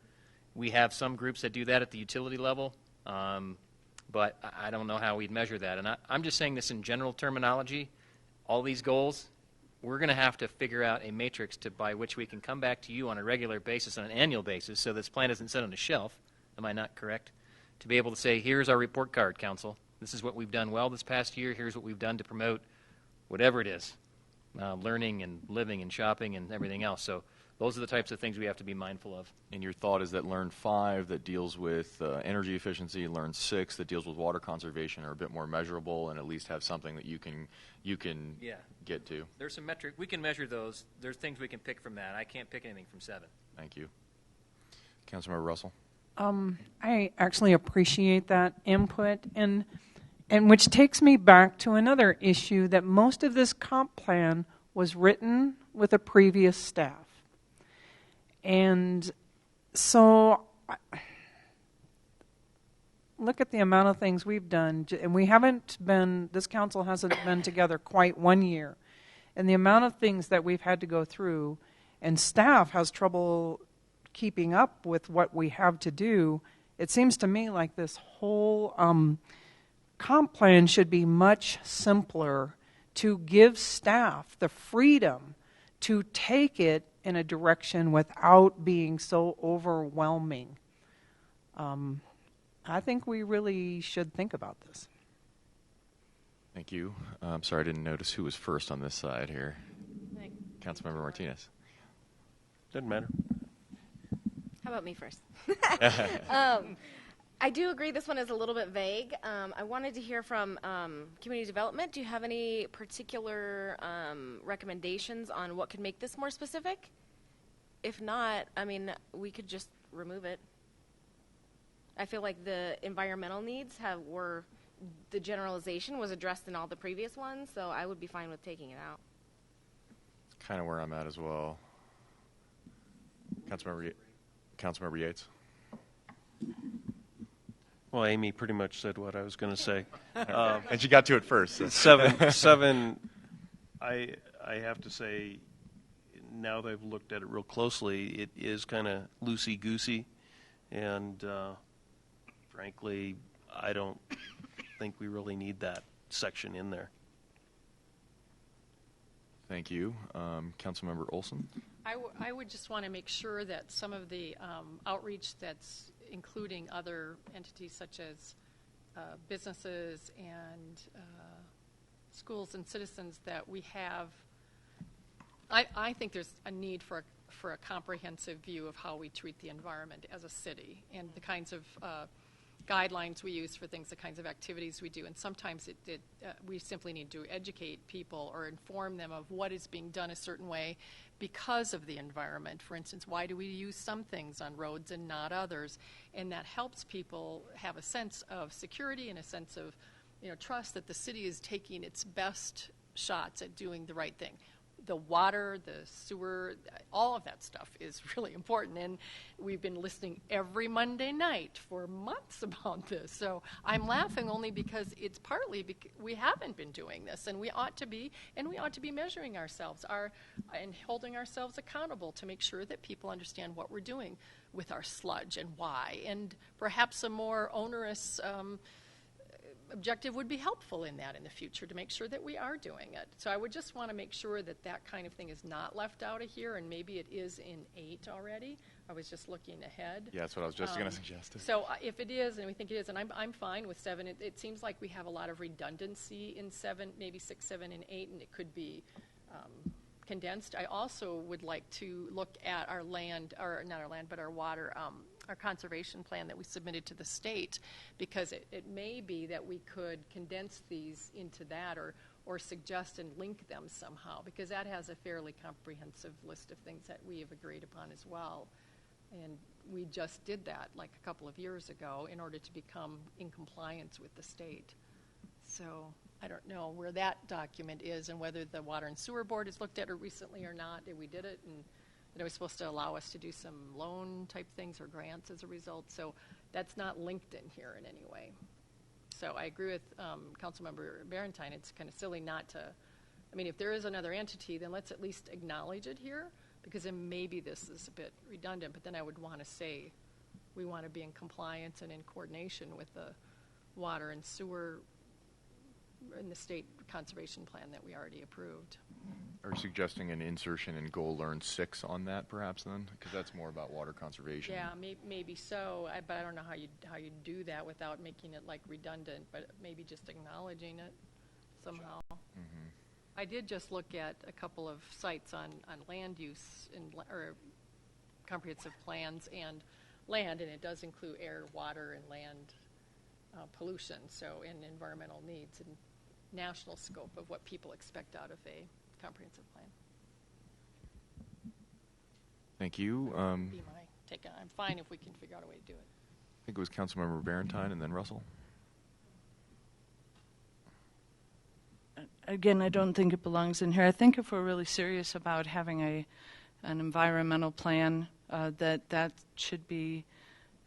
We have some groups that do that at the utility level, but I don't know how we'd measure that. And I'm just saying this in general terminology. All these goals, we're going to have to figure out a matrix by which we can come back to you on a regular basis, on an annual basis, so this plan isn't set on a shelf. Am I not correct? To be able to say, here's our report card, Council. This is what we've done well this past year. Here's what we've done to promote whatever it is, learning and living and shopping and everything else. So those are the types of things we have to be mindful of. And your thought is that Learn 5 that deals with energy efficiency, Learn 6 that deals with water conservation are a bit more measurable and at least have something that you can get to. There's some metric. We can measure those. There's things we can pick from that. I can't pick anything from 7. Thank you. Councilmember Russell. I actually appreciate that input, and which takes me back to another issue, that most of this comp plan was written with a previous staff. And so look at the amount of things we've done, and this council hasn't been together quite 1 year. And the amount of things that we've had to go through, and staff has trouble keeping up with what we have to do. It seems to me like this whole comp plan should be much simpler to give staff the freedom to take it in a direction without being so overwhelming. I think we really should think about this. Thank you. I'm sorry, I didn't notice who was first on this side here. Councilmember Martinez. Doesn't matter. How about me first? I do agree this one is a little bit vague. I wanted to hear from community development. Do you have any particular recommendations on what could make this more specific? If not, we could just remove it. I feel like the environmental needs the generalization was addressed in all the previous ones, so I would be fine with taking it out. It's kind of where I'm at as well. Councilmember Yates. Well, Amy pretty much said what I was going to say. And she got to it first. So. 7, I have to say, now that I've looked at it real closely, it is kind of loosey-goosey. And frankly, I don't think we really need that section in there. Thank you. Councilmember Olson. I would just want to make sure that some of the outreach that's including other entities such as businesses and schools and citizens that we have, I think there's a need for a comprehensive view of how we treat the environment as a city and the kinds of guidelines we use for things, the kinds of activities we do. And sometimes we simply need to educate people or inform them of what is being done a certain way because of the environment. For instance, why do we use some things on roads and not others? And that helps people have a sense of security and a sense of trust that the city is taking its best shots at doing the right thing. The water, the sewer, all of that stuff is really important. And we've been listening every Monday night for months about this. So I'm laughing only because it's partly because we haven't been doing this. And we ought to be, measuring ourselves and holding ourselves accountable to make sure that people understand what we're doing with our sludge and why. And perhaps a more onerous objective would be helpful in that in the future to make sure that we are doing it. So I would just want to make sure that that kind of thing is not left out of here, and maybe it is in 8 already. I was just looking ahead. Yeah, that's what I was just going to suggest. So if it is, and we think it is, and I'm fine with 7, it seems like we have a lot of redundancy in 7, maybe 6, 7, and 8, and it could be condensed. I also would like to look at our land, or not our land, but our water our conservation plan that we submitted to the state, because it may be that we could condense these into that, or suggest and link them somehow, because that has a fairly comprehensive list of things that we have agreed upon as well. And we just did that like a couple of years ago in order to become in compliance with the state. So I don't know where that document is and whether the Water and Sewer Board has looked at it recently or not. We did it, and it was supposed to allow us to do some loan type things or grants as a result. So that's not linked in here in any way. So I agree with Councilmember Barentine. It's kind of silly not to, I mean, if there is another entity, then let's at least acknowledge it here, because then maybe this is a bit redundant, but then I would want to say we want to be in compliance and in coordination with the water and sewer in the state conservation plan that we already approved. Are you suggesting an insertion in Goal Learn 6 on that, perhaps, then? Because that's more about water conservation. Yeah, maybe so, but I don't know how you do that without making it like redundant, but maybe just acknowledging it somehow. Mm-hmm. I did just look at a couple of sites on land use or comprehensive plans and land, and it does include air, water, and land pollution, so in environmental needs and national scope of what people expect out of a comprehensive plan. Thank you. Be my take. I'm fine if we can figure out a way to do it. I think it was Councilmember Barentine and then Russell. Again, I don't think it belongs in here. I think if we're really serious about having an environmental plan, that should be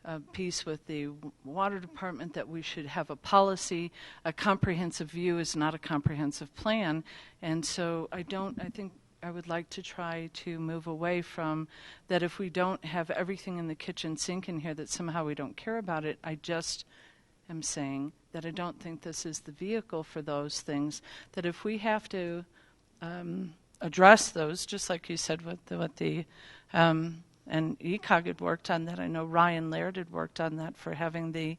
a piece with the water department, that we should have a policy. A comprehensive view is not a comprehensive plan. And so I think I would like to try to move away from that. If we don't have everything in the kitchen sink in here, that somehow we don't care about it. I just am saying that I don't think this is the vehicle for those things, that if we have to address those, just like you said with the and ECOG had worked on that. I know Ryan Laird had worked on that for having the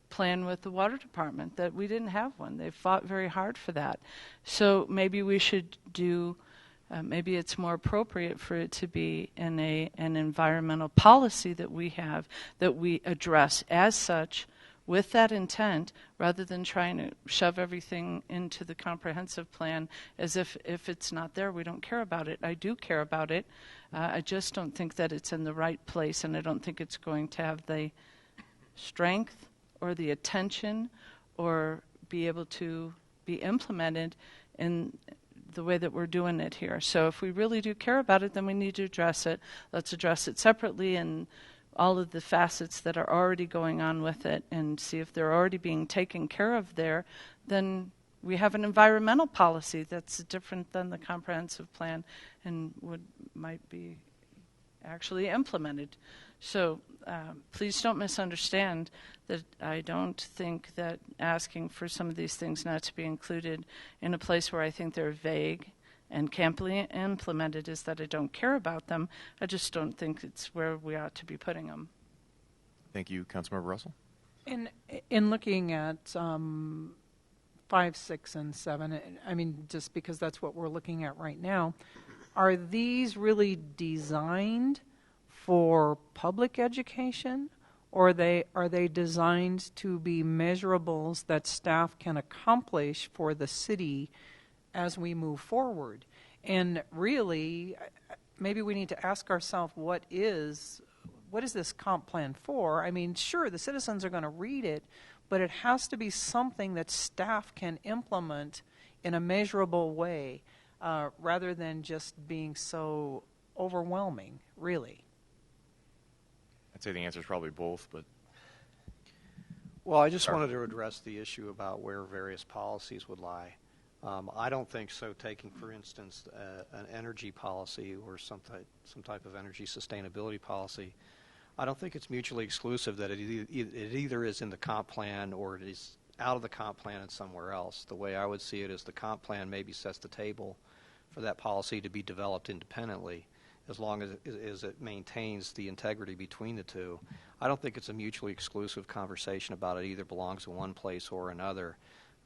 plan with the water department, that we didn't have one. They fought very hard for that. So maybe we should do, maybe it's more appropriate for it to be in an environmental policy that we have, that we address as such with that intent, rather than trying to shove everything into the comprehensive plan as if it's not there, we don't care about it. I do care about it. I just don't think that it's in the right place, and I don't think it's going to have the strength or the attention or be able to be implemented in the way that we're doing it here. So if we really do care about it, then we need to address it. Let's address it separately and all of the facets that are already going on with it, and see if they're already being taken care of there. Then we have an environmental policy that's different than the comprehensive plan and might be actually implemented. So please don't misunderstand that I don't think that asking for some of these things not to be included in a place where I think they're vague and can't be implemented is that I don't care about them. I just don't think it's where we ought to be putting them. Thank you. Councilmember Russell? In looking at 5, 6, and 7, I mean, just because that's what we're looking at right now, are these really designed for public education, or are they designed to be measurables that staff can accomplish for the city as we move forward? And really, maybe we need to ask ourselves, what is this comp plan for? I mean, sure, the citizens are going to read it, but it has to be something that staff can implement in a measurable way, rather than just being so overwhelming, really. I'd say the answer is probably both, but... Well, I just wanted to address the issue about where various policies would lie. I don't think so. Taking, for instance, an energy policy or some type of energy sustainability policy, I don't think it's mutually exclusive that it either is in the comp plan or it is out of the comp plan and somewhere else. The way I would see it is the comp plan maybe sets the table for that policy to be developed independently, as long as it maintains the integrity between the two. I don't think it's a mutually exclusive conversation about it either belongs in one place or another.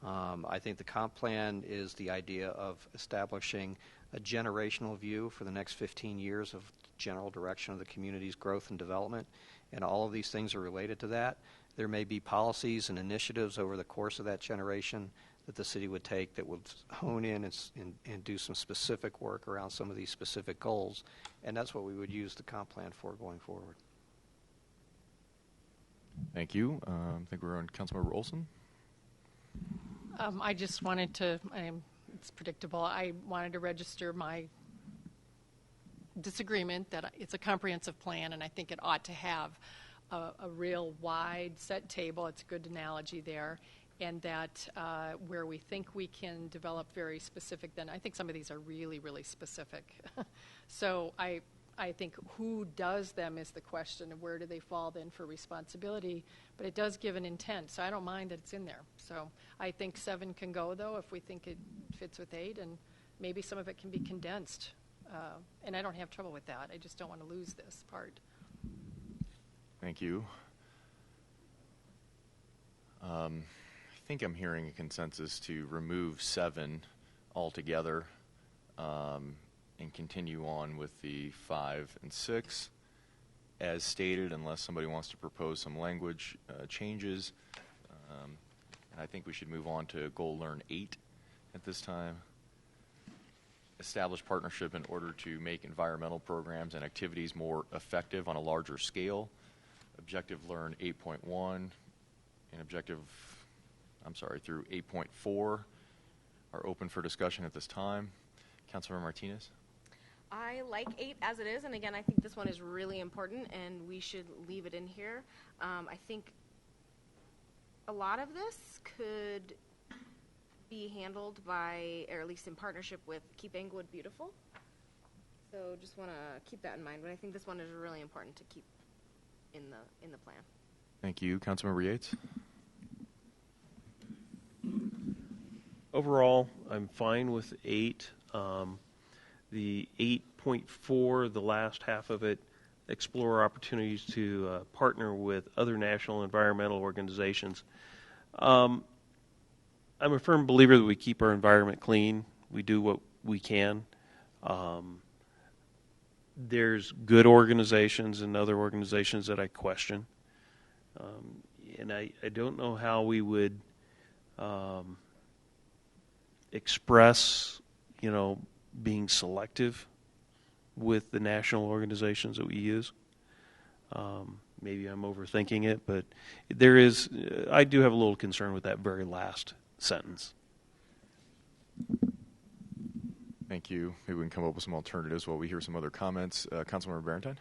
I think the comp plan is the idea of establishing a generational view for the next 15 years of general direction of the community's growth and development, and all of these things are related to that. There may be policies and initiatives over the course of that generation that the city would take that would hone in and do some specific work around some of these specific goals, and that's what we would use the comp plan for going forward. Thank you. I think we're on Councilmember Olson. I just wanted to, it's predictable, I wanted to register my disagreement that it's a comprehensive plan, and I think it ought to have a real wide set table. It's a good analogy there. And that where we think we can develop very specific, then I think some of these are really, really specific. So I think who does them is the question, and where do they fall then for responsibility. But it does give an intent, so I don't mind that it's in there. So I think 7 can go, though, if we think it fits with 8, and maybe some of it can be condensed. And I don't have trouble with that. I just don't want to lose this part. Thank you. I think I'm hearing a consensus to remove 7 altogether and continue on with the 5 and 6 as stated, unless somebody wants to propose some language changes. And I think we should move on to Goal Learn 8 at this time. Establish partnership in order to make environmental programs and activities more effective on a larger scale. Objective Learn 8.1 and through 8.4 are open for discussion at this time. Councilmember Martinez? I like 8 as it is, and again, I think this one is really important, and we should leave it in here. I think a lot of this could be handled by, or at least in partnership with, Keep Englewood Beautiful. So just want to keep that in mind, but I think this one is really important to keep in the plan. Thank you. Councilmember Yates? Overall, I'm fine with 8. The 8.4, the last half of it, explore opportunities to partner with other national environmental organizations. I'm a firm believer that we keep our environment clean. We do what we can. There's good organizations and other organizations that I question. And I don't know how we would express, being selective with the national organizations that we use. Maybe I'm overthinking it, but I do have a little concern with that very last sentence. Thank you. Maybe we can come up with some alternatives while we hear some other comments. Councilmember Barentine?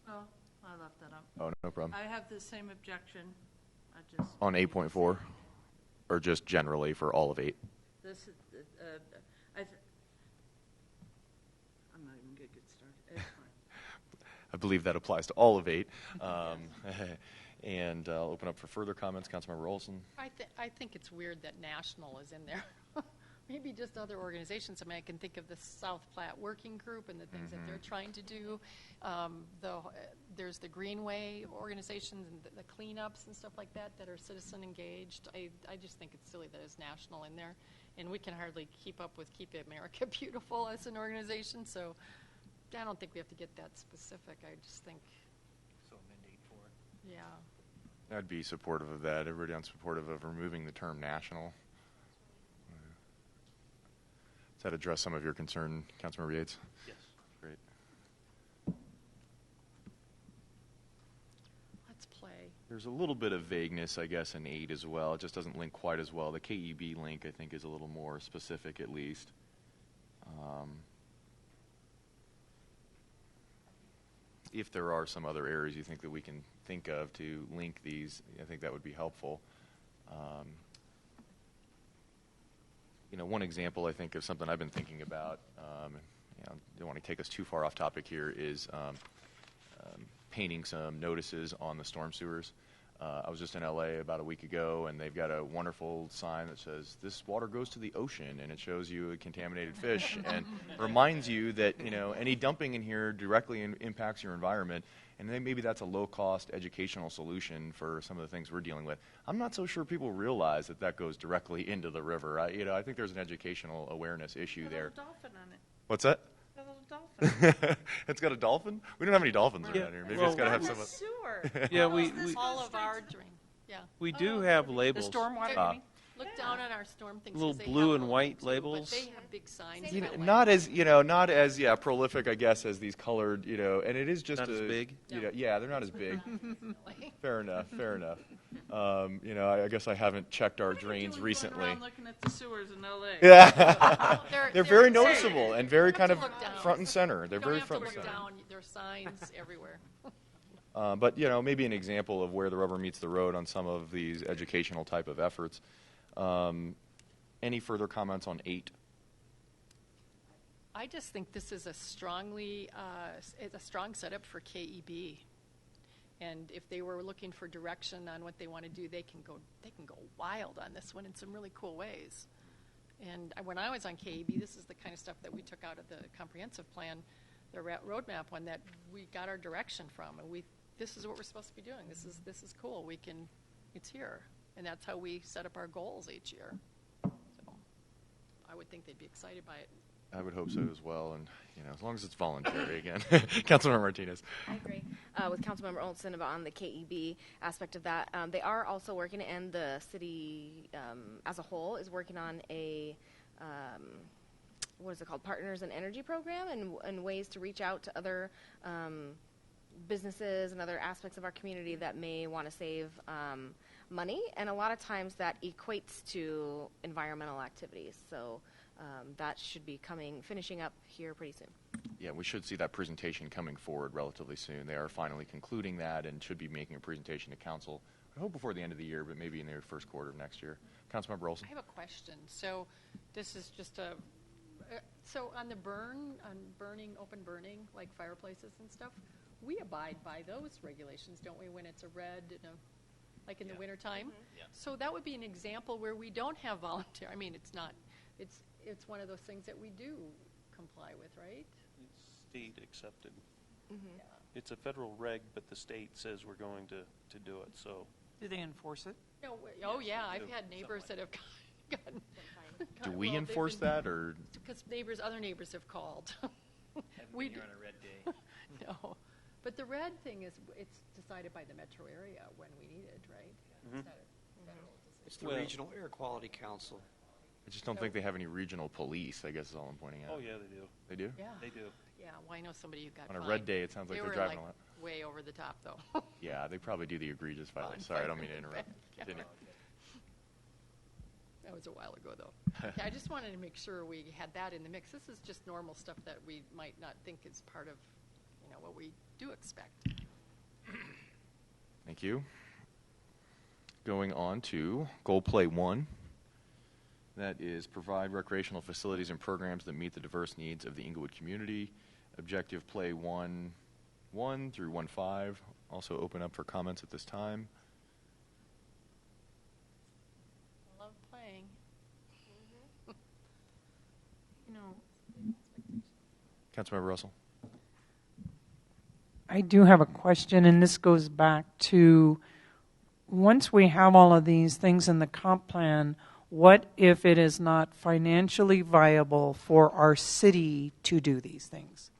Oh, I left that up. Oh, no problem. I have the same objection. On 8.4? Or just generally for all of 8? This is, I'm not even going to get started. It's fine. I believe that applies to all of 8. And I'll open up for further comments. Councilmember Olson? I think it's weird that national is in there. Maybe just other organizations. I can think of the South Platte Working Group and the things that they're trying to do. There's the Greenway organizations and the cleanups and stuff like that are citizen engaged. I just think it's silly that it's national in there. And we can hardly keep up with Keep America Beautiful as an organization. So I don't think we have to get that specific. I just think. So amend 8 for it. Yeah. I'd be supportive of that. Everybody else supportive of removing the term national. Does that address some of your concern, Councilmember Yates? Yes. Great. Let's play. There's a little bit of vagueness, I guess, in 8 as well. It just doesn't link quite as well. The KEB link, I think, is a little more specific at least. If there are some other areas you think that we can think of to link these, I think that would be helpful. One example, I think, of something I've been thinking about, don't want to take us too far off topic here, is painting some notices on the storm sewers. I was just in LA about a week ago, and they've got a wonderful sign that says, "This water goes to the ocean," and it shows you a contaminated fish and reminds you that any dumping in here directly impacts your environment. And then maybe that's a low-cost educational solution for some of the things we're dealing with. I'm not so sure people realize that that goes directly into the river. I think there's an educational awareness issue there. There's a dolphin on it. What's that? A little dolphin. It's got a dolphin? We don't have any dolphins around here. Maybe it's got to have From some. the sewer. Yeah, All of our drain. Yeah. we do have The labels. stormwater, Ah. you mean? Look down on our storm things. Little they blue have and them white too, labels. But they have big signs. You know, that way. not as prolific, I guess, as these colored, and it is just Not as big? Yeah, they're not as big. Fair enough. I guess I haven't checked our drains recently. I'm looking at the sewers in L.A. Yeah, They're they're very insane. noticeable and very kind of look down. front and center. They're You very don't have front to and look center. down. There are signs everywhere. But maybe an example of where the rubber meets the road on some of these educational type of efforts. Any further comments on 8? I just think this is a strong setup for KEB. And if they were looking for direction on what they want to do, they can go wild on this one in some really cool ways. And when I was on KEB, this is the kind of stuff that we took out of the comprehensive plan, the roadmap one that we got our direction from, and this is what we're supposed to be doing. This is cool. It's here, and that's how we set up our goals each year. So I would think they'd be excited by it. I would hope so as well, and as long as it's voluntary again. Councilmember Martinez. I agree with Councilmember Olson on the KEB aspect of that. They are also working, and the city as a whole is working on a what is it called, Partners in Energy program, and ways to reach out to other businesses and other aspects of our community that may want to save money, and a lot of times that equates to environmental activities. So that should be finishing up here pretty soon. Yeah, we should see that presentation coming forward relatively soon. They are finally concluding that and should be making a presentation to council, I hope before the end of the year, but maybe in the first quarter of next year. Councilmember Olson. I have a question. So this is just so on open burning, like fireplaces and stuff, we abide by those regulations, don't we, when it's a red, like in the wintertime? Yeah. So that would be an example where we don't have volunteer. I mean, it's one of those things that we do comply with, right? It's state accepted. Mm-hmm. Yeah. It's a federal reg, but the state says we're going to do it. So Do they enforce it? No, Yes, yeah, we I've do. had neighbors that have gotten. Do we enforce that, or? Because other neighbors have called. When you're on a red day. No, but the red thing it's decided by the metro area when we need it, right? Mhm. Is that a federal decision? It's the Well- Regional Air Quality Council. I just don't think they have any regional police, I guess is all I'm pointing out. oh yeah, they do. They do? Yeah. They do. Yeah, well, I know somebody who got On a fined. red day, it sounds like They they're were driving like a lot. way over the top, though. Yeah, they probably do the egregious violence. Sorry, I don't mean to interrupt. Yeah. Continue. That was a while ago, though. Yeah, I just wanted to make sure we had that in the mix. This is just normal stuff that we might not think is part of, what we do expect. Thank you. Going on to Goal Play 1. That is provide recreational facilities and programs that meet the diverse needs of the Englewood community. Objective Play 1 through 1.5. Also open up for comments at this time. Love playing. Councilmember Russell. I do have a question, and this goes back to once we have all of these things in the comp plan, what if it is not financially viable for our city to do these things?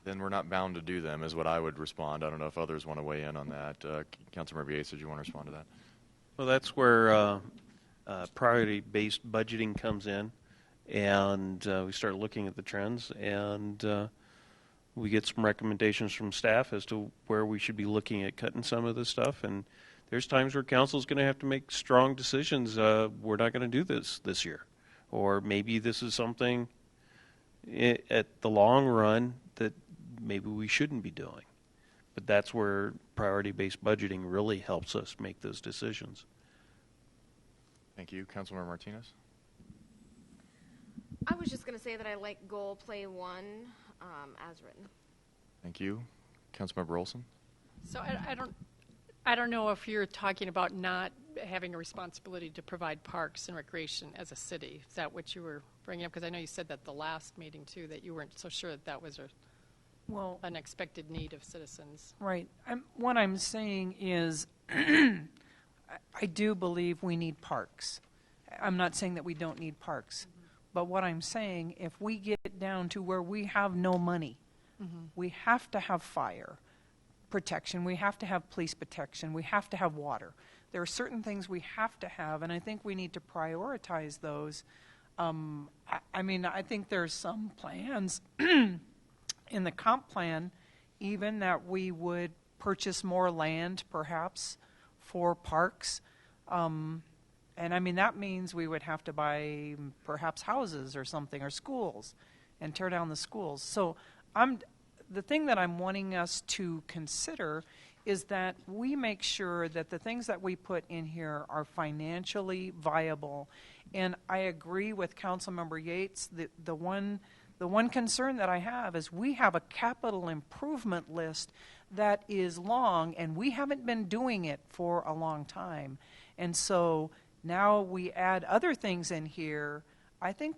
Then we're not bound to do them, is what I would respond. I don't know if others want to weigh in on that. Councilmember Yates, did you want to respond to that? Well, that's where priority-based budgeting comes in, and we start looking at the trends, and we get some recommendations from staff as to where we should be looking at cutting some of this stuff. And there's times where council's going to have to make strong decisions. We're not going to do this year, or maybe this is something at the long run that maybe we shouldn't be doing. But that's where priority-based budgeting really helps us make those decisions. Thank you. Councilmember Martinez? I was just going to say that I like Goal Play 1 as written. Thank you. Councilmember Olson? So I don't know if you're talking about not having a responsibility to provide parks and recreation as a city. Is that what you were bringing up? Because I know you said that the last meeting, too, that you weren't so sure that that was an expected need of citizens. Right. What I'm saying is I do believe we need parks. I'm not saying that we don't need parks. Mm-hmm. But what I'm saying, if we get down to where we have no money, mm-hmm. we have to have fire protection, we have to have police protection, we have to have water. There are certain things we have to have, and I think we need to prioritize those. I think there's some plans in the comp plan even that we would purchase more land perhaps for parks. And that means we would have to buy perhaps houses or something, or schools, and tear down the schools. So the thing that I'm wanting us to consider is that we make sure that the things that we put in here are financially viable. And I agree with Councilmember Yates. The one concern that I have is we have a capital improvement list that is long, and we haven't been doing it for a long time. And so now we add other things in here. I think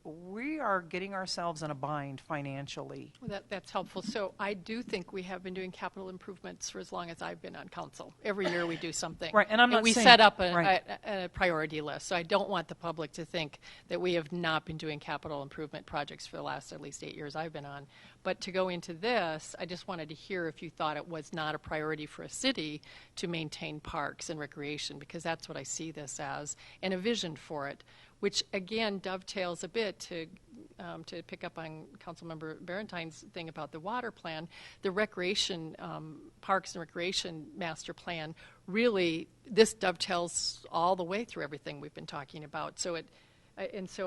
we are getting ourselves in a bind financially. Well, that's helpful. So I do think we have been doing capital improvements for as long as I've been on council. Every year we do something. Right, and we set up a priority list. So I don't want the public to think that we have not been doing capital improvement projects for the last at least 8 years I've been on. But to go into this, I just wanted to hear if you thought it was not a priority for a city to maintain parks and recreation, because that's what I see this as, and a vision for it, which again dovetails a bit to pick up on Councilmember Barentine's thing about the water plan. The recreation, parks and recreation master plan, really, this dovetails all the way through everything we've been talking about. So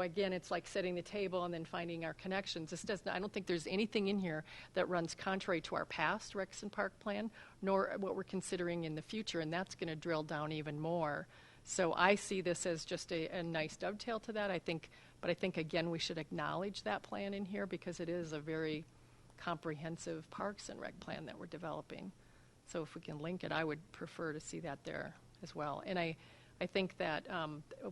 again, it's like setting the table and then finding our connections. I don't think there's anything in here that runs contrary to our past Rex and Park plan, nor what we're considering in the future, and that's going to drill down even more. So I see this as just a nice dovetail to that. I think again we should acknowledge that plan in here because it is a very comprehensive parks and rec plan that we're developing. So if we can link it, I would prefer to see that there as well. And I think that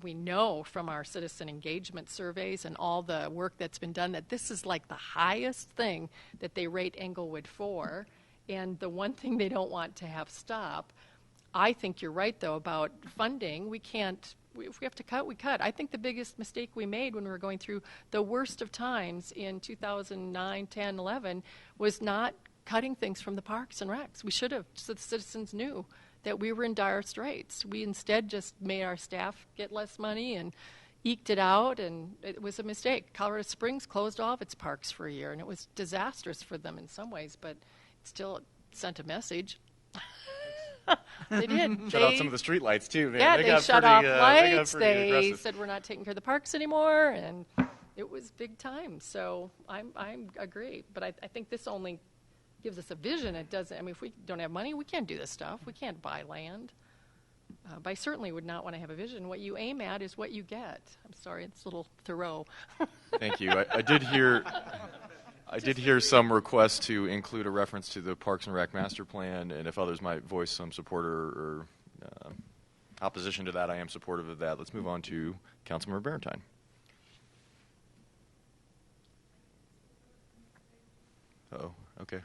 we know from our citizen engagement surveys and all the work that's been done that this is like the highest thing that they rate Englewood for, and the one thing they don't want to have stop. I think you're right, though, about funding. If we have to cut, we cut. I think the biggest mistake we made when we were going through the worst of times in 2009, 10, 11 was not cutting things from the parks and recs. We should have, so the citizens knew that we were in dire straits. We instead just made our staff get less money and eked it out, and it was a mistake. Colorado Springs closed all of its parks for a year, and it was disastrous for them in some ways, but it still sent a message. They did. Shut out some of the street lights too, man. Yeah, they shut off lights. They said we're not taking care of the parks anymore, and it was big time. So I agree, but I think this only gives us a vision. It doesn't. I mean, if we don't have money, we can't do this stuff. We can't buy land. But I certainly would not want to have a vision. What you aim at is what you get. I'm sorry, it's a little Thoreau. Thank you. I did hear some requests to include a reference to the Parks and Rec Master Plan, and if others might voice some support or opposition to that, I am supportive of that. Let's move on to Councilmember Barentine. Oh, okay.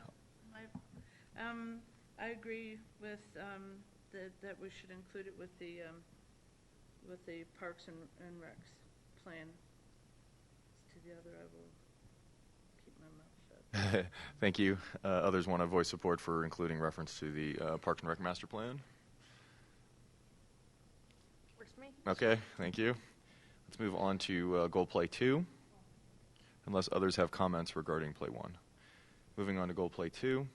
I agree with that we should include it with the Parks and Recs plan. To the other, I will keep my mouth shut. Thank you. Others want to voice support for including reference to the Parks and Rec Master Plan? Works for me. Okay, thank you. Let's move on to Goal Play 2, unless others have comments regarding Play 1. Moving on to Goal Play 2,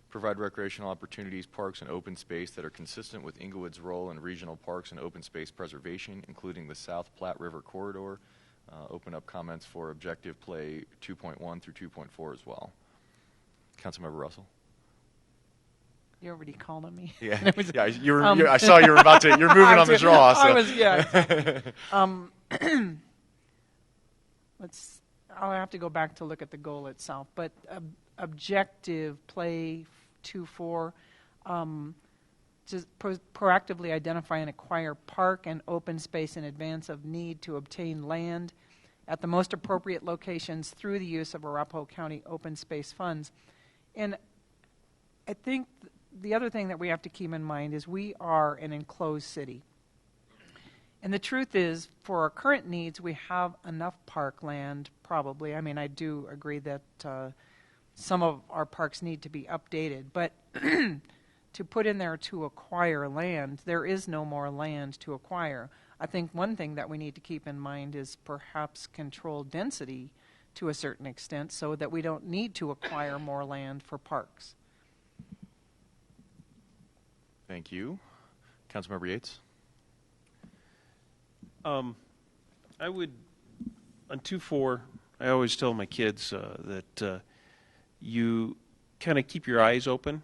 provide recreational opportunities, parks, and open space that are consistent with Englewood's role in regional parks and open space preservation, including the South Platte River Corridor. Open up comments for Objective Play 2.1 through 2.4 as well. Councilmember Russell. You're already calling me. Yeah, I saw you were about to. You're moving on the draw. So. I'll have to go back to look at the goal itself, but Objective Play 2.4. to proactively identify and acquire park and open space in advance of need to obtain land at the most appropriate locations through the use of Arapahoe County open space funds. And I think the other thing that we have to keep in mind is we are an enclosed city. And the truth is, for our current needs, we have enough park land, probably. I mean, I do agree that some of our parks need to be updated, but to put in there to acquire land, there is no more land to acquire. I think one thing that we need to keep in mind is perhaps control density to a certain extent so that we don't need to acquire more land for parks. Thank you. Councilmember Yates? I would, on 2-4, I always tell my kids that you kind of keep your eyes open.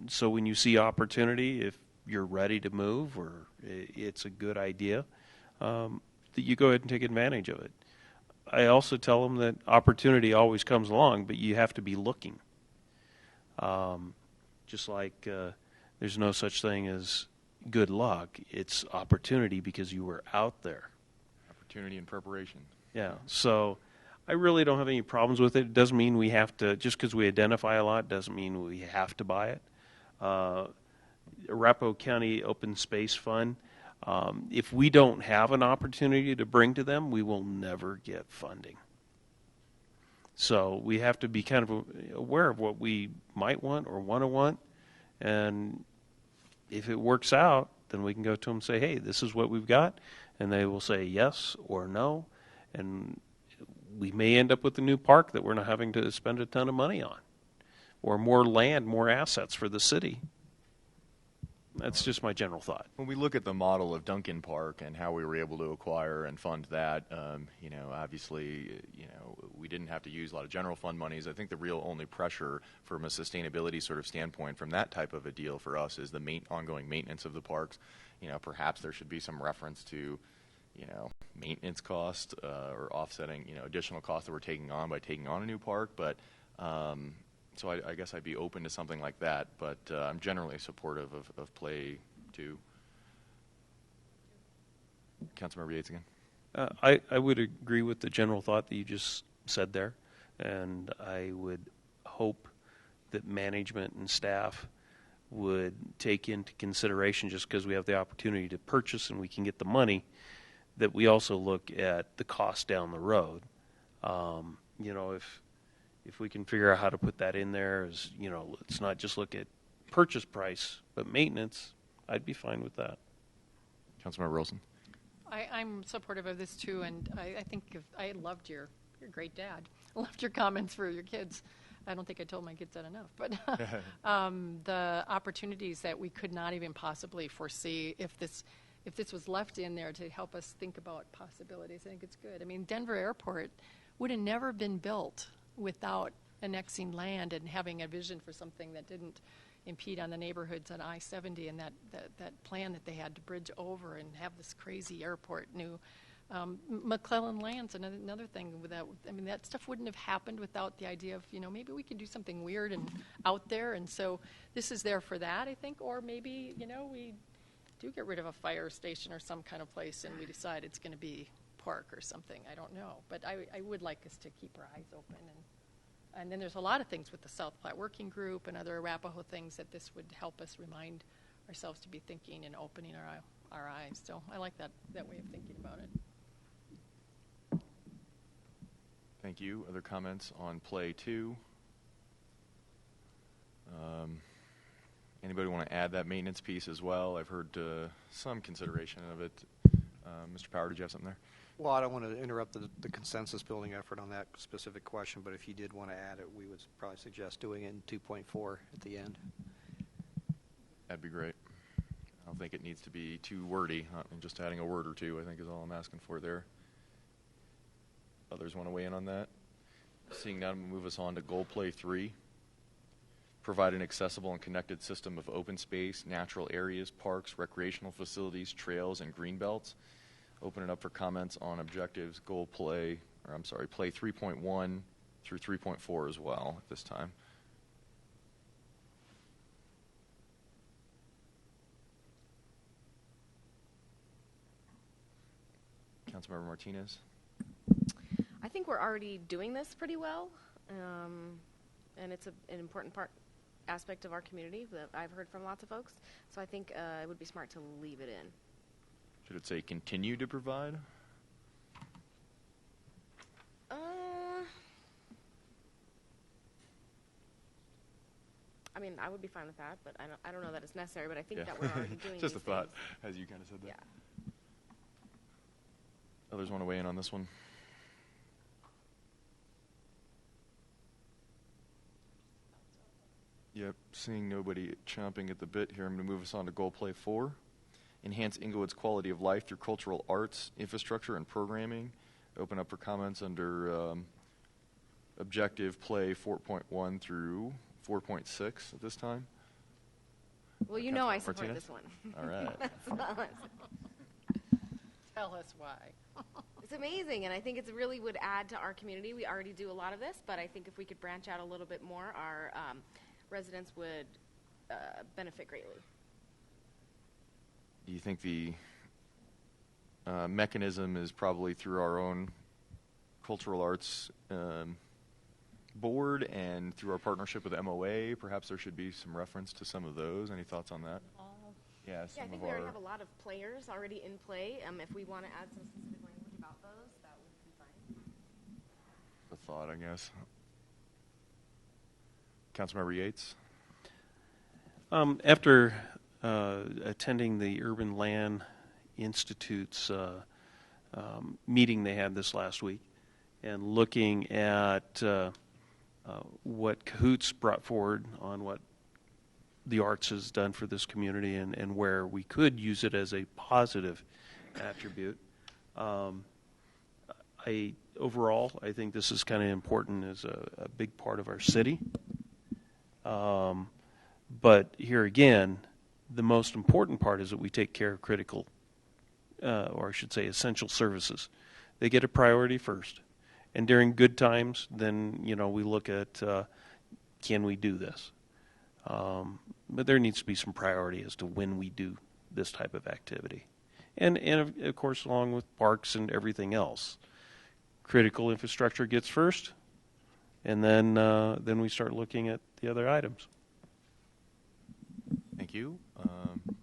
So when you see opportunity, if you're ready to move or it's a good idea, that you go ahead and take advantage of it. I also tell them that opportunity always comes along, but you have to be looking. Just like there's no such thing as good luck. It's opportunity because you were out there. Opportunity and preparation. Yeah. So I really don't have any problems with it. It doesn't mean we have to, just because we identify a lot, doesn't mean we have to buy it. Arapahoe County Open Space Fund, if we don't have an opportunity to bring to them, we will never get funding. So we have to be kind of aware of what we might want or want, and if it works out, then we can go to them and say, hey, this is what we've got, and they will say yes or no, and we may end up with a new park that we're not having to spend a ton of money on, or more land, more assets for the city. That's just my general thought. When we look at the model of Duncan Park and how we were able to acquire and fund that, obviously, we didn't have to use a lot of general fund monies. I think the real only pressure from a sustainability sort of standpoint from that type of a deal for us is the ongoing maintenance of the parks. Perhaps there should be some reference to, maintenance cost or offsetting, additional costs that we're taking on by taking on a new park. But so I guess I'd be open to something like that, but I'm generally supportive of Play 2. Councilmember Yates again. I would agree with the general thought that you just said there, and I would hope that management and staff would take into consideration, just because we have the opportunity to purchase and we can get the money, that we also look at the cost down the road. If we can figure out how to put that in there, as let's not just look at purchase price, but maintenance, I'd be fine with that. Councilmember Wilson. I'm supportive of this too, and I think I loved you're a great dad. I loved your comments for your kids. I don't think I told my kids that enough, but the opportunities that we could not even possibly foresee if this was left in there to help us think about possibilities. I think it's good. I mean, Denver Airport would have never been built without annexing land and having a vision for something that didn't impede on the neighborhoods on I-70 and that plan that they had to bridge over and have this crazy airport. McClellan Land's another thing. That stuff wouldn't have happened without the idea of, maybe we can do something weird and out there. And so this is there for that, I think. Or maybe, we do get rid of a fire station or some kind of place and we decide it's going to be park or something. I don't know. But I would like us to keep our eyes open. And then there's a lot of things with the South Platte Working Group and other Arapahoe things that this would help us remind ourselves to be thinking and opening our eyes. So I like that way of thinking about it. Thank you. Other comments on Play 2? Anybody want to add that maintenance piece as well? I've heard some consideration of it. Mr. Power, did you have something there? Well, I don't want to interrupt the consensus building effort on that specific question, but if you did want to add it, we would probably suggest doing it in 2.4 at the end. That'd be great. I don't think it needs to be too wordy. Just adding a word or two, I think, is all I'm asking for there. Others want to weigh in on that? Seeing that, we'll move us on to Goal Play 3. Provide an accessible and connected system of open space, natural areas, parks, recreational facilities, trails, and green belts. Open it up for comments on objectives, Play 3.1 through 3.4 as well at this time. Councilmember Martinez. I think we're already doing this pretty well, and it's an important aspect of our community that I've heard from lots of folks. So I think it would be smart to leave it in. Should it say continue to provide? I mean, I would be fine with that, but I don't know that it's necessary. But I think that we're already doing just a these thought, things. as you kind of said that. Yeah. Others want to weigh in on this one? Yep, seeing nobody chomping at the bit here, I'm going to move us on to Goal Play 4. Enhance Englewood's quality of life through cultural arts, infrastructure, and programming. Open up for comments under Objective Play 4.1 through 4.6 at this time. Well, you know I support Martinez? this one. All right. That's all I'm saying. Tell us why. It's amazing, and I think it really would add to our community. We already do a lot of this, but I think if we could branch out a little bit more, our residents would benefit greatly. Do you think the mechanism is probably through our own cultural arts board and through our partnership with MOA? Perhaps there should be some reference to some of those. Any thoughts on that? Yeah, I think we already have a lot of players already in play. If we want to add some specific language about those, that would be fine. A thought, I guess. Councilmember Yates? After attending the Urban Land Institute's meeting they had this last week and looking at what Cahoots brought forward on what the arts has done for this community and where we could use it as a positive attribute. Overall, I think this is kind of important as a big part of our city. But here again, the most important part is that we take care of critical, or I should say essential services. They get a priority first. And during good times, then, we look at, can we do this? But there needs to be some priority as to when we do this type of activity. And of course, along with parks and everything else. Critical infrastructure gets first, and then we start looking at the other items. Thank you.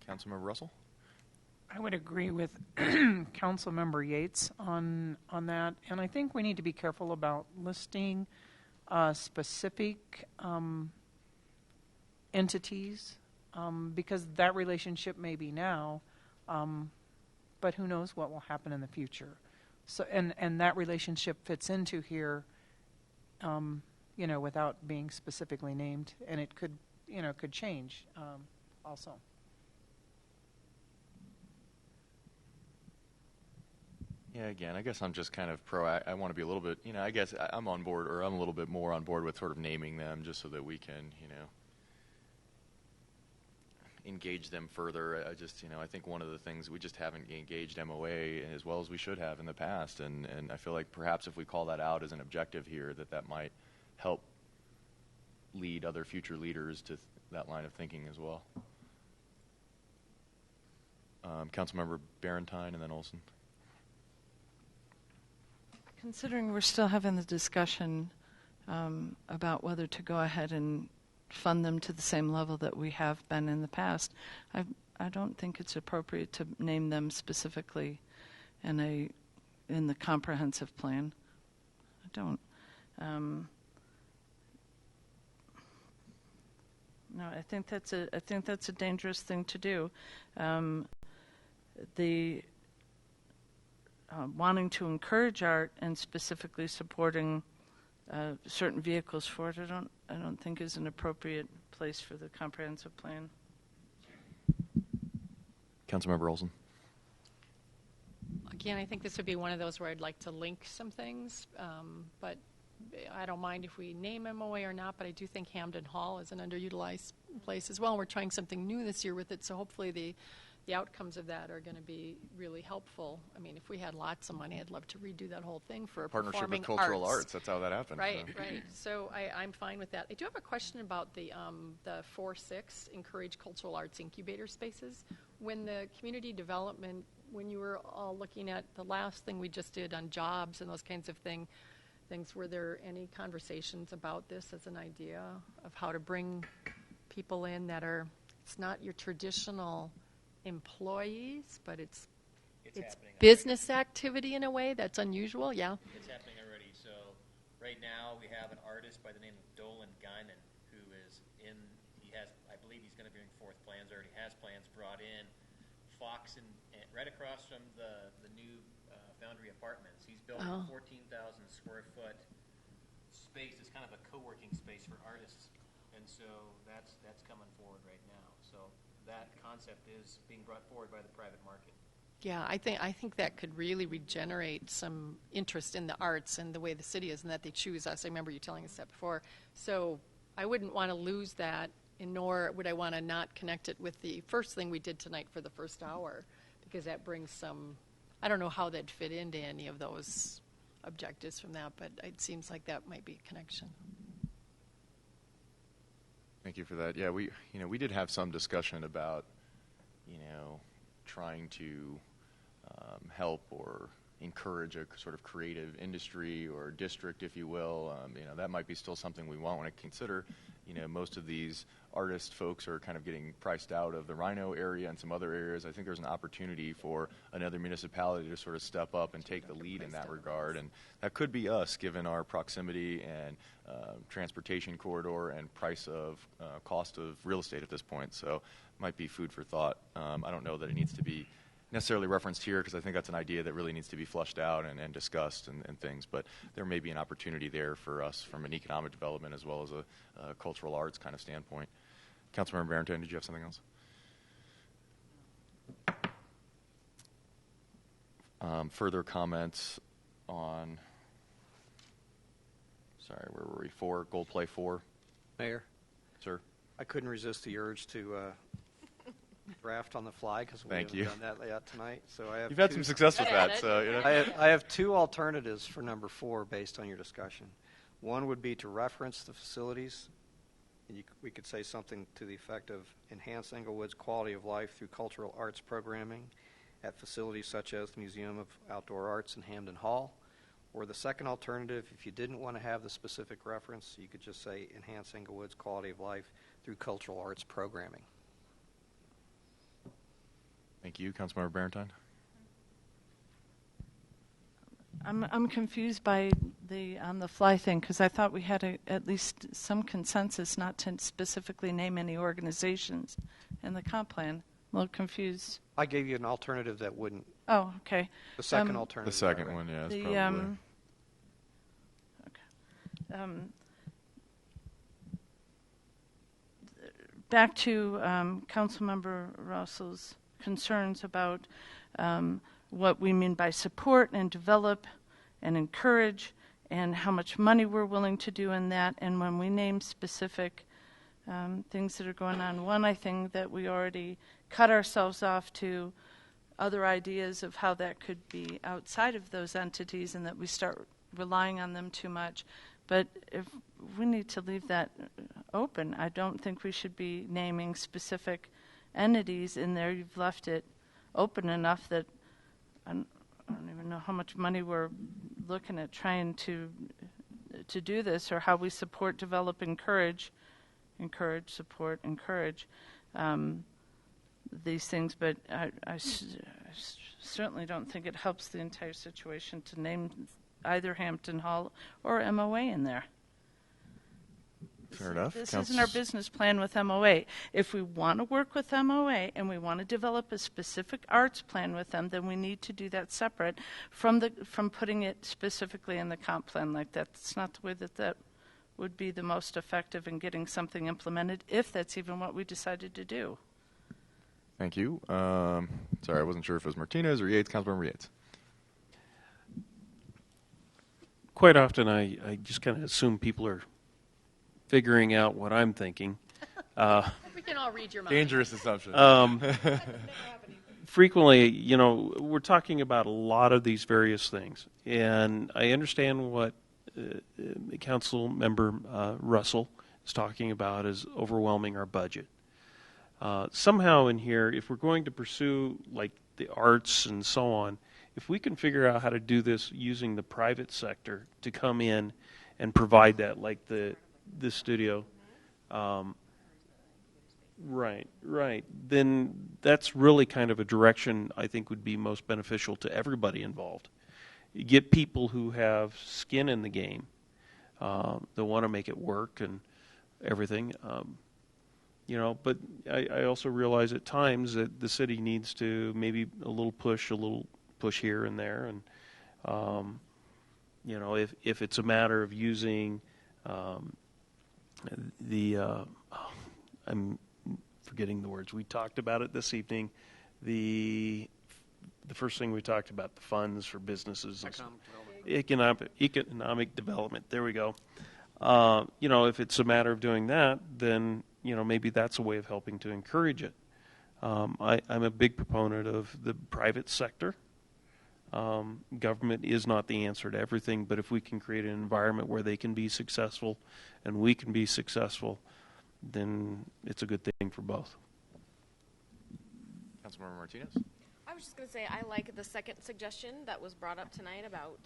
Councilmember Russell? I would agree with Councilmember Yates on that, and I think we need to be careful about listing specific entities because that relationship may be now, but who knows what will happen in the future. So, and that relationship fits into here, without being specifically named, and it could change also. Yeah, again, I guess I'm just kind of I want to be a little bit, I guess I'm on board, or I'm a little bit more on board with sort of naming them just so that we can, engage them further. I think one of the things, we just haven't engaged MOA as well as we should have in the past, and I feel like perhaps if we call that out as an objective here, that might help lead other future leaders to that line of thinking as well. Councilmember Barentine and then Olson. Considering we're still having the discussion about whether to go ahead and fund them to the same level that we have been in the past, I don't think it's appropriate to name them specifically in the comprehensive plan. I don't. No, I think that's a dangerous thing to do. Wanting to encourage art and specifically supporting certain vehicles for it, I don't think is an appropriate place for the comprehensive plan. Councilmember Olson. Again, I think this would be one of those where I'd like to link some things, but I don't mind if we name MOA or not, but I do think Hamden Hall is an underutilized place as well. We're trying something new this year with it, so hopefully the outcomes of that are going to be really helpful. I mean, if we had lots of money, I'd love to redo that whole thing for Partnership performing with cultural arts. That's how that happens. Right, right. So I'm fine with that. I do have a question about the 4-6 encourage cultural arts incubator spaces. when the community development, when you were all looking at the last thing we just did on jobs and those kinds of things, were there any conversations about this as an idea of how to bring people in that are, it's not your traditional employees, but it's business activity in a way that's unusual? Yeah. It's happening already. So right now we have an artist by the name of Dolan Guinan who is I believe he's going to be doing fourth plans, already has plans brought in. Fox and right across from the new Foundry Apartments. He's built a 14,000 square foot space. It's kind of a co-working space for artists, and so that's coming forward right now. So that concept is being brought forward by the private market. Yeah, I think that could really regenerate some interest in the arts and the way the city is, and that they choose us. I remember you telling us that before. So I wouldn't want to lose that, and nor would I want to not connect it with the first thing we did tonight for the first hour, because that brings some, I don't know how that'd fit into any of those objectives from that, but it seems like that might be a connection. Thank you for that. Yeah, we did have some discussion about, trying to help or encourage a sort of creative industry or district, if you will. That might be still something we want to consider. Most of these artist folks are kind of getting priced out of the Rhino area and some other areas. I think there's an opportunity for another municipality to sort of step up and take the lead in that regard, and that could be us, given our proximity and transportation corridor and cost of real estate at this point. So might be food for thought. I don't know that it needs to be necessarily referenced here, because I think that's an idea that really needs to be flushed out and discussed and things, but there may be an opportunity there for us from an economic development as well as a cultural arts kind of standpoint. Councilmember Barrington, did you have something else? Further comments on, where were we? 4, Gold Play 4? Mayor? Sir? I couldn't resist the urge to draft on the fly, because we Thank haven't you. done that yet tonight. So I have You've had some success with that, so I have 2 alternatives for number 4 based on your discussion. One would be to reference the facilities. We could say something to the effect of enhance Englewood's quality of life through cultural arts programming at facilities such as the Museum of Outdoor Arts in Hampden Hall. Or the second alternative, if you didn't want to have the specific reference, you could just say enhance Englewood's quality of life through cultural arts programming. Thank you. Councilmember Barrington? I'm confused by the on the fly thing, because I thought we had at least some consensus not to specifically name any organizations in the comp plan. I'm a little confused. I gave you an alternative that wouldn't. Oh, okay. The second alternative. The second one, yeah, is probably. Okay. Back to Councilmember Russell's concerns about what we mean by support and develop and encourage, and how much money we're willing to do in that. And when we name specific things that are going on, one, I think that we already cut ourselves off to other ideas of how that could be outside of those entities, and that we start relying on them too much. But if we need to leave that open, I don't think we should be naming specific entities in there. You've left it open enough that I don't even know how much money we're looking at trying to do this, or how we support, develop, encourage, support, encourage these things. But I certainly don't think it helps the entire situation to name either Hampton Hall or MOA in there. Fair enough. This isn't our business plan with MOA. If we want to work with MOA and we want to develop a specific arts plan with them, then we need to do that separate from putting it specifically in the comp plan like that. It's not the way that would be the most effective in getting something implemented, if that's even what we decided to do. Thank you. Sorry, I wasn't sure if it was Martinez or Yates. Councilmember Yates. Quite often I just kind of assume people are figuring out what I'm thinking. We can all read your mind. Dangerous assumption. Frequently, we're talking about a lot of these various things, and I understand what Council Member Russell is talking about is overwhelming our budget. somehow in here, if we're going to pursue like the arts and so on, if we can figure out how to do this using the private sector to come in and provide that, like the studio, right, then that's really kind of a direction I think would be most beneficial to everybody involved. You get people who have skin in the game, that want to make it work and everything. But I also realize at times that the city needs to maybe a little push here and there, and if it's a matter of using I'm forgetting the words. We talked about it this evening. The first thing we talked about, the funds for businesses, economic development. There we go. If it's a matter of doing that, then maybe that's a way of helping to encourage it. I'm a big proponent of the private sector. Government is not the answer to everything, but if we can create an environment where they can be successful and we can be successful, then it's a good thing for both. Councilmember Martinez? I was just going to say I like the second suggestion that was brought up tonight about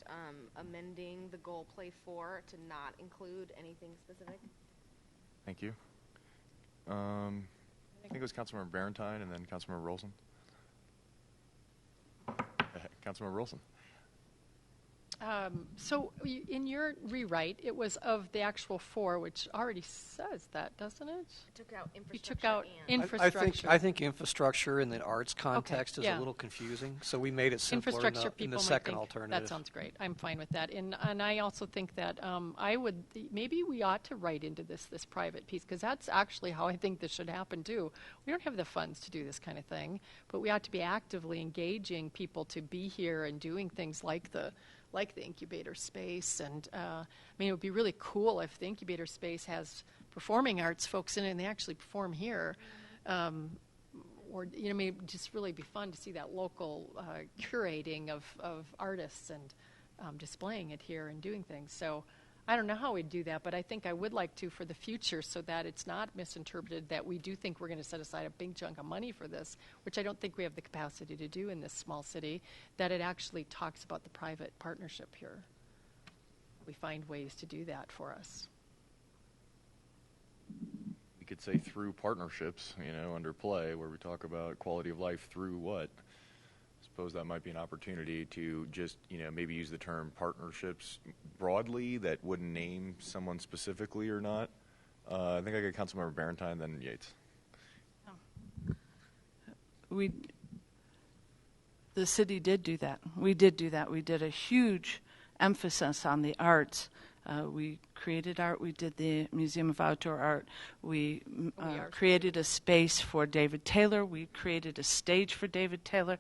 amending the goal play 4 to not include anything specific. Thank you. I think it was Councilmember Barentine and then Councilmember Rolson. Councilmember Rolson. So in your rewrite, it was of the actual 4, which already says that, doesn't it? I took out infrastructure. You took out and. infrastructure. I think infrastructure in the arts context is yeah. a little confusing, so we made it simpler Infrastructure in the people second might think alternative. that sounds great. I'm fine with that. And I also think that maybe we ought to write into this private piece, because that's actually how I think this should happen too. We don't have the funds to do this kind of thing, but we ought to be actively engaging people to be here and doing things like the incubator space. And it would be really cool if the incubator space has performing arts folks in it and they actually perform here. Maybe just really be fun to see that local curating of artists and displaying it here and doing things. So I don't know how we'd do that, but I think I would like to for the future, so that it's not misinterpreted that we do think we're going to set aside a big chunk of money for this, which I don't think we have the capacity to do in this small city, that it actually talks about the private partnership here. We find ways to do that for us. We could say through partnerships, under play, where we talk about quality of life through what? I suppose that might be an opportunity to just, maybe use the term partnerships broadly that wouldn't name someone specifically or not. I think I got Councilmember Barentine, then Yates. The city did do that. We did do that. We did a huge emphasis on the arts. We created art. We did the Museum of Outdoor Art. We created a space for David Taylor. We created a stage for David Taylor,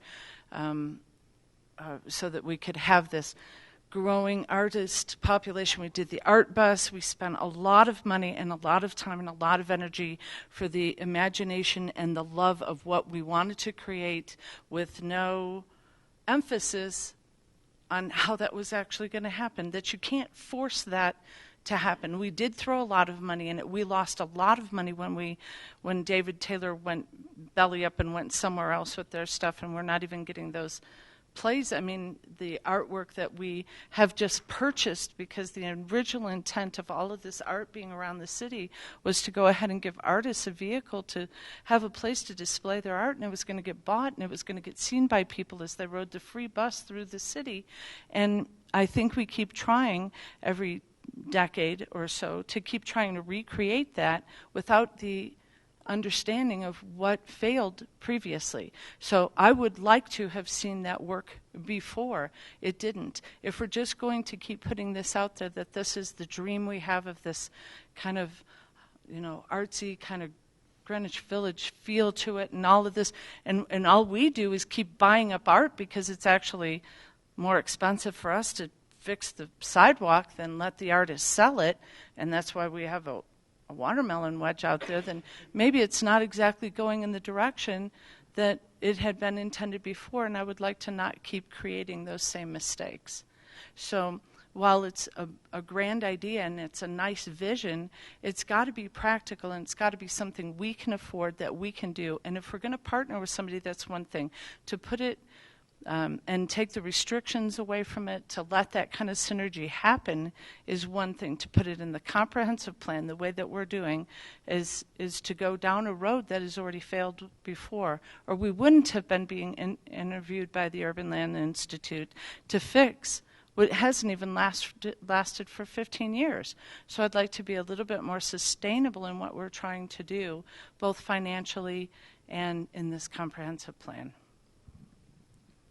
so that we could have this growing artist population. We did the art bus. We spent a lot of money and a lot of time and a lot of energy for the imagination and the love of what we wanted to create, with no emphasis on how that was actually going to happen, that you can't force that to happen. We did throw a lot of money in it. We lost a lot of money when David Taylor went belly up and went somewhere else with their stuff, and we're not even getting those plays. The artwork that we have just purchased, because the original intent of all of this art being around the city was to go ahead and give artists a vehicle to have a place to display their art, and it was going to get bought and it was going to get seen by people as they rode the free bus through the city. And I think we keep trying every decade or so to keep trying to recreate that without the understanding of what failed previously. So I would like to have seen that work before. It didn't. If we're just going to keep putting this out there, that this is the dream we have of this kind of, artsy kind of Greenwich Village feel to it and all of this, and all we do is keep buying up art because it's actually more expensive for us to fix the sidewalk than let the artist sell it, and that's why we have a watermelon wedge out there, then maybe it's not exactly going in the direction that it had been intended before, and I would like to not keep creating those same mistakes. So while it's a grand idea and it's a nice vision, it's got to be practical and it's got to be something we can afford, that we can do. And if we're going to partner with somebody, that's one thing. To put it and take the restrictions away from it, to let that kind of synergy happen is one thing. To put it in the comprehensive plan, the way that we're doing, is to go down a road that has already failed before, or we wouldn't have been being interviewed by the Urban Land Institute to fix what hasn't even lasted for 15 years. So I'd like to be a little bit more sustainable in what we're trying to do, both financially and in this comprehensive plan.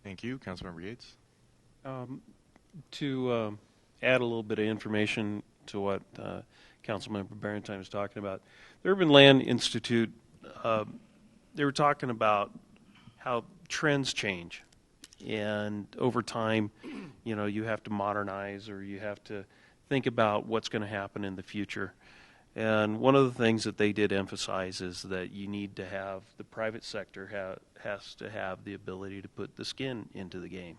Thank you. Councilmember Yates. To add a little bit of information to what Councilmember Barentine was talking about, the Urban Land Institute, they were talking about how trends change. And over time, you have to modernize, or you have to think about what's going to happen in the future. And one of the things that they did emphasize is that you need to have, the private sector has to have the ability to put the skin into the game.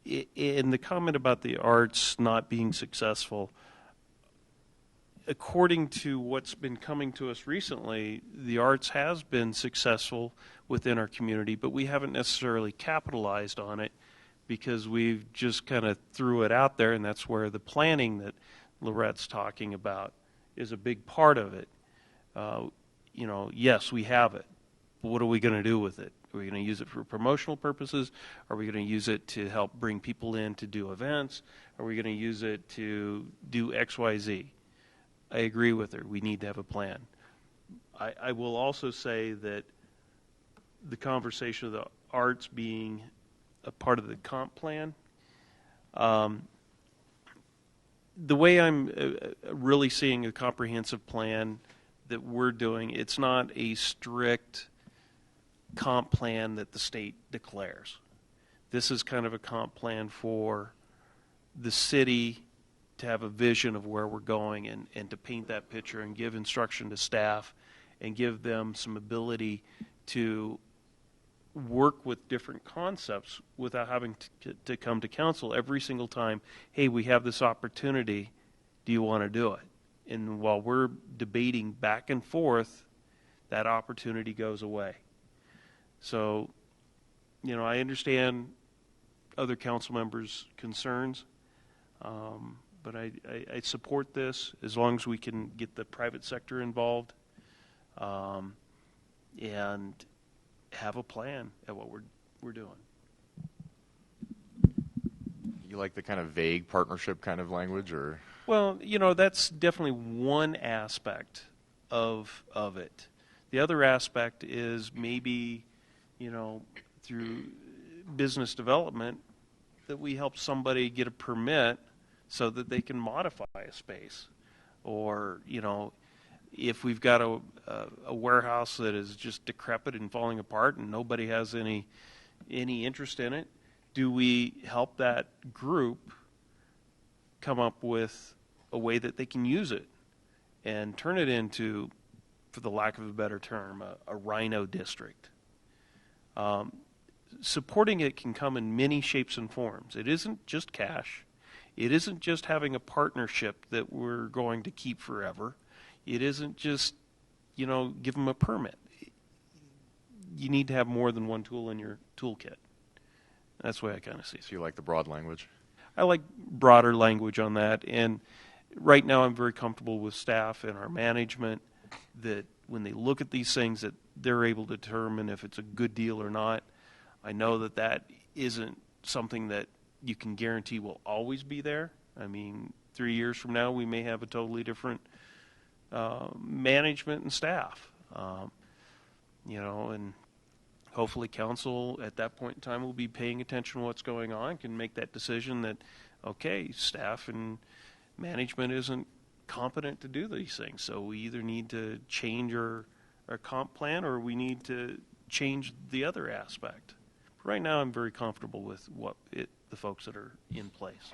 In the comment about the arts not being successful, according to what's been coming to us recently, the arts has been successful within our community, but we haven't necessarily capitalized on it because we've just kind of threw it out there, and that's where the planning that Lorette's talking about is a big part of it. Yes, we have it, but what are we going to do with it? Are we going to use it for promotional purposes? Are we going to use it to help bring people in to do events? Are we going to use it to do X, Y, Z? I agree with her. We need to have a plan. I will also say that the conversation of the arts being a part of the comp plan, the way I'm really seeing a comprehensive plan that we're doing, it's not a strict comp plan that the state declares. This is kind of a comp plan for the city to have a vision of where we're going and to paint that picture and give instruction to staff and give them some ability to work with different concepts without having to come to council every single time. Hey, we have this opportunity. Do you want to do it? And while we're debating back and forth, that opportunity goes away. So, I understand other council members' concerns, but I support this as long as we can get the private sector involved and have a plan at what we're doing. You like the kind of vague partnership kind of language, or? Well, that's definitely one aspect of it. The other aspect is maybe, through business development, that we help somebody get a permit so that they can modify a space. Or, if we've got a warehouse that is just decrepit and falling apart and nobody has any interest in it, do we help that group come up with a way that they can use it and turn it into, for the lack of a better term, a rhino district? Supporting it can come in many shapes and forms. It isn't just cash. It isn't just having a partnership that we're going to keep forever. It isn't just, give them a permit. You need to have more than one tool in your toolkit. That's the way I kind of see it. So you like the broad language? I like broader language on that. And right now I'm very comfortable with staff and our management that when they look at these things that they're able to determine if it's a good deal or not. I know that isn't something that you can guarantee will always be there. I mean, 3 years from now we may have a totally different management and staff. And hopefully council at that point in time will be paying attention to what's going on, can make that decision that, okay, staff and management isn't competent to do these things. So we either need to change our comp plan or we need to change the other aspect. But right now I'm very comfortable with the folks that are in place.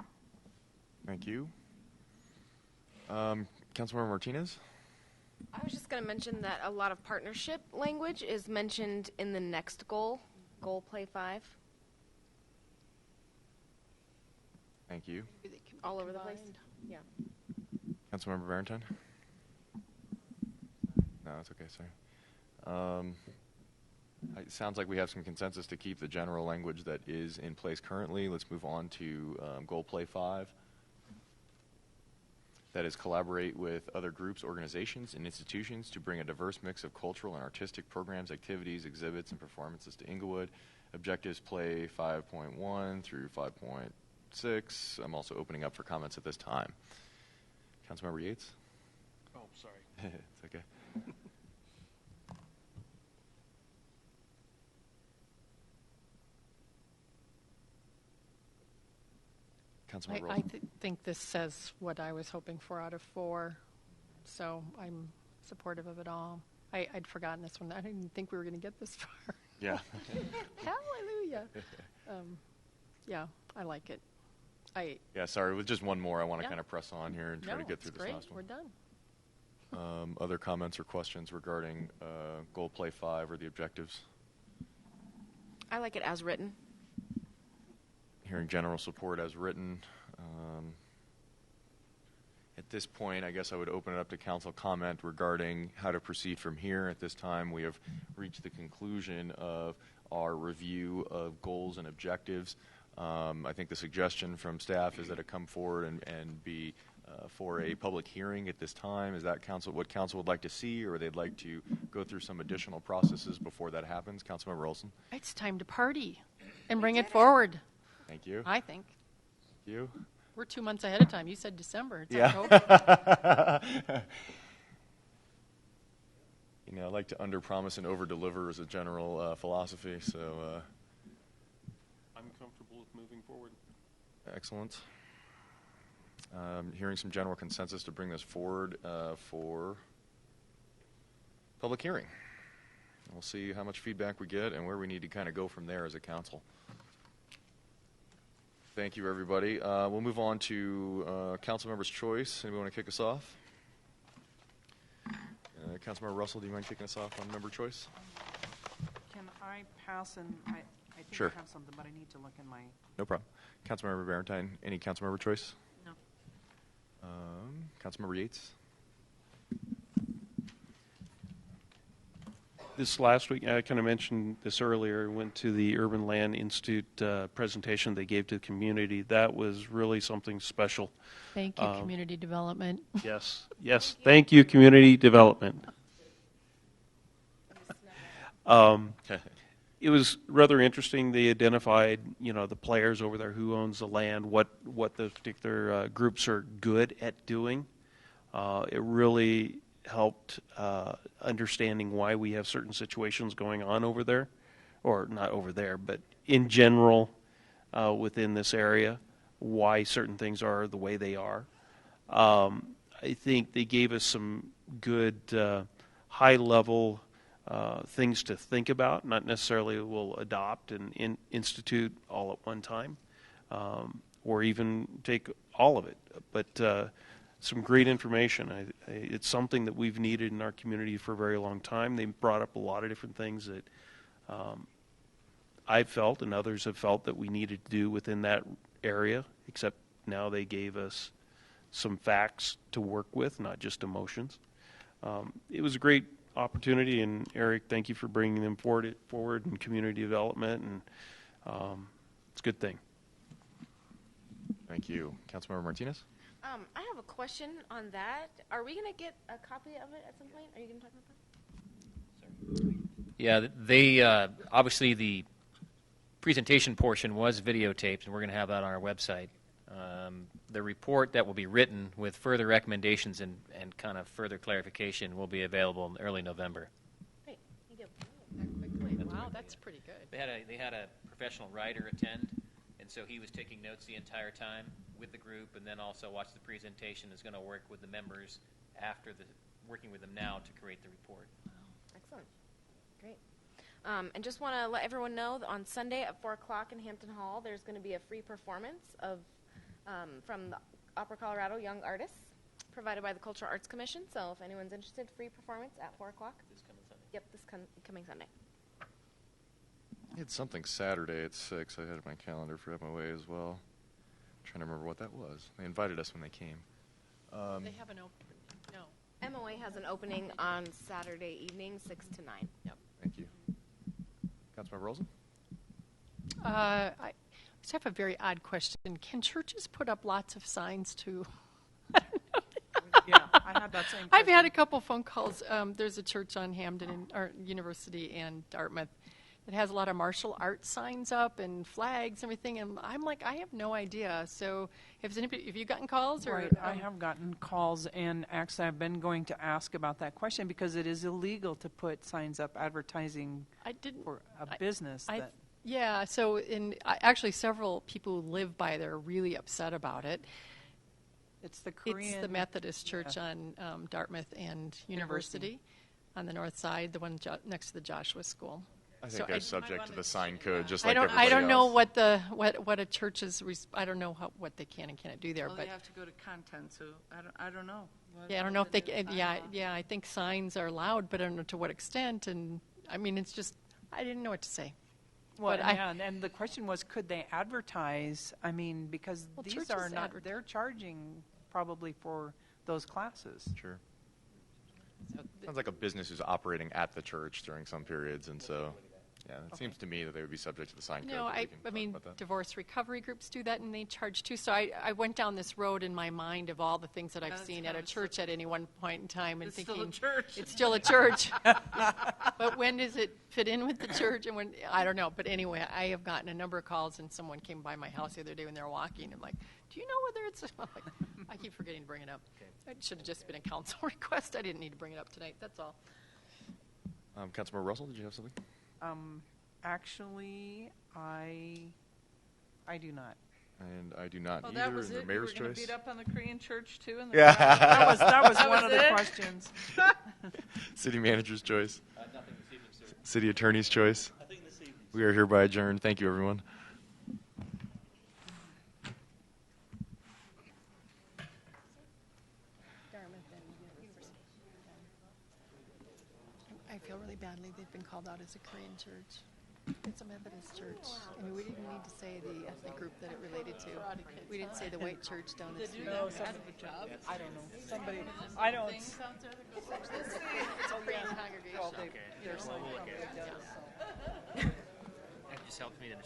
Thank you. Councilmember Martinez? I was just going to mention that a lot of partnership language is mentioned in the next goal Play 5. Thank you. All over the place. Yeah. Councilmember Barrington? No, it's okay, sorry. It sounds like we have some consensus to keep the general language that is in place currently. Let's move on to Goal Play 5. That is collaborate with other groups, organizations, and institutions to bring a diverse mix of cultural and artistic programs, activities, exhibits, and performances to Englewood. Objectives play 5.1 through 5.6. I'm also opening up for comments at this time. Councilmember Yates? Oh, sorry. It's okay. Councilmember I Wilson? think this says what I was hoping for out of 4, so I'm supportive of it all. I'd forgotten this one. I didn't even think we were going to get this far. Yeah. Hallelujah. Yeah, I like it. Yeah, sorry, with just one more, I want to Yeah. kind of press on here and try to get through it's this great. last We're one. done. Other comments or questions regarding Goal Play 5 or the objectives? I like it as written. Hearing general support as written. At this point, I guess I would open it up to council comment regarding how to proceed from here. At this time, we have reached the conclusion of our review of goals and objectives. I think the suggestion from staff is that it come forward and be for a public hearing at this time. Is that what council would like to see, or they'd like to go through some additional processes before that happens? Councilmember Olson? It's time to party and bring it forward, Thank you. I think. Thank you. We're 2 months ahead of time. You said December. It's Yeah. October. You know, I like to under-promise and over-deliver as a general philosophy, so I'm comfortable with moving forward. excellent. Hearing some general consensus to bring this forward for public hearing. We'll see how much feedback we get and where we need to kind of go from there as a council. Thank you, everybody. We'll move on to council member's choice. Anybody want to kick us off? Councilmember Russell, do you mind kicking us off on member choice? Can I pass and I think Sure. I have something, but I need to look in my... No problem. Councilmember Barentine, any council member choice? No. Councilmember Yates? This last week, I kind of mentioned this earlier, went to the Urban Land Institute presentation they gave to the community. That was really something special. Thank you, community development. Yes, yes. Thank you, community development. It was rather interesting. They identified, the players over there, who owns the land, what the particular groups are good at doing. It really helped understanding why we have certain situations going on over there, or not over there, but in general within this area, why certain things are the way they are. I think they gave us some good high-level things to think about, not necessarily we'll adopt and institute all at one time, or even take all of it, but some great information. It's something that we've needed in our community for a very long time. They brought up a lot of different things that I've felt and others have felt that we needed to do within that area, except now they gave us some facts to work with, not just emotions. It was a great opportunity, and Eric, thank you for bringing them forward in community development, and it's a good thing. Thank you. Councilmember Martinez? I have a question on that. Are we going to get a copy of it at some point? Are you going to talk about that? Yeah, they obviously the presentation portion was videotaped, and we're going to have that on our website. The report that will be written with further recommendations and kind of further clarification will be available in early November. Great. Thank you. That quickly. Wow, that's pretty good. They had a professional writer attend, and so he was taking notes the entire time with the group, and then also watched the presentation. Is going to work with the members after working with them now to create the report. Excellent. Great. And just want to let everyone know that on Sunday at 4 o'clock in Hampton Hall, there's going to be a free performance from the Opera Colorado Young Artists, provided by the Cultural Arts Commission. So if anyone's interested, free performance at 4 o'clock. This coming Sunday. Yep, this coming Sunday. I had something Saturday at 6. I had my calendar for MOA as well. trying to remember what that was. They invited us when they came. They have an open. No. MOA has an opening on Saturday evening, 6 to 9. Yep. Thank you. Councilmember Rosen? I just have a very odd question. Can churches put up lots of signs too? Yeah, I had that same I've had question. a couple phone calls. There's a church on Hamden or University and Dartmouth that has a lot of martial arts signs up and flags and everything. And I'm like, I have no idea. So have you gotten calls? Or, Right, I have gotten calls, and actually I've been going to ask about that question because it is illegal to put signs up advertising for a business. Yeah, so actually several people who live by there are really upset about it. It's the Korean... It's the Methodist Church on Dartmouth and University on the north side, the one next to the Joshua School. I think they're subject to the sign code, just like I don't everybody know else. what a church's I don't know what they can and cannot do there. Well, but you have to go to content, so I don't know. Yeah, I don't know if they can. Yeah, I think signs are allowed, but I don't know to what extent. And I mean, it's just I didn't know what to say. Well, but and the question was, could they advertise? I mean, because these are not, they're charging probably for those classes. Sure. Sounds like a business who's operating at the church during some periods, and so, yeah, it seems to me that they would be subject to the sign code. No, I mean, divorce recovery groups do that, and they charge too. So I went down this road in my mind of all the things that I've seen at a church at any one point in time, and thinking it's still a church. But when does it fit in with the church? And when I don't know. But anyway, I have gotten a number of calls, and someone came by my house the other day when they were walking, and like, do you know whether it's? I'm like, I keep forgetting to bring it up. It should have just been a council request. I didn't need to bring it up tonight. That's all. Councilmember Russell, did you have something? Actually, I do not. And I do not either. That was the it. mayor's You were choice. beat up on the Korean church too. And Yeah. that was one of the questions. City manager's choice. Nothing this evening, sir. City attorney's choice. Nothing this evening. We are hereby adjourned. Thank you, everyone. I feel really badly. They've been called out as a Korean church. It's a Methodist church. I mean, we didn't need to say the ethnic group that it related to. We didn't say the white church down the street. No, I don't know. Somebody, I don't. It's a Korean congregation. Okay. Their sign We'll look probably at it. does, so. That just helps me to understand.